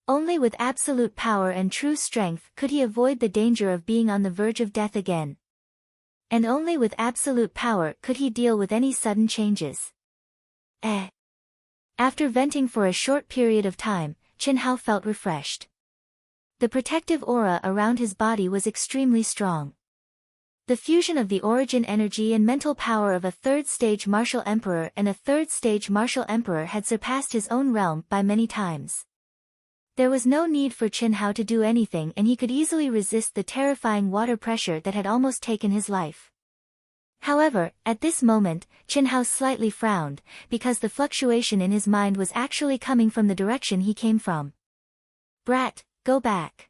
Only with absolute power and true strength could he avoid the danger of being on the verge of death again. And only with absolute power could he deal with any sudden changes. After venting for a short period of time, Chen Hao felt refreshed. The protective aura around his body was extremely strong. The fusion of the origin energy and mental power of a 3rd-stage martial emperor and a 3rd-stage martial emperor had surpassed his own realm by many times. There was no need for Chen Hao to do anything, and he could easily resist the terrifying water pressure that had almost taken his life. However, at this moment, Chen Hao slightly frowned, because the fluctuation in his mind was actually coming from the direction he came from. "Brat, go back.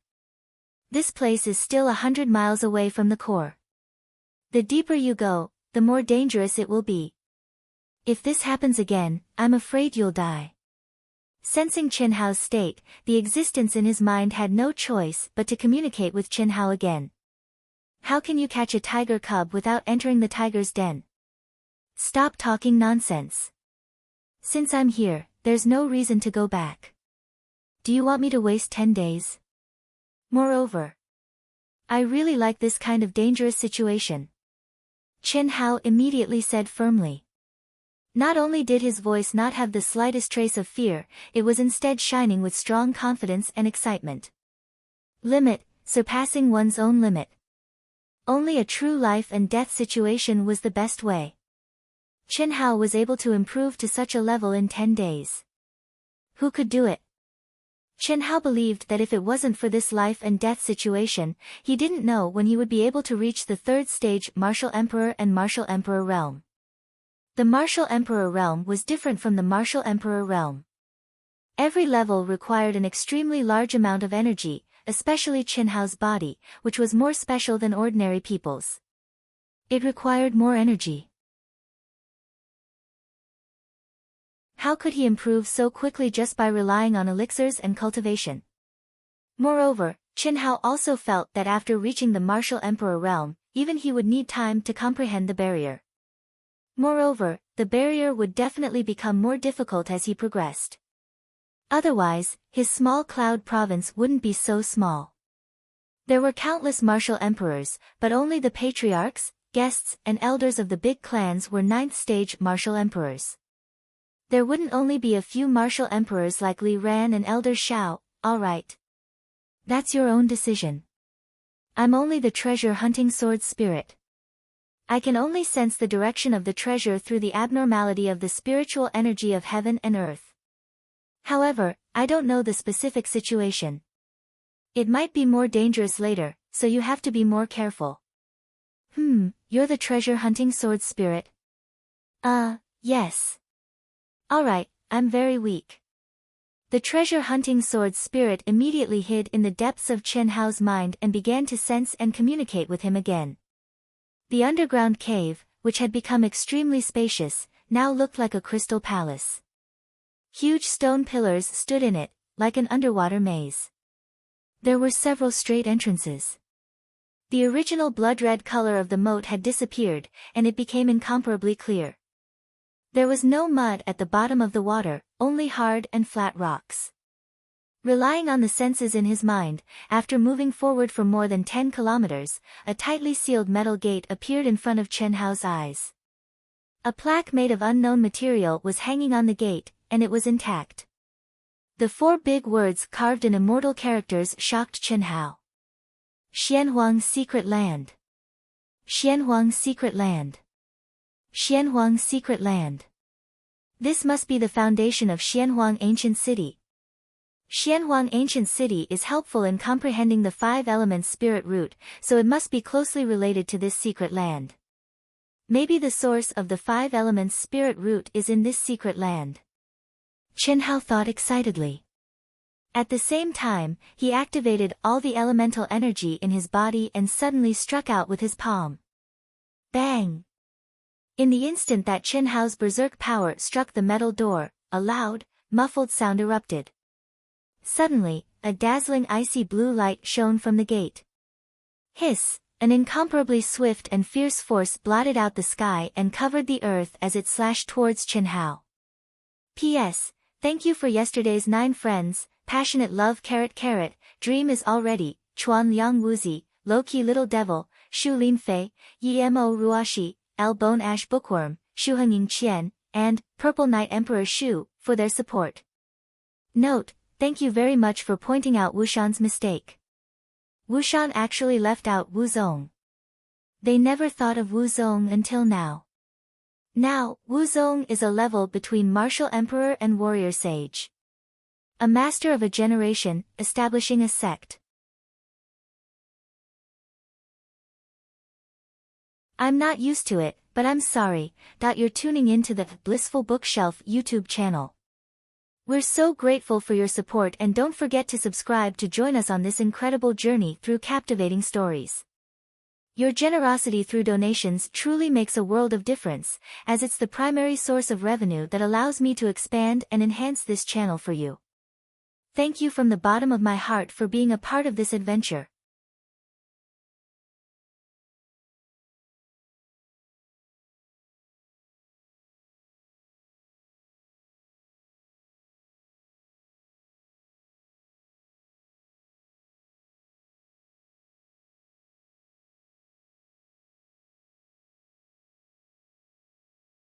This place is still 100 miles away from the core. The deeper you go, the more dangerous it will be. If this happens again, I'm afraid you'll die." Sensing Chen Hao's state, the existence in his mind had no choice but to communicate with Chen Hao again. "How can you catch a tiger cub without entering the tiger's den? Stop talking nonsense. Since I'm here, there's no reason to go back. Do you want me to waste 10 days? Moreover, I really like this kind of dangerous situation," Chen Hao immediately said firmly. Not only did his voice not have the slightest trace of fear, it was instead shining with strong confidence and excitement. Limit, surpassing one's own limit. Only a true life and death situation was the best way. Chen Hao was able to improve to such a level in 10 days. Who could do it? Chen Hao believed that if it wasn't for this life and death situation, he didn't know when he would be able to reach the 3rd-stage martial emperor and martial emperor realm. The martial emperor realm was different from the martial emperor realm. Every level required an extremely large amount of energy, especially Chen Hao's body, which was more special than ordinary people's. It required more energy. How could he improve so quickly just by relying on elixirs and cultivation? Moreover, Chen Hao also felt that after reaching the martial emperor realm, even he would need time to comprehend the barrier. Moreover, the barrier would definitely become more difficult as he progressed. Otherwise, his small cloud province wouldn't be so small. There were countless martial emperors, but only the patriarchs, guests, and elders of the big clans were 9th-stage martial emperors. There wouldn't only be a few martial emperors like Li Ran and Elder Shao. Alright. That's your own decision. I'm only the treasure-hunting sword spirit. I can only sense the direction of the treasure through the abnormality of the spiritual energy of heaven and earth. However, I don't know the specific situation. It might be more dangerous later, so you have to be more careful. You're the treasure-hunting sword spirit? Yes. Alright, I'm very weak. The treasure-hunting sword spirit immediately hid in the depths of Chen Hao's mind and began to sense and communicate with him again. The underground cave, which had become extremely spacious, now looked like a crystal palace. Huge stone pillars stood in it, like an underwater maze. There were several straight entrances. The original blood-red color of the moat had disappeared, and it became incomparably clear. There was no mud at the bottom of the water, only hard and flat rocks. Relying on the senses in his mind, after moving forward for more than 10 kilometers, a tightly sealed metal gate appeared in front of Chen Hao's eyes. A plaque made of unknown material was hanging on the gate, and it was intact. The 4 big words carved in immortal characters shocked Chen Hao. Xianhuang's Secret Land. Xianhuang's Secret Land. Xianhuang's Secret Land. This must be the foundation of Xianhuang Ancient City. Xianhuang Ancient City is helpful in comprehending the 5 elements spirit root, so it must be closely related to this secret land. Maybe the source of the 5 elements spirit root is in this secret land. Chen Hao thought excitedly. At the same time, he activated all the elemental energy in his body and suddenly struck out with his palm. Bang! In the instant that Chen Hao's berserk power struck the metal door, a loud, muffled sound erupted. Suddenly, a dazzling icy blue light shone from the gate. Hiss! An incomparably swift and fierce force blotted out the sky and covered the earth as it slashed towards Chen Hao. P.S. Thank you for yesterday's 9 friends, passionate love .. Dream is all ready, Chuan Liang Wuzi, Low-Key Little Devil, Shu Lin Fei, Yemo Ruashi, L Bone Ash Bookworm, Shuheng Ying Qian, and Purple Knight Emperor Shu, for their support. Note: thank you very much for pointing out Wushan's mistake. Wushan actually left out Wu Zong. They never thought of Wu Zong until now. Now, Wu Zong is a level between martial emperor and warrior sage. A master of a generation, establishing a sect. I'm not used to it, but I'm sorry. You're tuning into the Blissful Bookshelf YouTube channel. We're so grateful for your support, and don't forget to subscribe to join us on this incredible journey through captivating stories. Your generosity through donations truly makes a world of difference, as it's the primary source of revenue that allows me to expand and enhance this channel for you. Thank you from the bottom of my heart for being a part of this adventure.